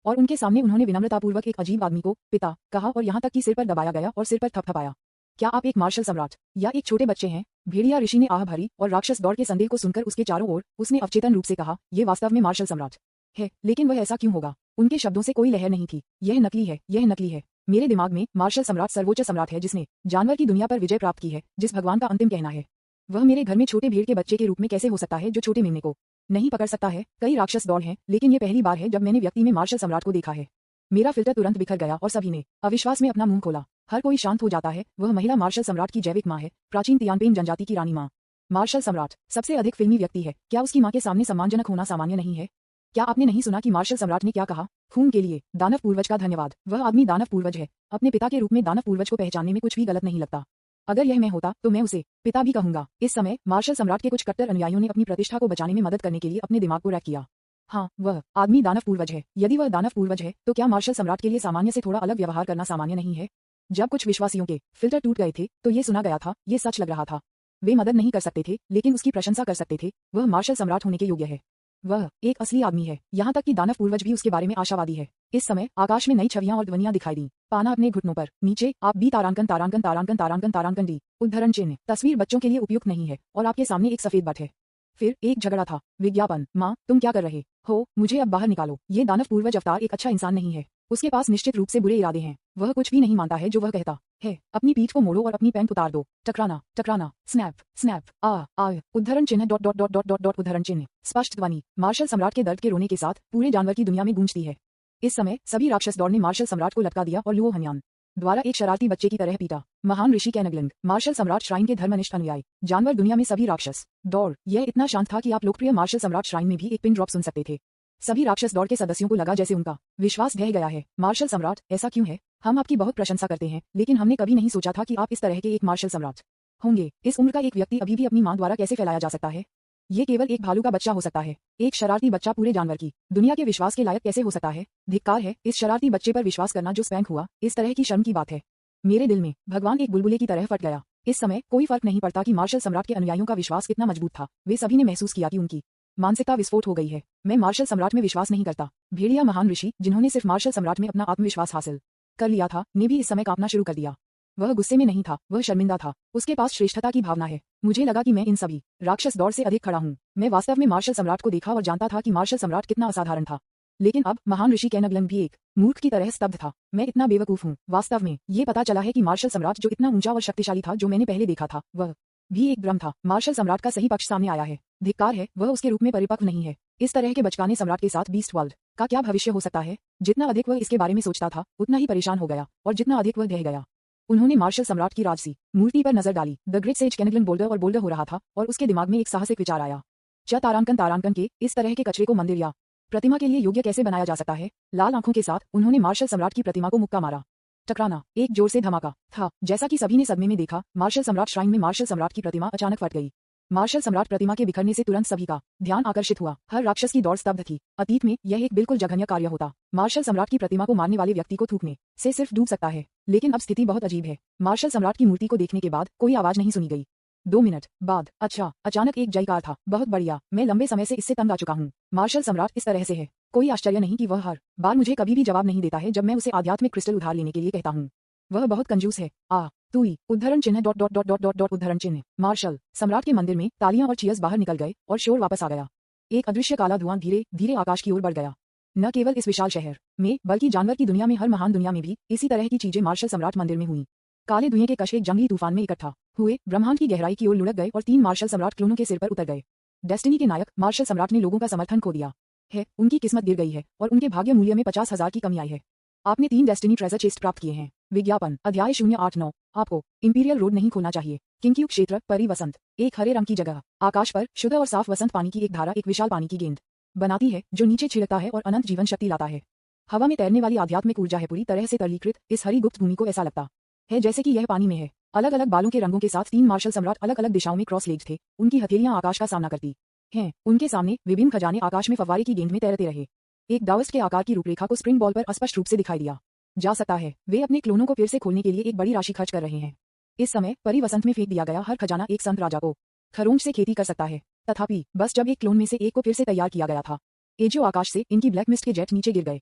और उनके सामने उन्होंने विनम्रतापूर्वक एक अजीब आदमी को पिता कहा और यहाँ तक कि सिर पर दबाया गया और सिर पर थपथपाया। क्या आप एक मार्शल सम्राट या एक छोटे बच्चे हैं? भेड़िया ऋषि ने आह भरी और राक्षस दौड़ के संदेह को सुनकर उसके चारों ओर उसने अवचेतन रूप से कहा, ये वास्तव में मार्शल सम्राट है। लेकिन वह ऐसा क्यों होगा? उनके शब्दों से कोई लहर नहीं थी। यह नकली है, यह नकली है। मेरे दिमाग में मार्शल सम्राट सर्वोच्च सम्राट है जिसने जानवर की दुनिया पर विजय प्राप्त की है, जिस भगवान का अंतिम कहना है। वह मेरे घर में छोटे भेड़ के बच्चे के रूप में कैसे हो सकता है जो छोटे मेमने को नहीं पकड़ सकता है? कई राक्षस दौड़ हैं, लेकिन ये पहली बार है जब मैंने व्यक्ति में मार्शल सम्राट को देखा है। मेरा फिल्टर तुरंत बिखर गया और सभी ने अविश्वास में अपना मुंह खोला। हर कोई शांत हो जाता है। वह महिला मार्शल सम्राट की जैविक माँ है, प्राचीन तियानपेन जनजाति की रानी माँ। मार्शल सम्राट सबसे अधिक फिल्मी व्यक्ति है। क्या उसकी माँ के सामने सम्मानजनक होना सामान्य नहीं है? क्या आपने नहीं सुना कि मार्शल सम्राट ने क्या कहा? खून के लिए दानव पूर्वज का धन्यवाद। वह आदमी दानव पूर्वज है। अपने पिता के रूप में दानव पूर्वज को पहचानने में कुछ भी गलत नहीं लगता। अगर यह मैं होता तो मैं उसे पिता भी कहूंगा। इस समय मार्शल सम्राट के कुछ कट्टर अनुयायियों ने अपनी प्रतिष्ठा को बचाने में मदद करने के लिए अपने दिमाग को रैक किया। हाँ, वह आदमी दानव पूर्वज है। यदि वह दानव पूर्वज है तो क्या मार्शल सम्राट के लिए सामान्य से थोड़ा अलग व्यवहार करना सामान्य नहीं है? जब कुछ विश्वासियों के फिल्टर टूट गए थे तो ये सुना गया था, ये सच लग रहा था। वे मदद नहीं कर सकते थे लेकिन उसकी प्रशंसा कर सकते थे। वह मार्शल सम्राट होने के योग्य है। वह एक असली आदमी है। यहाँ तक कि दानव पूर्वज भी उसके बारे में आशावादी है। इस समय आकाश में नई छवियां और ध्वनियां दिखाई दी। पाना अपने घुटनों पर नीचे। आप बी तारांकन तारांकन तारांकन तारांकन तारांकन डी। उद्धरण चिन्ह। तस्वीर बच्चों के लिए उपयुक्त नहीं है और आपके सामने एक सफेद बट है। फिर एक झगड़ा था। विज्ञापन। माँ, तुम क्या कर रहे हो? मुझे अब बाहर निकालो। ये दानव पूर्वज अवतार एक अच्छा इंसान नहीं है। उसके पास निश्चित रूप से बुरे इरादे हैं। वह कुछ भी नहीं मानता है जो वह कहता है। अपनी पीठ को मोड़ो और अपनी पैंट उतार दो। टकराना टकराना। Snap snap. आ उद्धरण चिन्ह dot dot dot dot dot dot उद्धरण चिन्ह। स्पष्ट ध्वनि मार्शल सम्राट के दर्द के रोने के साथ पूरे जानवर की दुनिया में गूंजती है। इस समय सभी राक्षस दौड़ ने मार्शल सम्राट को लटका दिया और लुओ हन्यान द्वारा एक शरारती बच्चे की तरह पीटा। महान ऋषि कैनगलंग मार्शल सम्राट श्राइन के धर्मनिष्ठ अनुयायी। जानवर दुनिया में सभी राक्षस दौड़। यह इतना शांत था कि आप लोकप्रिय मार्शल सम्राट श्राइन में भी एक पिन ड्रॉप सुन सकते थे। सभी राक्षस दौड़ के सदस्यों को लगा जैसे उनका विश्वास ढह गया है। मार्शल सम्राट, ऐसा क्यों है? हम आपकी बहुत प्रशंसा करते हैं, लेकिन हमने कभी नहीं सोचा था कि आप इस तरह के एक मार्शल सम्राट होंगे। इस उम्र का एक व्यक्ति अभी भी अपनी मां द्वारा कैसे फैलाया जा सकता है? ये केवल एक भालू का बच्चा हो सकता है। एक शरारती बच्चा पूरे जानवर की दुनिया के विश्वास के लायक कैसे हो सकता है? धिक्कार है इस शरारती बच्चे पर विश्वास करना जो स्पैंक हुआ। इस तरह की शर्म की बात है। मेरे दिल में भगवान एक बुलबुले की तरह फट गया। इस समय कोई फर्क नहीं पड़ता कि मार्शल सम्राट के अनुयायियों का विश्वास कितना मजबूत था। वे सभी ने महसूस किया कि उनकी मानसिकता विस्फोट हो गई है। मैं मार्शल सम्राट में विश्वास नहीं करता। भेड़िया महान ऋषि जिन्होंने सिर्फ मार्शल सम्राट में अपना आत्मविश्वास हासिल कर लिया था, ने भी इस समय कांपना शुरू कर दिया। वह गुस्से में नहीं था, वह शर्मिंदा था। उसके पास श्रेष्ठता की भावना है। मुझे लगा कि मैं इन सभी राक्षस दौड़ से अधिक खड़ा हूँ। मैं वास्तव में मार्शल सम्राट को देखा और जानता था कि मार्शल सम्राट कितना असाधारण था। लेकिन अब महान ऋषि कैनगलंग भी एक मूर्ख की तरह स्तब्ध था। मैं इतना बेवकूफ हूँ। वास्तव में ये पता चला है कि मार्शल सम्राट जो इतना ऊंचा और शक्तिशाली था जो मैंने पहले देखा था, वह भी एक भ्रम था। मार्शल सम्राट का सही पक्ष सामने आया है। धिक्कार है, वह उसके रूप में परिपक्व नहीं है। इस तरह के बचकाने सम्राट के साथ बीस्ट वर्ल्ड का क्या भविष्य हो सकता है? जितना अधिक वह इसके बारे में सोचता था, उतना ही परेशान हो गया और जितना अधिक वह ढह गया। उन्होंने मार्शल सम्राट की राजसी मूर्ति पर नजर डाली। द ग्रेट सेज कैनगलन बोल्डर और बोल्डर हो रहा था और उसके दिमाग में एक साहसिक विचार आया। तारांकन तारांकन के इस तरह के कचरे को मंदिर या प्रतिमा के लिए योग्य कैसे बनाया जा सकता है? लाल आंखों के साथ उन्होंने मार्शल सम्राट की प्रतिमा को मुक्का मारा। टकराना, एक जोर से धमाका था। जैसा कि सभी ने सदमे में देखा, मार्शल सम्राट श्राइन में मार्शल सम्राट की प्रतिमा अचानक फट गई। मार्शल सम्राट प्रतिमा के बिखरने से तुरंत सभी का ध्यान आकर्षित हुआ। हर राक्षस की दौड़ स्तब्ध थी। अतीत में यह एक बिल्कुल जघन्य कार्य होता। मार्शल सम्राट की प्रतिमा को मारने वाले व्यक्ति को थूकने से सिर्फ डूब सकता है, लेकिन अब स्थिति बहुत अजीब है। मार्शल सम्राट की मूर्ति को देखने के बाद कोई आवाज नहीं सुनी गई। 2 मिनट बाद, अच्छा, अचानक एक जयकार था, बहुत बढ़िया, मैं लंबे समय से इससे तंग आ चुका हूँ। मार्शल सम्राट इस तरह से है, कोई आश्चर्य नहीं कि वह हर बार मुझे कभी भी जवाब नहीं देता है जब मैं उसे आध्यात्मिक क्रिस्टल उधार लेने के लिए कहता हूँ। वह बहुत कंजूस है। तुई उद्धरण चिन्ह dot dot dot dot dot dot उद्धरण चिन्ह। मार्शल सम्राट के मंदिर में तालियां और चीयर्स बाहर निकल गए और शोर वापस आ गया। एक अदृश्य काला धुआं धीरे धीरे आकाश की ओर बढ़ गया। न केवल इस विशाल शहर में बल्कि जानवर की दुनिया में, हर महान दुनिया में भी इसी तरह की चीजें मार्शल सम्राट मंदिर में हुई। काले धुएं के कश एक जंगली तूफान में इकट्ठा हुए ब्रह्मांड की गहराई की ओर लुढ़क गए और 3 मार्शल सम्राट क्लोनों के सिर पर उतर गए। डेस्टिनी के नायक मार्शल सम्राट ने लोगों का समर्थन खो दिया है, उनकी किस्मत गिर गई है और उनके भाग्य मूल्य में 50,000 की कमी आई है। आपने 3 डेस्टिनी ट्रेजर चेस्ट प्राप्त किए हैं। विज्ञापन अध्याय 089। आपको इंपीरियल रोड नहीं खोलना चाहिए। किंक्यू क्षेत्र परी वसंत, एक हरे रंग की जगह, आकाश पर शुद्ध और साफ वसंत पानी की एक धारा एक विशाल पानी की गेंद बनाती है जो नीचे छिड़कता है और अनंत जीवन शक्ति लाता है। हवा में तैरने वाली आध्यात्मिक ऊर्जा है पूरी तरह से तरलीकृत। इस हरी गुप्त भूमि को ऐसा लगता है जैसे कि यह पानी में है। अलग अलग बालों के रंगों के साथ 3 मार्शल सम्राट अलग अलग दिशाओं में क्रॉस लेग्ड थे। उनकी हथेलियां आकाश का सामना करती हैं। उनके सामने विभिन्न खजाने आकाश में फव्वारे की गेंद में तैरते रहे। एक दावस्ट के आकार की रूपरेखा को स्प्रिंग बॉल पर स्पष्ट रूप से दिखाई दिया जा सकता है। वे अपने क्लोनों को फिर से खोलने के लिए एक बड़ी राशि खर्च कर रहे हैं। इस समय परी वसंत में फेंक दिया गया हर खजाना एक संत राजा को खरोंच से खेती कर सकता है। तथापि बस जब एक क्लोन में से एक को फिर से तैयार किया गया था, एजो आकाश से इनकी ब्लैक मिस्ट के जेट नीचे गिर गए।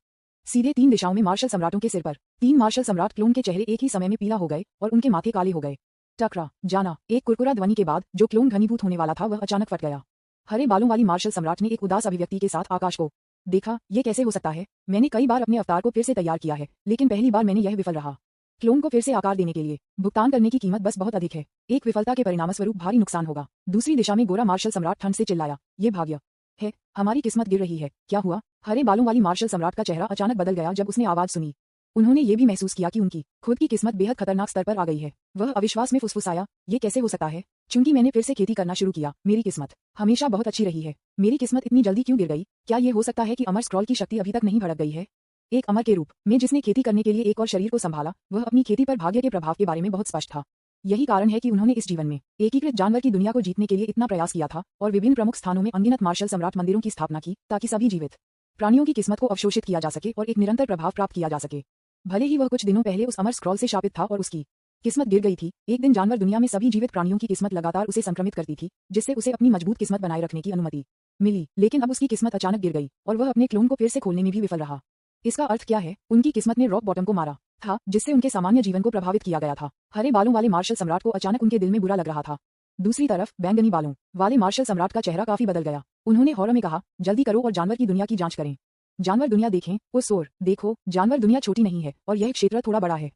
सीधे 3 दिशाओं में मार्शल सम्राटों के सिर पर। 3 मार्शल सम्राट क्लोन के चेहरे एक ही समय में पीला हो गए और उनके माथे काले हो गए। टकरा जाना। एक कुरकुरा ध्वनि के बाद जो क्लोन घनीभूत होने वाला था वह अचानक फट गया। हरे बालों वाली मार्शल सम्राट ने एक उदास अभिव्यक्ति के साथ आकाश को देखा। ये कैसे हो सकता है? मैंने कई बार अपने अवतार को फिर से तैयार किया है, लेकिन पहली बार मैंने यह विफल रहा। क्लोन को फिर से आकार देने के लिए भुगतान करने की कीमत बस बहुत अधिक है। एक विफलता के परिणामस्वरूप भारी नुकसान होगा। दूसरी दिशा में गोरा मार्शल सम्राट ठंड से चिल्लाया, ये भाग्य है, हमारी किस्मत गिर रही है। क्या हुआ? हरे बालों वाली मार्शल सम्राट का चेहरा अचानक बदल गया जब उसने आवाज सुनी। उन्होंने ये भी महसूस किया कि उनकी खुद की किस्मत बेहद खतरनाक स्तर पर आ गई है। वह अविश्वास में फुसफुसाया, ये कैसे हो सकता है? चूंकि मैंने फिर से खेती करना शुरू किया, मेरी किस्मत हमेशा बहुत अच्छी रही है। मेरी किस्मत इतनी जल्दी क्यों गिर गई? क्या ये हो सकता है कि अमर स्क्रॉल की शक्ति अभी तक नहीं भड़क गई है? एक अमर के रूप में जिसने खेती करने के लिए एक और शरीर को संभाला, वह अपनी खेती पर भाग्य के प्रभाव के बारे में बहुत स्पष्ट था। यही कारण है कि उन्होंने इस जीवन में एकीकृत जानवर की दुनिया को जीतने के लिए इतना प्रयास किया था और विभिन्न प्रमुख स्थानों में अनगिनत मार्शल सम्राट मंदिरों की स्थापना की ताकि सभी जीवित प्राणियों की किस्मत को अवशोषित किया जा सके और एक निरंतर प्रभाव प्राप्त किया जा सके। भले ही वह कुछ दिनों पहले उस अमर स्क्रॉल से शापित था और उसकी किस्मत गिर गई थी, एक दिन जानवर दुनिया में सभी जीवित प्राणियों की किस्मत लगातार उसे संक्रमित करती थी, जिससे उसे अपनी मजबूत किस्मत बनाए रखने की अनुमति मिली। लेकिन अब उसकी किस्मत अचानक गिर गई और वह अपने क्लोन को फिर से खोलने में भी विफल रहा। इसका अर्थ क्या है? उनकी किस्मत ने रॉक बॉटम को मारा था, जिससे उनके सामान्य जीवन को प्रभावित किया गया था। हरे बालों वाले मार्शल सम्राट को अचानक उनके दिल में बुरा लग रहा था। दूसरी तरफ बैंगनी बालों वाले मार्शल सम्राट का चेहरा काफी बदल गया। उन्होंने हॉरर में कहा, जल्दी करो और जानवर की दुनिया की जांच करें। जानवर दुनिया देखें। उस ओर देखो, जानवर दुनिया छोटी नहीं है और यह क्षेत्र थोड़ा बड़ा है।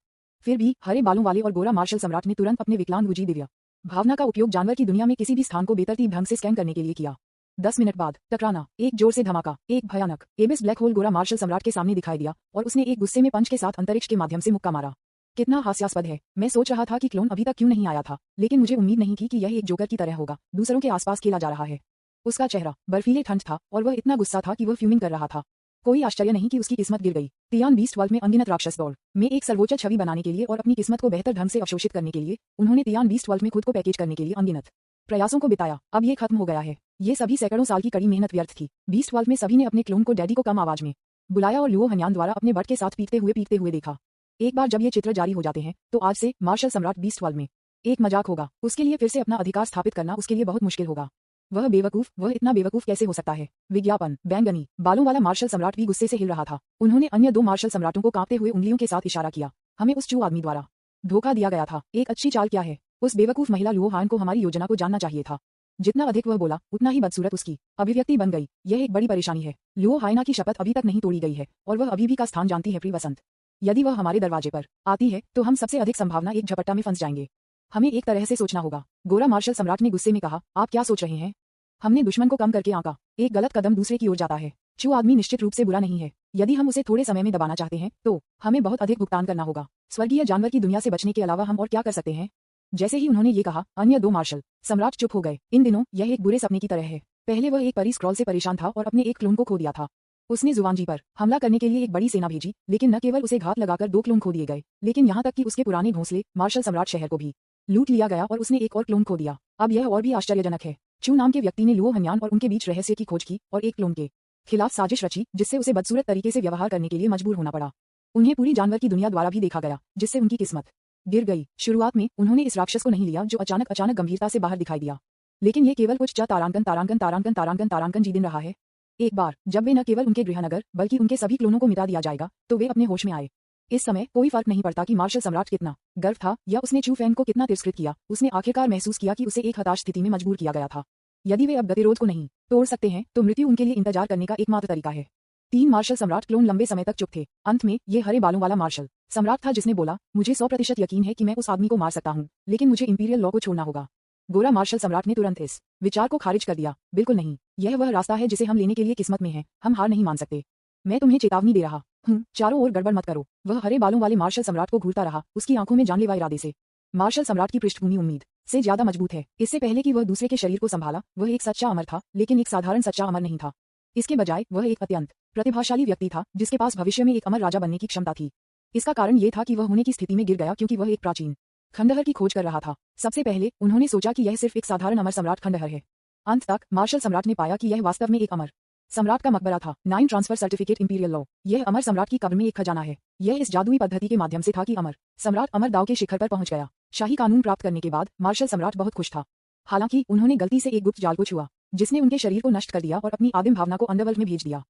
फिर भी हरे बालों वाले और गोरा मार्शल सम्राट ने तुरंत अपने विकलांग रुचि दिव्य भावना का उपयोग जानवर की दुनिया में किसी भी स्थान को बेतरतीब ढंग से स्कैन करने के लिए किया। 10 मिनट बाद टकराना, एक जोर से धमाका, एक भयानक एबिस ब्लैक होल गोरा मार्शल सम्राट के सामने दिखाई दिया और उसने एक गुस्से में पंच के साथ अंतरिक्ष के माध्यम से मुक्का मारा। कितना हास्यास्पद है। मैं सोच रहा था कि क्लोन अभी तक क्यों नहीं आया था, लेकिन मुझे उम्मीद नहीं थी कि यह एक जोकर की तरह होगा, दूसरों के आसपास खेला जा रहा है। उसका चेहरा बर्फीले ठंड था और वह इतना गुस्सा था कि वह फ्यूमिंग कर रहा था। कोई आश्चर्य नहीं कि उसकी किस्मत गिर गई। तियान बीस्ट वर्ल्ड में अनगिनत राक्षस दौड़ में एक सर्वोच्च छवि बनाने के लिए और अपनी किस्मत को बेहतर ढंग से अवशोषित करने के लिए उन्होंने तियान बीस्ट वर्ल्ड में खुद को पैकेज करने के लिए अनगिनत प्रयासों को बिताया। अब ये खत्म हो गया है। ये सभी सैकड़ों साल की कड़ी मेहनत व्यर्थ थी। बीस्ट वर्ल्ड में सभी ने अपने क्लोन को डैडी को कम आवाज में बुलाया और लुओ हन्यान द्वारा अपने बट के साथ पीटते हुए देखा। एक बार जब ये चित्र जारी हो जाते हैं तो आज से मार्शल सम्राट बीस्ट वर्ल्ड में एक मजाक होगा। उसके लिए फिर से अपना अधिकार स्थापित करना उसके लिए बहुत मुश्किल होगा। वह इतना बेवकूफ कैसे हो सकता है? विज्ञापन बैंगनी बालों वाला मार्शल सम्राट भी गुस्से से हिल रहा था। उन्होंने अन्य 2 मार्शल सम्राटों को कांपते हुए उंगलियों के साथ इशारा किया। हमें उस चू आदमी द्वारा धोखा दिया गया था। एक अच्छी चाल क्या है? उस बेवकूफ महिला लुओ हान को हमारी योजना को जानना चाहिए था। जितना अधिक वह बोला उतना ही बदसूरत उसकी अभिव्यक्ति बन गई। यह एक बड़ी परेशानी है। लुओ हायना की शपथ अभी तक नहीं तोड़ी गई है और वह अभी भी का स्थान जानती है। प्री वसंत, यदि वह हमारे दरवाजे पर आती है तो हम सबसे अधिक संभावना एक झपट्टा में फंस जाएंगे। हमें एक तरह से सोचना होगा। गोरा मार्शल सम्राट ने गुस्से में कहा, आप क्या सोच रहे हैं? हमने दुश्मन को कम करके आंका। एक गलत कदम दूसरे की ओर जाता है। चू आदमी निश्चित रूप से बुरा नहीं है। यदि हम उसे थोड़े समय में दबाना चाहते हैं तो हमें बहुत अधिक भुगतान करना होगा। स्वर्गीय जानवर की दुनिया से बचने के अलावा हम और क्या कर सकते हैं? जैसे ही उन्होंने ये कहा, अन्य 2 मार्शल सम्राट चुप हो गए। इन दिनों यह एक बुरे सपने की तरह है। पहले वह एक परी स्क्रॉल से परेशान था और अपने एक क्लोन को खो दिया था। उसने जुवानजी पर हमला करने के लिए एक बड़ी सेना भेजी, लेकिन न केवल उसे घात लगाकर 2 क्लोन खो दिए गए, लेकिन यहाँ तक कि उसके पुराने घोंसले मार्शल सम्राट शहर को भी लूट लिया गया और उसने एक और क्लोन खो दिया। अब यह और भी आश्चर्यजनक है। चू नाम के व्यक्ति ने लुओ हन्यान और उनके बीच रहस्य की खोज की और एक क्लोन के खिलाफ साजिश रची, जिससे उसे बदसूरत तरीके से व्यवहार करने के लिए मजबूर होना पड़ा। उन्हें पूरी जानवर की दुनिया द्वारा भी देखा गया, जिससे उनकी किस्मत गिर गई। शुरुआत में उन्होंने इस राक्षस को नहीं लिया जो अचानक गंभीरता से बाहर दिखाई दिया, लेकिन ये केवल कुछ तारांकन जी दिन रहा है। एक बार जब वे न केवल उनके गृहनगर बल्कि उनके सभी क्लोनों को मिटा दिया जाएगा तो वे अपने होश में आए। इस समय कोई फर्क नहीं पड़ता कि मार्शल सम्राट कितना गर्व था या उसने चू फैंग को कितना तिरस्कृत किया, उसने आखिरकार महसूस किया कि उसे एक हताश स्थिति में मजबूर किया गया था। यदि वे अब गतिरोध को नहीं तोड़ सकते हैं तो मृत्यु उनके लिए इंतजार करने का एकमात्र तरीका है। 3 मार्शल सम्राट क्लोन लंबे समय तक चुप थे। अंत में ये हरे बालों वाला मार्शल सम्राट था जिसने बोला, मुझे 100% यकीन है कि मैं उस आदमी को मार सकता हूँ, लेकिन मुझे इंपीरियल लॉ को छोड़ना होगा। गोरा मार्शल सम्राट ने तुरंत इस विचार को खारिज कर दिया। बिल्कुल नहीं, यह वह रास्ता है जिसे हम लेने के लिए किस्मत में हैं, हम हार नहीं मान सकते। मैं तुम्हें चेतावनी दे रहा हूँ, चारों ओर गड़बड़ मत करो। वह हरे बालों वाले मार्शल सम्राट को घूरता रहा, उसकी आंखों में जानलेवा इरादे से। मार्शल सम्राट की पृष्ठभूमि उम्मीद से ज्यादा मजबूत है। इससे पहले कि वह दूसरे के शरीर को संभाला, वह एक सच्चा अमर था, लेकिन एक साधारण सच्चा अमर नहीं था। इसके बजाय वह एक अत्यंत प्रतिभाशाली व्यक्ति था जिसके पास भविष्य में एक अमर राजा बनने की क्षमता थी। इसका कारण यह था कि वह होने की स्थिति में गिर गया क्योंकि वह एक प्राचीन खंडहर की खोज कर रहा था। सबसे पहले उन्होंने सोचा कि यह सिर्फ एक साधारण अमर सम्राट खंडहर है। अंत तक मार्शल सम्राट ने पाया कि यह वास्तव में एक अमर सम्राट का मकबरा था। 9 ट्रांसफर सर्टिफिकेट इंपीरियल लॉ। यह अमर सम्राट की कब्र में एक खजाना है। यह इस जादुई पद्धति के माध्यम से था कि अमर सम्राट अमर दाव के शिखर पर पहुंच गया। शाही कानून प्राप्त करने के बाद मार्शल सम्राट बहुत खुश था। हालांकि उन्होंने गलती से एक गुप्त जाल को छुआ जिसने उनके शरीर को नष्ट कर दिया और अपनी आदिम भावना को अंडरवर्ल्ड में भेज दिया।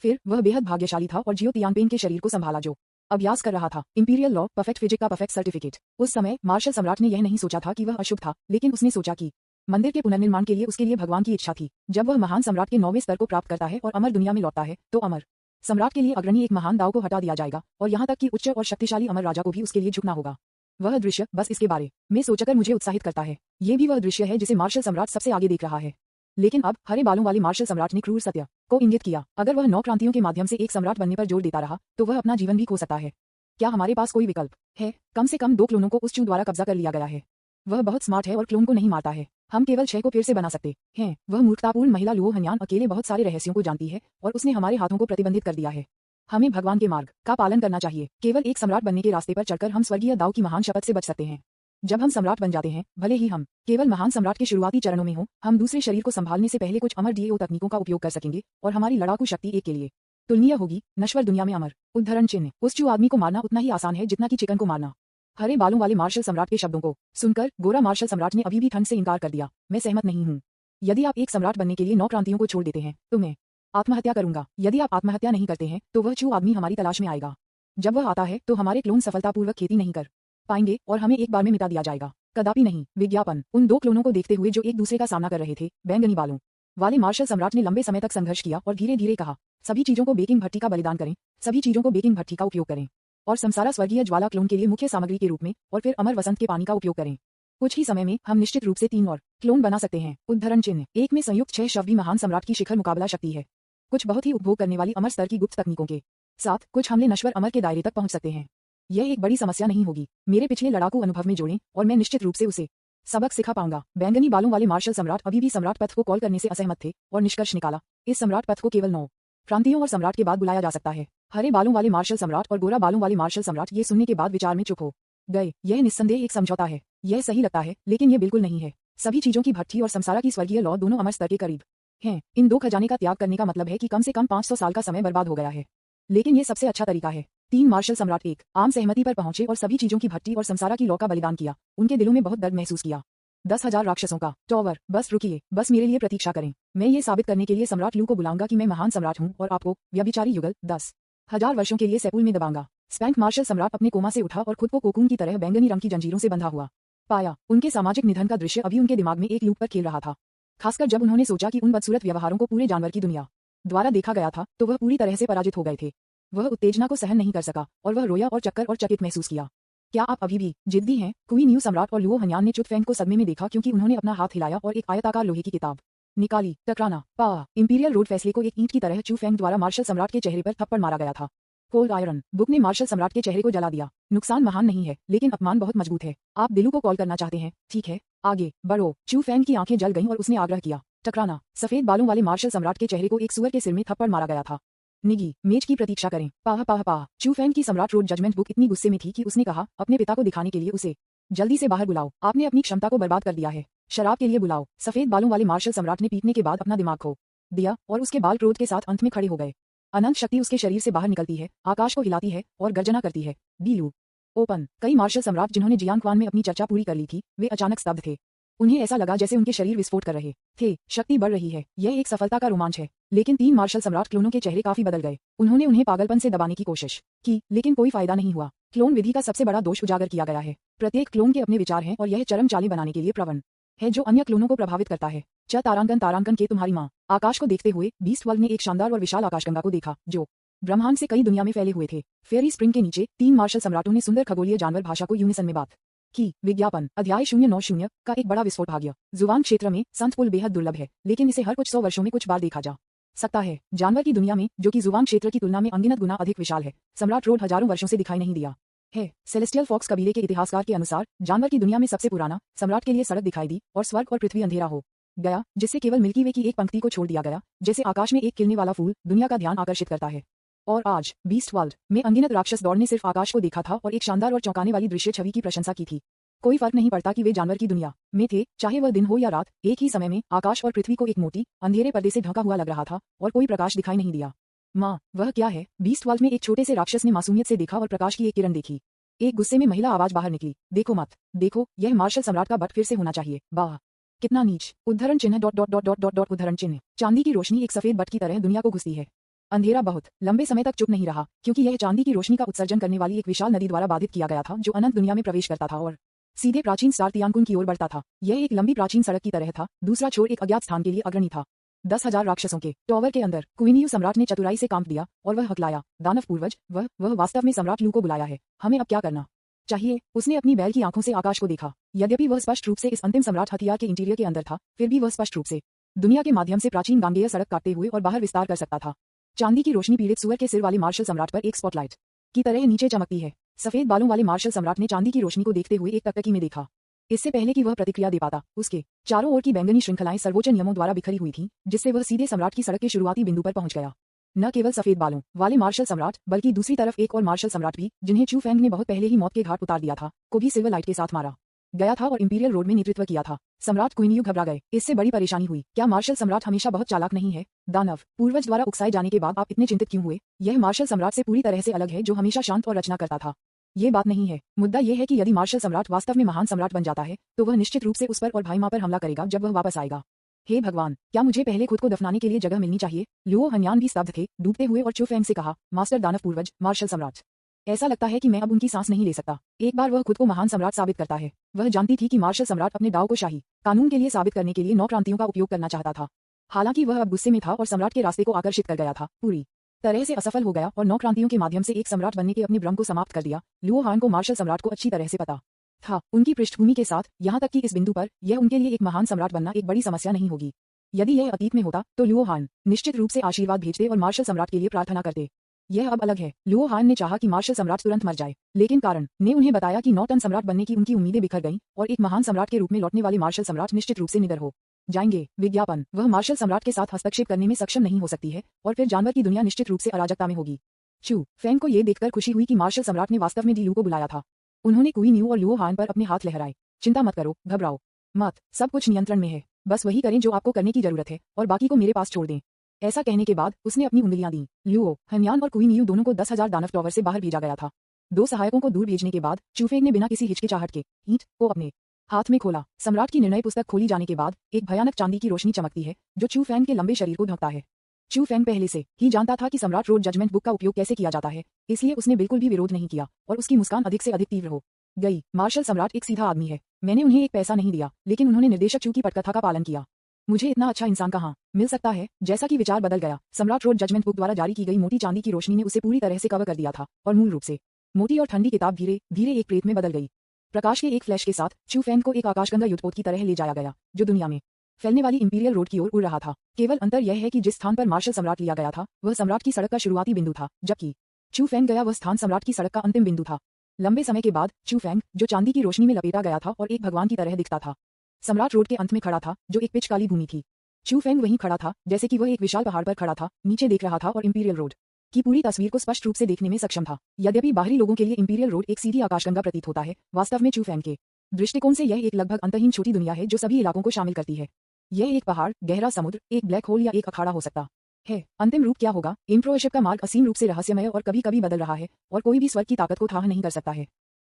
फिर वह बेहद भाग्यशाली था और जियो तियानपेन के शरीर को संभाला जो अभ्यास कर रहा था। इंपीरियल लॉ परफेक्ट फिजिक का परफेक्ट सर्टिफिकेट। उस समय मार्शल सम्राट ने यह नहीं सोचा था कि वह अशुभ था, लेकिन उसने सोचा कि मंदिर के पुनर्निर्माण के लिए उसके लिए भगवान की इच्छा थी। जब वह महान सम्राट के 9वें स्तर को प्राप्त करता है और अमर दुनिया में लौटता है तो अमर सम्राट के लिए अग्रणी एक महान दाव को हटा दिया जाएगा और यहाँ तक कि उच्च और शक्तिशाली अमर राजा को भी उसके लिए झुकना होगा। वह दृश्य बस इसके बारे में सोचकर मुझे उत्साहित करता है। ये भी वह दृश्य है जिसे मार्शल सम्राट सबसे आगे देख रहा है। लेकिन अब हरे बालों वाले मार्शल सम्राट ने क्रूर सत्य को इंगित किया। अगर वह 9 क्रांतियों के माध्यम से एक सम्राट बनने पर जोर देता रहा तो वह अपना जीवन भी खो सकता है। क्या हमारे पास कोई विकल्प है? कम से कम 2 क्लोनों को उस चू द्वारा कब्जा कर लिया गया है। वह बहुत स्मार्ट है और क्लोन को नहीं मारता है। हम केवल 6 को फिर से बना सकते हैं। वह मूर्खतापूर्ण महिला लुओ हन्यान अकेले बहुत सारे रहस्यों को जानती है और उसने हमारे हाथों को प्रतिबंधित कर दिया है। हमें भगवान के मार्ग का पालन करना चाहिए। केवल एक सम्राट बनने के रास्ते पर चढ़कर हम स्वर्गीय दाव की महान शपथ से बच सकते हैं। जब हम सम्राट बन जाते हैं, भले ही हम केवल महान सम्राट के शुरुआती चरणों में हो, हम दूसरे शरीर को संभालने से पहले कुछ अमर डीएओ तकनीकों का उपयोग कर सकेंगे और हमारी लड़ाकू शक्ति एक के लिए तुलनीय होगी। नश्वर दुनिया में अमर उद्धरण चिन्ह। उस चू आदमी को मारना उतना ही आसान है जितना कि चिकन को मारना। हरे बालों वाले मार्शल सम्राट के शब्दों को सुनकर गोरा मार्शल सम्राट ने अभी भी ठंड से इनकार कर दिया। मैं सहमत नहीं हूँ। यदि आप एक सम्राट बनने के लिए 9 क्रांतियों को छोड़ देते हैं तो मैं आत्महत्या करूंगा। यदि आप आत्महत्या नहीं करते हैं तो वह चू आदमी हमारी तलाश में आएगा। जब वह आता है तो हमारे क्लोन सफलतापूर्वक खेती नहीं कर पाएंगे और हमें एक बार में मिटा दिया जाएगा। कदापि नहीं। विज्ञापन। उन 2 क्लोनों को देखते हुए जो एक दूसरे का सामना कर रहे थे, बैंगनी बालों वाले मार्शल सम्राट ने लंबे समय तक संघर्ष किया और धीरे धीरे कहा, सभी चीजों को बेकिंग भट्टी का बलिदान करें, सभी चीजों को बेकिंग भट्टी का उपयोग करें और समसारा स्वर्गीय ज्वाला क्लोन के लिए मुख्य सामग्री के रूप में और फिर अमर वसंत के पानी का उपयोग करें। कुछ ही समय में हम निश्चित रूप से 3 और क्लोन बना सकते हैं। उद्धरण चिन्ह। एक में संयुक्त 6 शव भी महान सम्राट की शिखर मुकाबला शक्ति है। कुछ बहुत ही उपभोग करने वाली अमर स्तर की गुप्त तकनीकों के साथ कुछ हमले नश्वर अमर के दायरे तक पहुंच सकते हैं। यह एक बड़ी समस्या नहीं होगी। मेरे पिछले लड़ाकू अनुभव में जोड़ें और मैं निश्चित रूप से उसे सबक सिखा पाऊंगा। बैंगनी बालों वाले मार्शल सम्राट अभी भी सम्राट पथ को कॉल करने से असहमत थे और निष्कर्ष निकाला, इस सम्राट पथ को केवल 9 क्रांतियों और सम्राट के बाद बुलाया जा सकता है। हरे बालों वाले मार्शल सम्राट और गोरा बालों वाले मार्शल सम्राट ये सुनने के बाद विचार में चुप हो गए। यह निस्संदेह एक समझौता है। यह सही लगता है, लेकिन यह बिल्कुल नहीं है। सभी चीजों की भट्टी और संसारा की स्वर्गीय लॉ दोनों अमर स्तर के करीब हैं। इन 2 खजाने का त्याग करने का मतलब है कि कम से कम 500 साल का समय बर्बाद हो गया है। लेकिन यह सबसे अच्छा तरीका है। 3 मार्शल सम्राट एक आम सहमति पर पहुंचे और सभी चीजों की भट्टी और संसारा की लॉ का बलिदान किया। उनके दिलों में बहुत दर्द महसूस किया। 10,000 राक्षसों का टॉवर। बस रुकिए, बस मेरे लिए प्रतीक्षा करें। मैं ये साबित करने के लिए सम्राट लू को बुलाऊंगा कि मैं महान सम्राट हूँ और आपको व्यभिचारी युगल 10,000 वर्षों के लिए सेपुल में दबाऊंगा। स्पैंक मार्शल सम्राट अपने कोमा से उठा और खुद को कोकून की तरह बैंगनी रंग की जंजीरों से बंधा हुआ पाया। उनके सामाजिक निधन का दृश्य अभी उनके दिमाग में एक लूप पर खेल रहा था। खासकर जब उन्होंने सोचा कि उन बदसूरत व्यवहारों को पूरे जानवर की दुनिया द्वारा देखा गया था तो वह पूरी तरह से पराजित हो गए थे। वह उत्तेजना को सहन नहीं कर सका और वह रोया और चक्कर और चकित महसूस किया। क्या आप अभी भी जिद्दी हैं? क्वीन न्यू सम्राट और लुओ हन्यान ने चुत फैंग को सदमे में देखा क्योंकि उन्होंने अपना हाथ हिलाया और एक आयताकार लोहे की किताब निकाली। टकराना। पा। इंपीरियल रोड फैसले को एक ईंट की तरह चू फैंग द्वारा मार्शल सम्राट के चेहरे पर थप्पड़ मारा गया था। कोल्ड आयरन बुक ने मार्शल सम्राट के चेहरे को जला दिया। नुकसान महान नहीं है, लेकिन अपमान बहुत मजबूत है। आप दिलू को कॉल करना चाहते हैं? ठीक है, आगे बढ़ो। चू फैंग की आंखें जल गईं और उसने आग्रह किया। टकराना। सफेद बालों वाले मार्शल सम्राट के चेहरे को एक सुअर के सिर में थप्पड़ मारा गया था। निगी, मेज की प्रतीक्षा करें। पाह पाह पाह। चू फैंग की सम्राट रोड जजमेंट बुक इतनी गुस्से में थी कि उसने कहा, अपने पिता को दिखाने के लिए उसे जल्दी से बाहर बुलाओ। आपने अपनी क्षमता को बर्बाद कर दिया है। शराब के लिए बुलाओ। सफेद बालों वाले मार्शल सम्राट ने पीटने के बाद अपना दिमाग खो दिया और उसके बाल क्रोध के साथ अंत में खड़े हो गए। अनंत शक्ति उसके शरीर से बाहर निकलती है, आकाश को हिलाती है और गर्जना करती है। डीलू। ओपन। कई मार्शल सम्राट जिन्होंने जियांगक्वान में अपनी चर्चा पूरी कर ली थी, वे अचानक स्तब्ध थे। उन्हें ऐसा लगा जैसे उनके शरीर विस्फोट कर रहे थे। शक्ति बढ़ रही है, यह एक सफलता का रोमांच है। लेकिन 3 मार्शल सम्राट क्लोनों के चेहरे काफी बदल गए। उन्होंने उन्हें पागलपन से दबाने की कोशिश की, लेकिन कोई फायदा नहीं हुआ। क्लोन विधि का सबसे बड़ा दोष उजागर किया गया है। प्रत्येक क्लोन के अपने विचार हैं और यह चरम चालें बनाने के लिए प्रवण है जो अन्य क्लोनों को प्रभावित करता है। तारांकन के तुम्हारी माँ। आकाश को देखते हुए बीस्ट वर्ल्ड ने एक शानदार और विशाल आकाशगंगा को देखा जो ब्रह्मांड से कई दुनिया में फैले हुए थे। फेयरी स्प्रिंग के नीचे 3 मार्शल सम्राटों ने सुंदर खगोलीय जानवर भाषा को यूनिसन में बात की। विज्ञापन। अध्याय 090 का एक बड़ा विस्फोट भाग्य। जुबान क्षेत्र में संत पुल बेहद दुर्लभ है, लेकिन इसे हर कुछ 100 वर्षों में कुछ बार देखा जा सकता है। जानवर की दुनिया में, जो कि जुबान क्षेत्र की तुलना में अनगिनत गुना अधिक विशाल है, सम्राट रोड हजारों वर्षों से दिखाई नहीं दिया है। सेलेस्टियल फॉक्स कबीले के इतिहासकार के अनुसार जानवर की दुनिया में सबसे पुराना सम्राट के लिए सड़क दिखाई दी और स्वर्ग और पृथ्वी अंधेरा हो गया, जिससे केवल मिल्की वे की एक पंक्ति को छोड़ दिया गया, जैसे आकाश में एक खिलने वाला फूल दुनिया का ध्यान आकर्षित करता है। और आज बीस्ट वर्ल्ड में अनगिनत राक्षस दौड़ ने सिर्फ आकाश को देखा था और एक शानदार और चौंकाने वाली दृश्य छवि की प्रशंसा की थी। कोई फर्क नहीं पड़ता कि वे जानवर की दुनिया में थे, चाहे वह दिन हो या रात, एक ही समय में आकाश और पृथ्वी को एक मोटी अंधेरे पर्दे से ढका हुआ लग रहा था और कोई प्रकाश दिखाई नहीं दिया। माँ, वह क्या है? बीस्ट वर्ल्ड में एक छोटे से राक्षस ने मासूमियत से देखा और प्रकाश की एक किरण देखी। एक गुस्से में महिला आवाज बाहर निकली, देखो मत देखो, यह मार्शल सम्राट का बट फिर से होना चाहिए। वाह, कितना नीच! उद्धरण चिन्ह उद्धरण चिन्ह। चांदी की रोशनी एक सफेद बट की तरह दुनिया को घुसती है। अंधेरा बहुत लंबे समय तक चुप नहीं रहा, क्योंकि यह चांदी की रोशनी का उत्सर्जन करने वाली एक विशाल नदी द्वारा बाधित किया गया था, जो अनंत दुनिया में प्रवेश करता था और सीधे प्राचीन स्टार तियांकुन की ओर बढ़ता था। यह एक लंबी प्राचीन सड़क की तरह था। दूसरा छोर एक अज्ञात स्थान के लिए अग्रणी था। 10,000 राक्षसों के टॉवर के अंदर कुइनियू सम्राट ने चतुराई से काम दिया और वह हकलाया, दानव पूर्वज, वह वास्तव में सम्राट लू को बुलाया है। हमें अब क्या करना चाहिए? उसने अपनी बैल की आंखों से आकाश को देखा। यद्यपि वह स्पष्ट रूप से इस अंतिम सम्राट हथियार के इंटीरियर के अंदर था, फिर भी वह स्पष्ट रूप से दुनिया के माध्यम से प्राचीन गांगेय सड़क काटते हुए और बाहर विस्तार कर सकता था। चांदी की रोशनी पीड़ित सुअर के सिर वाले मार्शल सम्राट पर एक स्पॉटलाइट की तरह नीचे चमकती है। सफेद बालों वाले मार्शल सम्राट ने चांदी की रोशनी को देखते हुए एक टकटकी में देखा। इससे पहले कि वह प्रतिक्रिया दे पाता, उसके चारों ओर की बैंगनी श्रृंखलाएं सर्वोच्च नियमों द्वारा बिखरी हुई थीं, जिससे वह सीधे सम्राट की सड़क के शुरुआती बिंदु पर पहुंच गया। न केवल सफेद बालों वाले मार्शल सम्राट, बल्कि दूसरी तरफ एक और मार्शल सम्राट भी, जिन्हें चू फेंग ने बहुत पहले ही मौत के घाट उतार दिया था, को भी सिल्वर लाइट के साथ मारा गया था और इंपीरियल रोड में नेतृत्व किया था। सम्राट क्वीनियू घबरा गए। इससे बड़ी परेशानी हुई। क्या मार्शल सम्राट हमेशा बहुत चालाक नहीं है? दानव पूर्वज द्वारा उकसाए जाने के बाद आप इतने चिंतित क्यों हुए? यह मार्शल सम्राट से पूरी तरह से अलग है, जो हमेशा शांत और रचना करता था। ये बात नहीं है। मुद्दा यह है कि यदि मार्शल सम्राट वास्तव में महान सम्राट बन जाता है, तो वह निश्चित रूप से उस पर और भाई माँ पर हमला करेगा जब वह वापस आएगा। हे भगवान, क्या मुझे पहले खुद को दफनाने के लिए जगह मिलनी चाहिए? लुओ हन्यान भी स्तब्ध थे, डूबते हुए, और चू फेंग से कहा, मास्टर दानव पूर्वज, मार्शल सम्राट, ऐसा लगता है कि मैं अब उनकी सांस नहीं ले सकता। एक बार वह खुद को महान सम्राट साबित करता है। वह जानती थी कि मार्शल सम्राट अपने दाव को शाही कानून के लिए साबित करने के लिए 9 क्रांतियों का उपयोग करना चाहता था। हालांकि वह अब गुस्से में था और सम्राट के रास्ते को आकर्षित कर गया था। पूरी तरह से असफल हो गया और 9 क्रांतियों के माध्यम से एक सम्राट बनने के अपने भ्रम को समाप्त कर दिया। लुओ हान को मार्शल सम्राट को अच्छी तरह से पता था, उनकी पृष्ठभूमि के साथ, यहाँ तक कि इस बिंदु पर यह उनके लिए एक महान सम्राट बनना एक बड़ी समस्या नहीं होगी। यदि यह अतीत में होता तो लुओ हान निश्चित रूप से आशीर्वाद भेजते और मार्शल सम्राट के लिए प्रार्थना करते। यह अब अलग है। लुओ हान ने चाहा कि मार्शल सम्राट तुरंत मर जाए, लेकिन कारण ने उन्हें बताया कि 9 टन सम्राट बनने की उनकी उम्मीदें बिखर गईं और एक महान सम्राट के रूप में लौटने वाले मार्शल सम्राट निश्चित रूप से निडर हो जाएंगे। विज्ञापन। वह मार्शल सम्राट के साथ हस्तक्षेप करने में सक्षम नहीं हो सकती है और फिर जानवर की दुनिया निश्चित रूप से अराजकता में होगी। चू फेंग को यह देखकर खुशी हुई कि मार्शल सम्राट ने वास्तव में डी लू को बुलाया था। उन्होंने क्वीनियू और लुओ हान पर अपने हाथ लहराए। चिंता मत करो, घबराओ मत, सब कुछ नियंत्रण में है। बस वही करें जो आपको करने की जरूरत है और बाकी को मेरे पास छोड़ दें। ऐसा कहने के बाद उसने अपनी उंगलियां दी। लुओ हन्यान और क्वीनियू दोनों को 10,000 दानव टॉवर से बाहर भेजा गया था। 2 सहायकों को दूर भेजने के बाद चूफेंग ने बिना किसी हिचकिचाहट के ईंट को अपने हाथ में खोला। सम्राट की निर्णय पुस्तक खोली जाने के बाद एक भयानक चांदी की रोशनी चमकती है, जो चू फेंग के लंबे शरीर को ढकता है। चू फेंग पहले से ही जानता था कि सम्राट रोड जजमेंट बुक का उपयोग कैसे किया जाता है, इसलिए उसने बिल्कुल भी विरोध नहीं किया और उसकी मुस्कान अधिक से अधिक तीव्र हो गई। मार्शल सम्राट एक सीधा आदमी है। मैंने उन्हें एक पैसा नहीं दिया, लेकिन उन्होंने निर्देशक चू की पटकथा का पालन किया। मुझे इतना अच्छा इंसान कहाँ मिल सकता है? जैसा कि विचार बदल गया, सम्राट रोड जजमेंट बुक द्वारा जारी की गई मोटी चांदी की रोशनी ने उसे पूरी तरह से कवर कर दिया था और मूल रूप से मोटी और ठंडी किताब धीरे धीरे एक प्रेत में बदल गई। प्रकाश के एक फ्लैश के साथ चू फेंग को एक आकाशगंगा युद्धपोत की तरह ले जाया गया, जो दुनिया में फैलने वाली इंपीरियल रोड की ओर उड़ रहा था। केवल अंतर यह है कि जिस स्थान पर मार्शल सम्राट लिया गया था, वह सम्राट की सड़क का शुरुआती बिंदु था, जबकि चू फेंग गया वह स्थान सम्राट की सड़क का अंतिम बिंदु था। लंबे समय के बाद चू फेंग, जो चांदी की रोशनी में लपेटा गया था और एक भगवान की तरह दिखता था, सम्राट रोड के अंत में खड़ा था, जो एक पिच काली भूमि थी। चू फेंग वहीं खड़ा था, जैसे कि वह एक विशाल पहाड़ पर खड़ा था, नीचे देख रहा था और इंपीरियल रोड की पूरी तस्वीर को स्पष्ट रूप से देखने में सक्षम था। यद्यपि बाहरी लोगों के लिए इंपीरियल रोड एक सीधी आकाशगंगा प्रतीत होता है, वास्तव में चू फेंग के दृष्टिकोण से यह एक लगभग अंतहीन छोटी दुनिया है जो सभी इलाकों को शामिल करती है। यह एक पहाड़, गहरा समुद्र, एक ब्लैक होल या एक अखाड़ा हो सकता है। अंतिम रूप क्या होगा? इम्प्रोवर्शिप का मार्ग असीम रूप से रहस्यमय और कभी कभी बदल रहा है और कोई भी स्वर्ग की ताकत को थाह नहीं कर सकता है।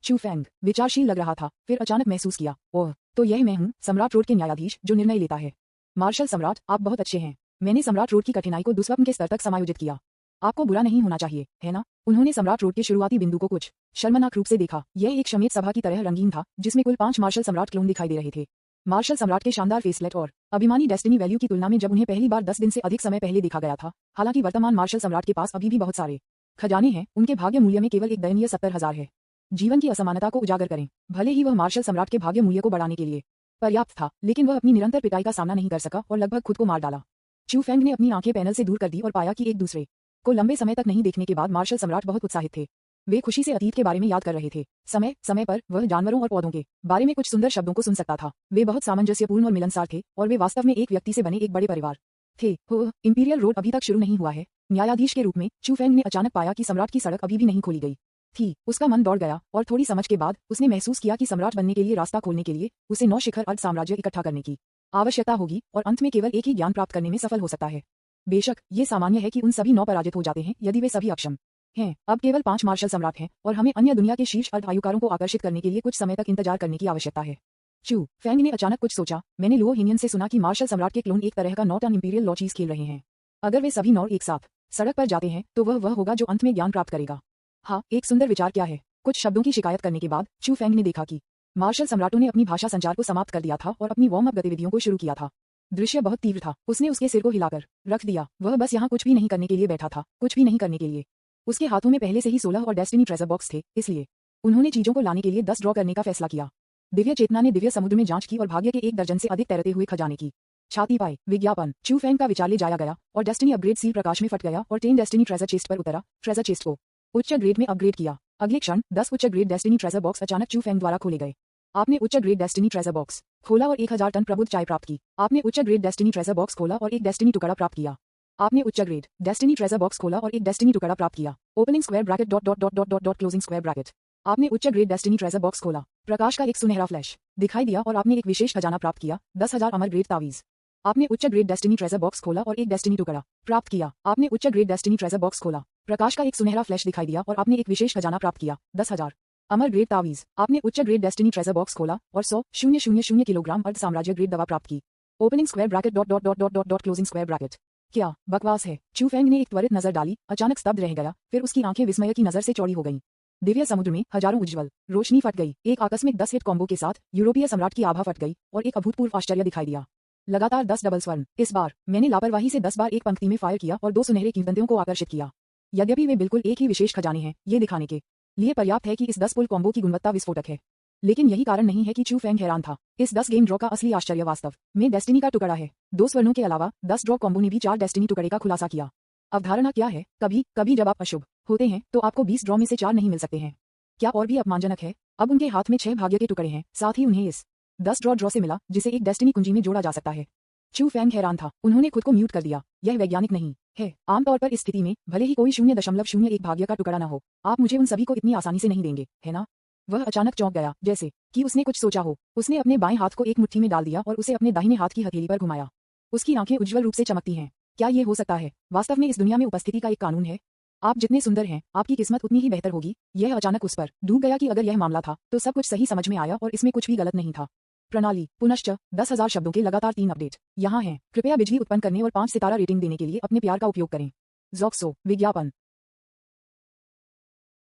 चू फेंग विचारशील लग रहा था, फिर अचानक महसूस किया, ओह, तो यह मैं हूँ, सम्राट रोड के न्यायाधीश जो निर्णय लेता है। मार्शल सम्राट, आप बहुत अच्छे हैं। मैंने सम्राट रोड की कठिनाई को दुस्वप्न के स्तर तक समायोजित किया। आपको बुरा नहीं होना चाहिए, है ना? उन्होंने सम्राट रोड के शुरुआती बिंदु को कुछ शर्मनाक रूप से देखा। यह एक शमीत सभा की तरह रंगीन था, जिसमें कुल 5 मार्शल सम्राट क्लोन दिखाई दे रहे थे। मार्शल सम्राट के शानदार फेसलेट और अभिमानी डेस्टिनी वैल्यू की तुलना में जब उन्हें पहली बार 10 दिन से अधिक समय पहले देखा गया था। हालांकि वर्तमान मार्शल सम्राट के पास अभी भी बहुत सारे खजाने हैं, उनके भाग्य मूल्य में केवल एक दयनीय 70,000 है। जीवन की असमानता को उजागर करें। भले ही वह मार्शल सम्राट के भाग्य मूल्य को बढ़ाने के लिए पर्याप्त था, लेकिन वह अपनी निरंतर पिटाई का सामना नहीं कर सका और लगभग खुद को मार डाला। चू फेंग ने अपनी आंखें पैनल से दूर कर दी और पाया कि एक दूसरे को लंबे समय तक नहीं देखने के बाद मार्शल सम्राट बहुत उत्साहित थे। वे खुशी से अतीत के बारे में याद कर रहे थे। समय समय पर वह जानवरों और पौधों के बारे में कुछ सुंदर शब्दों को सुन सकता था। वे बहुत सामंजस्यपूर्ण और मिलनसार थे और वे वास्तव में एक व्यक्ति से बने एक बड़े परिवार थे। हो, इंपीरियल रोड अभी तक शुरू नहीं हुआ है। न्यायाधीश के रूप में चू फेंग ने अचानक पाया कि सम्राट की सड़क अभी भी नहीं खोली गई थी। उसका मन दौड़ गया और थोड़ी समझ के बाद उसने महसूस किया कि सम्राट बनने के लिए रास्ता खोलने के लिए उसे 9 शिखर अर्ध साम्राज्य इकट्ठा करने की आवश्यकता होगी और अंत में केवल एक ही ज्ञान प्राप्त करने में सफल हो सकता है। बेशक ये सामान्य है कि उन सभी 9 पराजित हो जाते हैं यदि वे सभी अक्षम हैं। अब केवल 5 मार्शल सम्राट हैं और हमें अन्य दुनिया के शीर्ष अर्ध आयुकारों को आकर्षित करने के लिए कुछ समय तक इंतजार करने की आवश्यकता है। चू फेंग ने अचानक कुछ सोचा। मैंने लुओ हिनियन से सुना कि मार्शल सम्राट के क्लोन एक तरह का नॉट एन इंपीरियल लॉ चीज खेल रहे हैं। अगर वे सभी 9 एक साथ सड़क पर जाते हैं तो वह होगा जो अंत में ज्ञान प्राप्त करेगा। हाँ, एक सुंदर विचार क्या है? कुछ शब्दों की शिकायत करने के बाद चू फेंग ने देखा कि मार्शल सम्राटों ने अपनी भाषा संचार को समाप्त कर दिया था और अपनी वार्म अप गतिविधियों को शुरू किया था। दृश्य बहुत तीव्र था। उसने उसके सिर को हिलाकर रख दिया। वह बस यहाँ कुछ भी नहीं करने के लिए बैठा था, कुछ भी नहीं करने के लिए। उसके हाथों में पहले से ही 16 और डेस्टिनी ट्रेजर बॉक्स थे, इसलिए उन्होंने चीजों को लाने के लिए 10 ड्रॉ करने का फैसला किया। दिव्य चेतना ने दिव्य समुद्र में जांच की और भाग्य के 1 दर्जन से अधिक तैरते हुए खजाने की छाती पाई। विज्ञापन चू फेंग का विचार ले जाया गया और डेस्टिनी अपग्रेड सील प्रकाश में फट गया और 10 डेस्टिनी ट्रेजर चेस्ट पर उतरा। ट्रेजर चेस्ट को उच्च ग्रेड में अपग्रेड किया। अगले क्षण 10 उच्च ग्रेड डेस्टिनी ट्रेजर बॉक्स अचानक चू फेंग द्वारा खोले गए। आपने उच्च ग्रेड डेस्टिनी ट्रेजर बॉक्स खोला और 1000 टन प्रबुद्ध चाय प्राप्त की। आपने उच्च ग्रेड डेस्टिनी ट्रेजर बॉक्स खोला और एक डेस्टिनी टुकड़ा प्राप्त किया। आपने उच्च ग्रेड डेस्टिनी ट्रेजर बॉक्स खोला और एक डेस्टिनी टुकड़ा प्राप्त किया। Opening square bracket dot dot dot dot dot dot closing square bracket. आपने उच्च ग्रेड डेस्टिनी ट्रेजर बॉक्स खोला। प्रकाश का एक सुनहरा फ्लैश दिखाई दिया और आपने एक विशेष खजाना प्राप्त किया, 10,000 अमर ग्रेड तावीज। आपने उच्च ग्रेड डेस्टिनी ट्रेजर बॉक्स खोला और एक डेस्टिनी टुकड़ा प्राप्त किया। आपने उच्च ग्रेड डेस्टिनी ट्रेजर बॉक्स खोला। प्रकाश का एक सुनहरा फ्लैश दिखाई दिया और आपने एक विशेष खजाना प्राप्त किया, 10,000 अमर ग्रेड तावीज। आपने उच्च ग्रेड डेस्टिनी ट्रेजर बॉक्स खोला और 100,000 किलोग्राम अर्ध साम्राज्य ग्रेड दवा प्राप्त की। Opening square bracket dot dot dot dot dot dot closing square bracket. क्या बकवास है? चू फेंग ने एक त्वरित नजर डाली, अचानक स्तब्ध रह गया, फिर उसकी आंखें विस्मय की नजर से चौड़ी हो गईं। दिव्य समुद्र में हजारों उज्जवल रोशनी फट गई। एक आकस्मिक 10 हिट कॉम्बो के साथ यूरोपीय सम्राट की आभा फट गई और एक अभूतपूर्व आश्चर्य दिखाई दिया। लगातार 10 डबल स्वर्ण। इस बार मैंने लापरवाही से 10 बार एक पंक्ति में फायर किया और 2 सुनहरे किंवदंतियों को आकर्षित किया। यद्यपि वे बिल्कुल एक ही विशेष खजाने हैं, ये दिखाने के लिए पर्याप्त है कि इस 10 पुल कॉम्बो की गुणवत्ता विस्फोटक है। लेकिन यही कारण नहीं है कि चू फेंग हैरान था। इस 10 गेम ड्रॉ का असली आश्चर्य वास्तव में डेस्टिनी का टुकड़ा है। 2 स्वर्णों के अलावा 10 ड्रॉ कॉम्बो ने भी 4 डेस्टिनी टुकड़े का खुलासा किया। अवधारणा क्या है? कभी कभी जब आप अशुभ होते हैं तो आपको 20 ड्रॉ में से 4 नहीं मिल सकते हैं। क्या और भी अपमानजनक है? अब उनके हाथ में 6 भाग्य के टुकड़े हैं, साथ ही उन्हें इस 10 ड्रॉ से मिला जिसे एक डेस्टिनी कुंजी में जोड़ा जा सकता है। चू फेंग हैरान था। उन्होंने खुद को म्यूट कर दिया। यह वैज्ञानिक नहीं है। आमतौर पर इस स्थिति में भले ही कोई 0.01 भाग्य का टुकड़ा न हो, आप मुझे उन सभी को इतनी आसानी से नहीं देंगे, है ना? वह अचानक चौंक गया, जैसे कि उसने कुछ सोचा हो। उसने अपने बाएं हाथ को एक मुट्ठी में डाल दिया और उसे अपने दाहिने हाथ की हथेली पर घुमाया। उसकी आंखें उज्ज्वल रूप से चमकती हैं। क्या ये हो सकता है? वास्तव में इस दुनिया में उपस्थिति का एक कानून है। आप जितने सुंदर हैं, आपकी किस्मत उतनी ही बेहतर होगी। यह अचानक उस पर डूब गया कि अगर यह मामला था तो सब कुछ सही समझ में आया और इसमें कुछ भी गलत नहीं था। प्रणाली पुनश्च 10,000 शब्दों के लगातार 3 अपडेट यहाँ हैं। कृपया बिजली उत्पन्न करने और 5 सितारा रेटिंग देने के लिए अपने प्यार का उपयोग करें। ज़ॉक्सो विज्ञापन